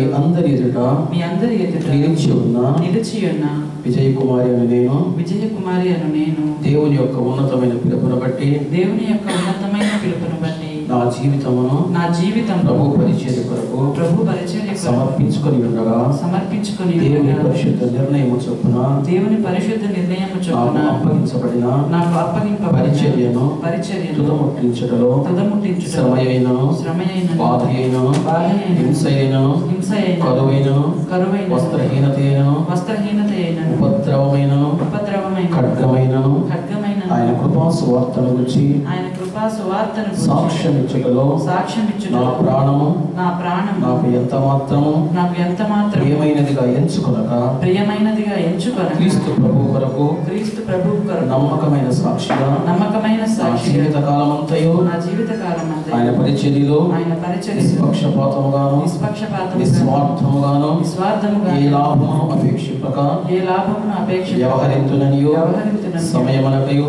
మీ అందరి ఎదుట నిలిచి ఉన్న విజయకుమారి అను నేను దేవుని యొక్క ఉన్నతమైన పిలుపును బట్టి నా జీవితం ప్రభు పరిచర్య సమర్పించుకొని ఉండగా దేవుని పరిశుద్ధ నిర్ణయము చొప్పున నాకు అప్పగింపబడిన పరిచర్యను తుదముట్టించుటలో శ్రమయైనను బాధయైనను హింసయైనను కరువైనను వస్త్రహీనతయైనను ఉపద్రవమైనను ఖడ్గమైనను ఆయన కృపా సువార్తను గురించి సాక్ష్యం ఇచ్చుటలో నా ప్రాణము నాకు ఎంత మాత్రము ప్రియమైనదిగా ఎంచుకొనక క్రీస్తు ప్రభు కొరకు నమ్మకమైన సాక్షిగా జీవిత కాలమంతయు ఆయన పరిచర్యలో నిష్పక్షపాతముగాను నిస్వార్థముగాను ఏ లాభమును అపేక్షింపక వ్యవహరించుననియు సమయమనకయు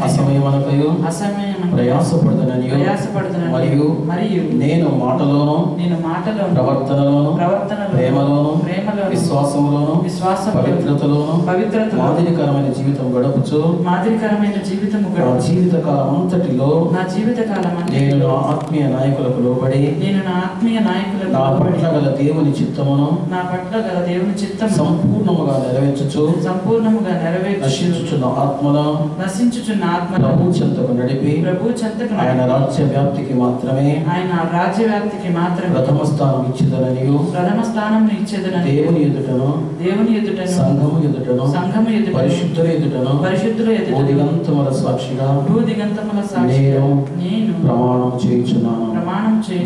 అసమయమనకయు ప్రయాసపడుతుననియు మరియు నేను మాటలోను ప్రవర్తనలోను ప్రేమలోను విశ్వాసములోను పవిత్రతలోను మాదిరికరమైన జీవితం గడుపుచు జీవిత కాలం అంతటిలో నేను నా ఆత్మీయ నాయకులకు లోబడి నా పట్ల గల దేవుని చిత్తమును సంపూర్ణముగా నెరవేర్చుచు నశించుచున్న ఆత్మలను ప్రభు చెంతకు నడిపి ఆయన రాజ్య వ్యాప్తికి మాత్రమే ప్రథమ స్థానం ఇచ్చేదననియు దేవుని ఎదుటను సంఘము ఎదుటను పరిశుద్ధుల ఎదుటను భూదిగంతముల సాక్షిగా నేను ప్రమాణం చేయుచున్నాను.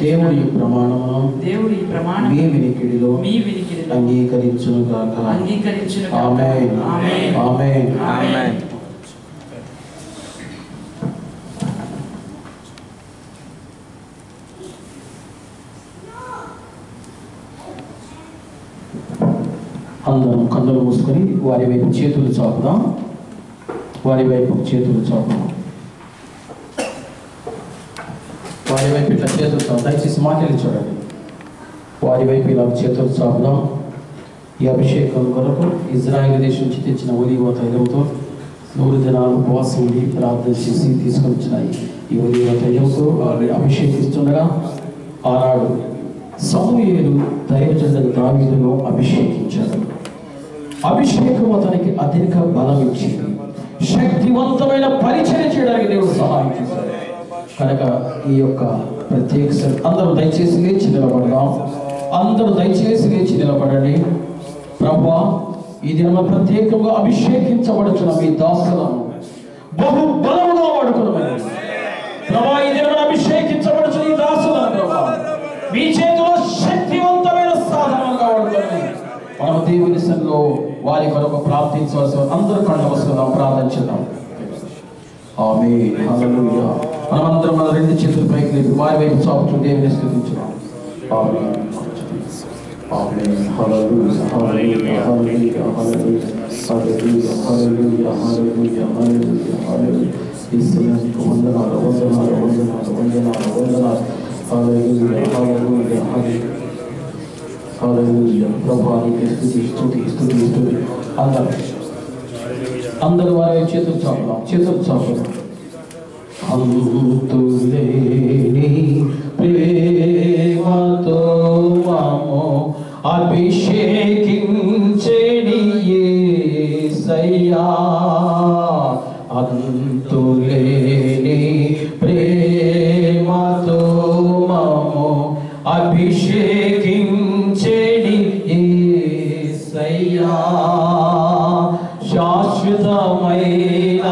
దేవుడి ప్రమాణమును మీ వినికిడిలో అంగీకరించును గాక. ఆమేన్. ఆమేన్. ఆమేన్. అందరం కన్నులు మూసుకొని వారి వైపు చేతులు చాపుదాం. వారి వైపు చేతులు చాపుదాం. వారి వైపు ఇట్లా చేతులు చాపు. దయచేసి మాటలు చూడండి. వారి వైపు ఇలా చేతులు చాపుదాం. ఈ అభిషేకం కొరకు ఇజ్రాయెల్ దేశం నుంచి తెచ్చిన ఒలీవ తైలంతో 100 దినాలు ఉపవాసం ఉండి ప్రార్థన చేసి తీసుకొని వచ్చినాయి. ఈ ఒలీవ తైలంతో అభిషేకిస్తుండగా ఆనాడు సమూయేలు దైవజనుడు దావీదును అభిషేకించాడు. అభిషేకం అతనికి అధిక బలం ఇచ్చింది. శక్తివంతమైన పరిచర్య చేయడానికి దేవుడు సహాయం చేశాడు. కనుక ఈ యొక్క ప్రత్యేక అందరూ దయచేసి లేచి నిలబడదాం. అందరూ దయచేసి లేచి నిలబడండి. ప్రభువా, ఈ దినం ప్రత్యేకంగా అభిషేకించబడుచున్న మీ దాసులను బహు బలముగా వాడుకున్నామని ప్రభువా, ఈ దినం అభిషేకించబడుచున్న ఈ దాసులను ప్రభువా మీ చేతిలో శక్తివంతమైన సాధనంగా వాడుకొని మనం దేవుని సన్నిధిలో వారి కొరకు ప్రార్థించవలసి అందరూ కళ్ళు మూసుకుందాం, ప్రార్థన చేద్దాం. ఆమేన్. హల్లెలూయా. మనమందరం మన 2 చేతులు పైకి లేపి వారి వైపు చాపుతూ దేవుని స్తుతించుదాం. ఆమేన్. ఆమేన్. హల్లెలూయా. హల్లెలూయా. హల్లెలూయా. హల్లెలూయా. హల్లెలూయా. హల్లెలూయా. హల్లెలూయా. హల్లెలూయా. హల్లెలూయా. యేసునికి వందనాలు, వందనాలు, వందనాలు, వందనాలు, వందనాలు. హల్లెలూయా. హల్లెలూయా. హల్లెలూయా. ప్రభువానికి స్తుతి, స్తుతి, స్తుతి, స్తుతి. అందరూ వారి చేతులు చాపుదాం. చేతులు చాపుదాం. అంతులేని ప్రేమతో మమ్ము అభిషేకించెడి యేసయ్యా. అంతులేని ప్రేమతో మమ్ము అభిషేకించెడి యేసయ్యా. శాశ్వతమైన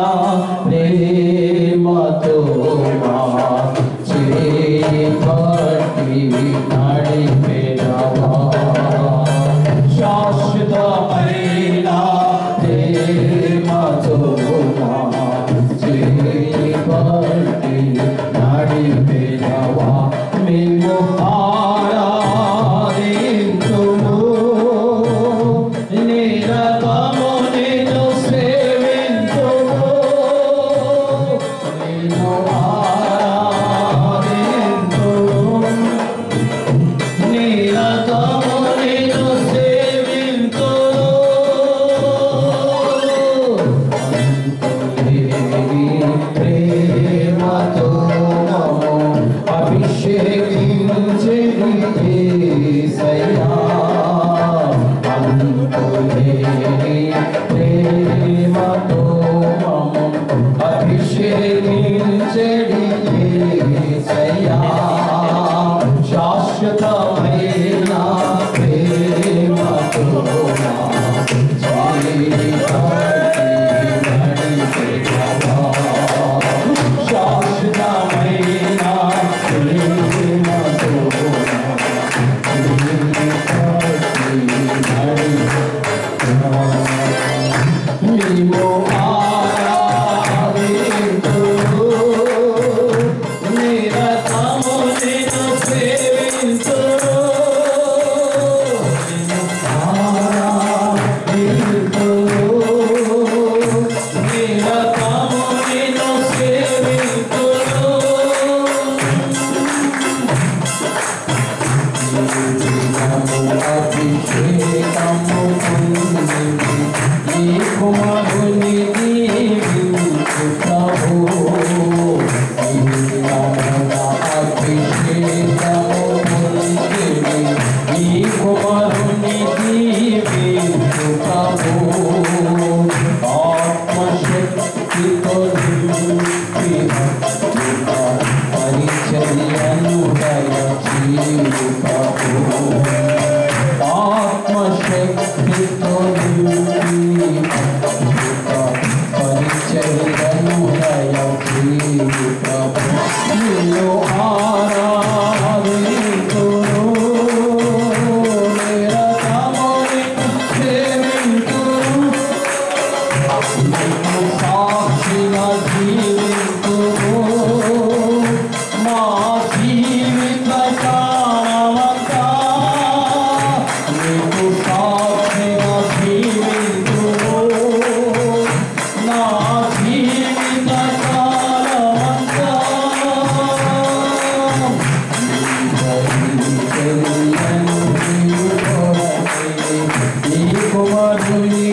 ప్రేమతో చేపట్టి నడిపెదవా. శాశ్వతమైన ప్రేమతో చేపట్టి నడిపెదవా. మేము ఆరాధింతుము నిరతము నిన్ను సేవింతుము. నిన్ను ఆరాధింతుము నిరతము నిన్ను సేవింతుము. ప్రేమతో అభిషేకించెడి యేసయ్యా. అభిషేకము పొందింది నీ కుమారుని దీవించు ప్రభు అభిషేకము పొందింది నీ కుమారుని దీవించు ప్రభు ఆత్మశక్తితో పరిచర్యను దయచేయు ప్రభు ఆత్మశక్తితో పరిచర్యను దయచేయు ప్రభు నిన్ను ఆరాధింతును నిరతముని సేవింతును నిన్ను సాక్షిగా జీవింతును మా జీవిత కాలమంతా నీకు సాక్షిగా జీవింతును నా జీవిత కాలమంతా నీ కుమారుని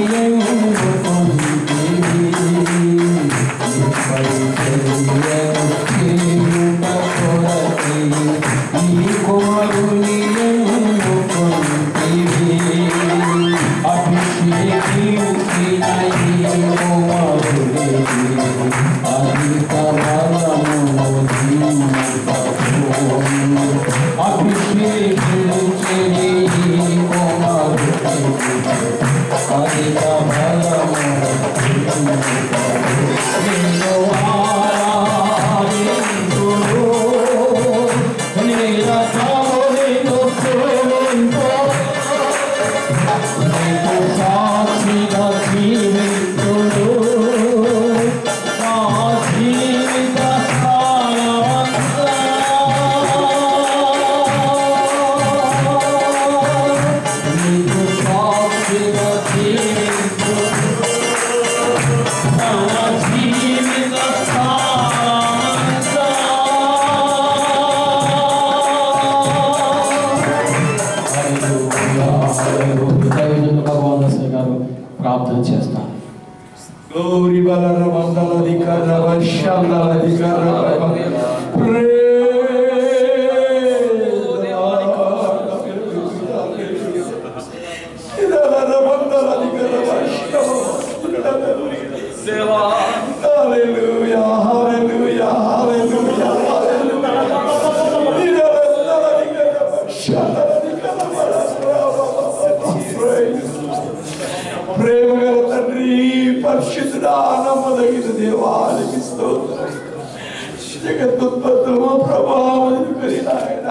ప్రార్థన చేస్తాను. Glory Balara Mandala Dikara Vashandala Dikara Hallelujah, hallelujah, hallelujah, ప్రేమగల తండ్రి పరిశుద్ధుడా నమ్మదగిన దేవానికి స్తోత్రం జగత్తుత్పత్తులు ప్రభావం ఆయన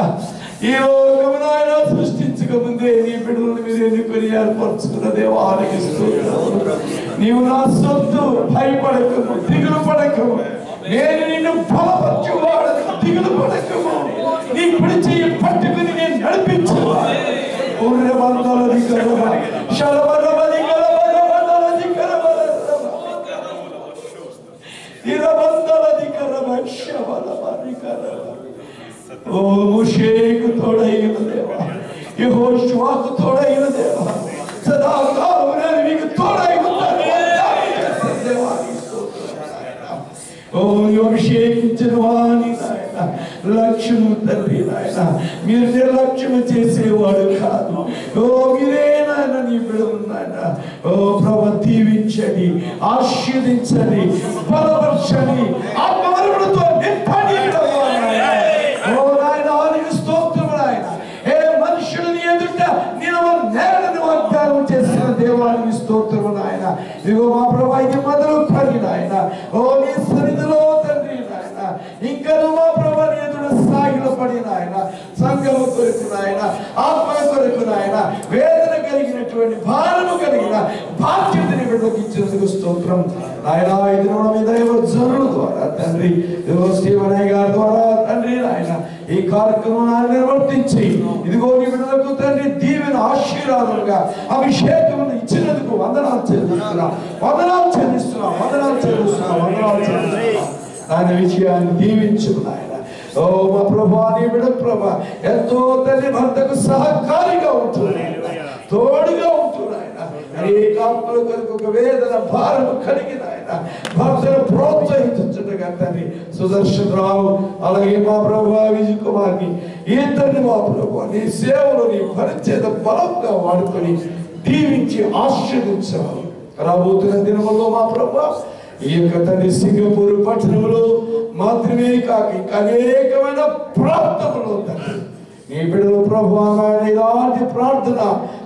ఈ లోకమును ఆయన సృష్టించక ముందే నీ బిడ్డలను మీరు ఎన్నుకొని ఏర్పరచుకున్న దేవానికి స్తోత్రం నీవు నా సొత్తు భయపడకము దిగులు పడకము నేను నిన్ను బలపరచువాడను దిగులు పడకము నీ పిడి చెయ్యి పట్టుకుని నేను నడిపించువాడు ఓ మోషేకు తోడైన దేవా యెహోషువకు తోడైన దేవా సదాకాలం నేను మీకు తోడై ఉంటాను దేవానికి స్తోత్రం ఓ అభిషేకించిన వాణి నాయన లక్ష్యము తండ్రి నాయన మీరు నిర్లక్ష్యము చేసేవాడు కాదు ఓ మీరే నాయన నీ బిడ్డలు నాయన ఓ ప్రభు దీవించండి ఆశీర్వదించండి బలపరచండి ఆత్మవరములతో నింపండి ఓ నాయన నీకు స్తోత్రం నాయన ఏ మనుషులని ఎదుట నేను నేలను వాగ్దానం చేసిన దేవానికి స్తోత్రం నాయన ఇదిగో మా ప్రభు ఇది మొదలు పడి నాయన ఓ నీ సన్నిధిలో తండ్రి నాయన ఇంకా మా ప్రభు ఎదుట సాగిల పడి నాయన సంఘము కొరకు నాయన ఆత్మ కొరకు నాయన వేదన కలిగినటువంటి భారము కలిగిన బాధ్యతని విడదొక్కించినందుకు స్తోత్రం నాయన ఇది మీ దైవ జనుల ద్వారా తండ్రి శ్రీవనయ్య గారి ద్వారా తండ్రి నాయన ఈ కార్యక్రమాన్ని నిర్వర్తించి ఇదిగో నీ బిడ్డలకు తండ్రి దీవెన ఆశీర్వాదంగా అభిషేకమును ఇచ్చినందుకు వందనాలు చెల్లిస్తున్నాం ఆయన విజయాన్ని దీవించు నాయన ఓ మా ప్రభా నీ బిడ్డ ప్రభా ఎంతో తల్లి భర్తకు సహకారిగా ఉంటుంది, తోడుగా ఉంటుంది ఆయన. అనేక ఆత్మల కొరకు ఒక వేదన భారము కలిగిన ఆయన భర్తను ప్రోత్సహించుగా తండ్రి సుదర్శన్ రావు అలాగే మా ప్రభా విజయ్ కుమార్ని ఇద్దరిని మా ప్రభా నీ సేవలు నీ పరిచయ బలంగా వాడుకొని దీవించి ఆశీర్వదించాలి. రాబోతున్న దినములో మా ప్రభా ఈ యొక్క తండ్రి సింగపూర్ పట్టణంలో మాత్రమే కాక ఇంకా అనేకమైన ప్రాంతంలో తండ్రి నీ బిడ్డలు ప్రభు ఇలాంటి ప్రార్థన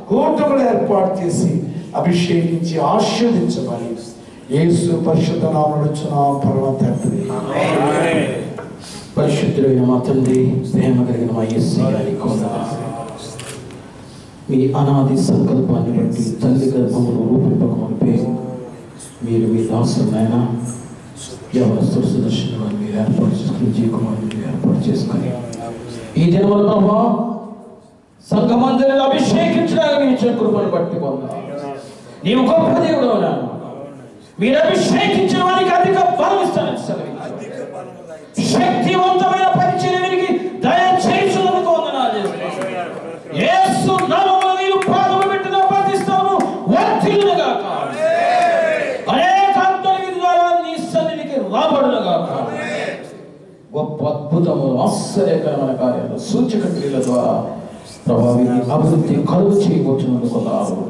కూటములు ఏర్పాటు చేసి అభిషేకించి ఆశీర్వదించమని యేసు పరిశుద్ధ నామమున అడుగుచున్నాం పరమ తండ్రి. పరిశుద్ధుడైన మా తండ్రి, ప్రేమ కలిగిన మా యేసయ్య మీ అనాది సంకల్పాన్ని బట్టి తల్లి గర్భములు రూపింపకమునిపే మీరు మీ దాసులైన యవనస్తుల సుదర్శనాన్ని మీరు ఏర్పాటు చేసుకుని జీకుమారిని మీరు ఏర్పాటు చేసుకుని ఈ దినముల ప్రభా సంఘమందిని అభిషేకించడానికి మీ ఇచ్చిన కృపను బట్టి పొందాలి. నీవు గొప్ప దేవుడు అన్నాను. మీరు అభిషేకించిన వారికి అధిక బలం ఇస్తానని సెలవించారు. శక్తివంతమైన పరిచయం వీరికి దయచేయుచున్నందుకు వందనాలు. యేసు నామములో నీవు పాదము పెట్టిన ప్రతి స్థలము వర్ధిల్లుగాక. అనేక ఆత్మల ద్వారా నీ సన్నిధికి రాబడునుగాక. గొప్ప అద్భుతములు ఆశ్చర్యకరమైన కార్యాలు సూచక క్రియల ద్వారా ప్రభావిని అభివృద్ధి కలుగు చేయబోతున్నందుకు కొందరు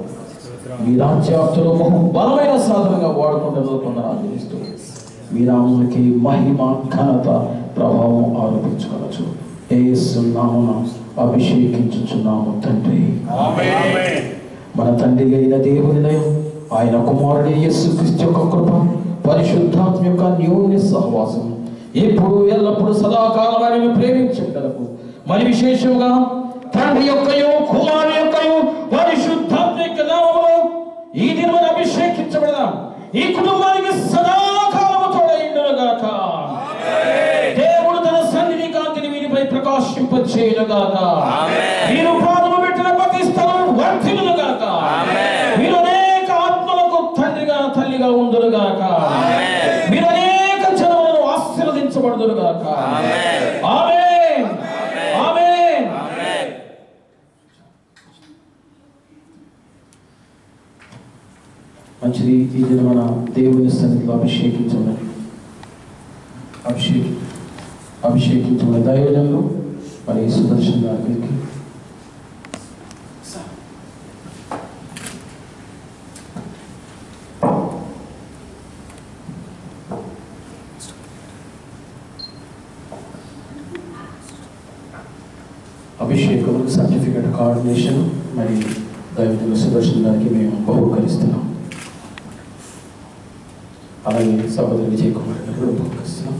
మీ రాజ్యాప్తులు బహు బలమైన సాధనంగా వాడుకుంటున్నందుకు కొందరు ఆచరిస్తూ మీ నామానికి మహిమ ఘనత ప్రభావం ఆరోపించుకోవచ్చు. యేసు నామమున అభిషేకించుచున్నాము తండ్రి. మన తండ్రి అయిన దేవుని దయ, ఆయన కుమారుడు యేసుక్రీస్తు యొక్క కృప, పరిశుద్ధాత్మ యొక్క అన్యోన్య సహవాసం ఇప్పుడు ఎల్లప్పుడు సదాకాలం ఆయనను ప్రేమించగలకు మరి విశేషంగా తండ్రి యొక్కయు కుమారుని యొక్కయు పరిశుద్ధాత్మ యొక్క నామములో ఈ దినమున అభిషేకించబడదాం. ఈ కుటుంబానికి సదాకాలము తోడైండుగాక. దేవుడు తన సన్నిధి కాంతిని వీరిపై ప్రకాశింపచేయునుగాక. వీరు పాదము పెట్టిన ప్రతి స్థలం వర్ధిల్లునుగాక. వీరు అనేక ఆత్మలకు తండ్రిగా తల్లిగా ఉండునుగాక. వీరు అనేక జనములను ఆశీర్వదించబడుదురుగాక. ఆమేన్, ఆమేన్. మంచిది. ఈ దిన మన దేవుని సన్నిధిలో అభిషేకించమని అభిషేకించమని దైవజనులు మరి సుదర్శన్ గారికి అభిషేకం సర్టిఫికేట్ కోఆర్డినేషన్ మరి దైవజనులు సుదర్శన్ గారికి మేము బహుకరిస్తున్నాం. అలాగే సహోదరు విజయ్ కుమార్ గారు కూడా బహుకరిస్తున్నాం.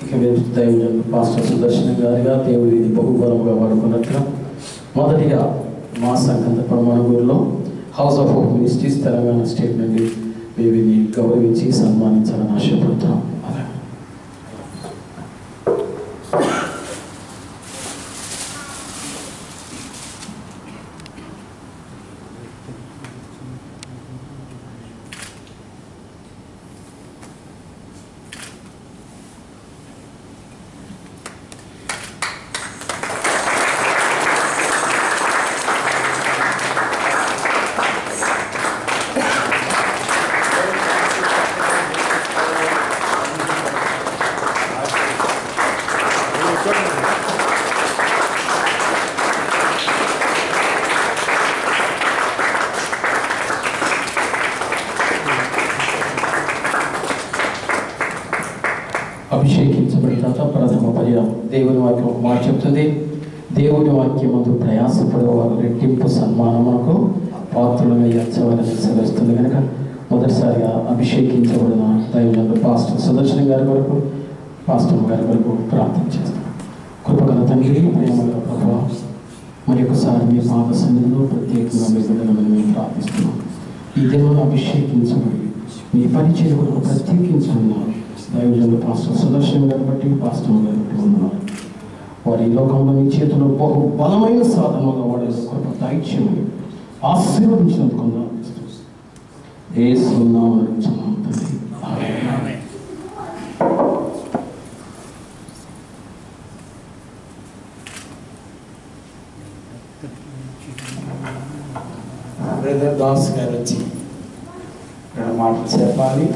ఇక దైవజనులు పాస్టర్ సుదర్శన్ గారిగా దేవుడు ఇది బహుబలంగా వాడుకున్నట్లుగా మొదటిగా మా సంఘం పరమాణుగూరులో house of hope ministries Telangana state నుండి వీరిని గౌరవించి సన్మానించాలని ఆశపడుతున్నాం. అభిషేకించబడిన తర్వాత ప్రథమ పర్యాయం దేవుని వాక్యం ఒక మాట చెప్తుంది. దేవుని వాక్యం ముందు ప్రయాసపడేవారు రెట్టింపు సన్మానమునకు పాత్రలుగా ఎంచవాలని సెలవుస్తుంది. కనుక మొదటిసారిగా అభిషేకించబడిన దైవజనులు పాస్టర్ సుదర్శన్ గారి వరకు పాస్టర్ గారి వరకు ప్రార్థన చేస్తాం. కృపగల తండ్రి, ప్రేమగల ప్రభువా, మరి ఒకసారి మీ పాద సన్నిధిలో ప్రత్యేకంగా మీ బిడ్డలను మేము ప్రార్థిస్తున్నాం. ఈ దినాన్ని అభిషేకించబడి మీ పరిచయం కొరకు ప్రత్యేకించుకున్నాం. దైవజనులు పాస్టర్ సుదర్శన్ గారు బట్టి పాస్టర్ గారు బట్టి ఉన్నారు. వారి లోకంలో మీ చేతిలో బహు బలమైన సాధనగా వాడే కృప దైత్యం ఆశీర్వదించినందుకు యేసు నామమున బ్రదర్ దాస్ గారు వచ్చి 2 మాటలు చెప్పాలి.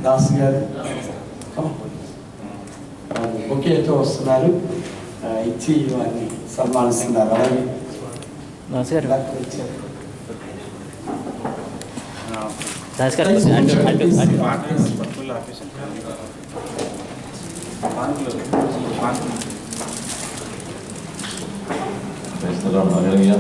దాస్ గారు ఒకేతో వస్తున్నారు, ఇచ్చి వారిని సన్మానిస్తున్నారు. అలాగే హల్లెలూయా.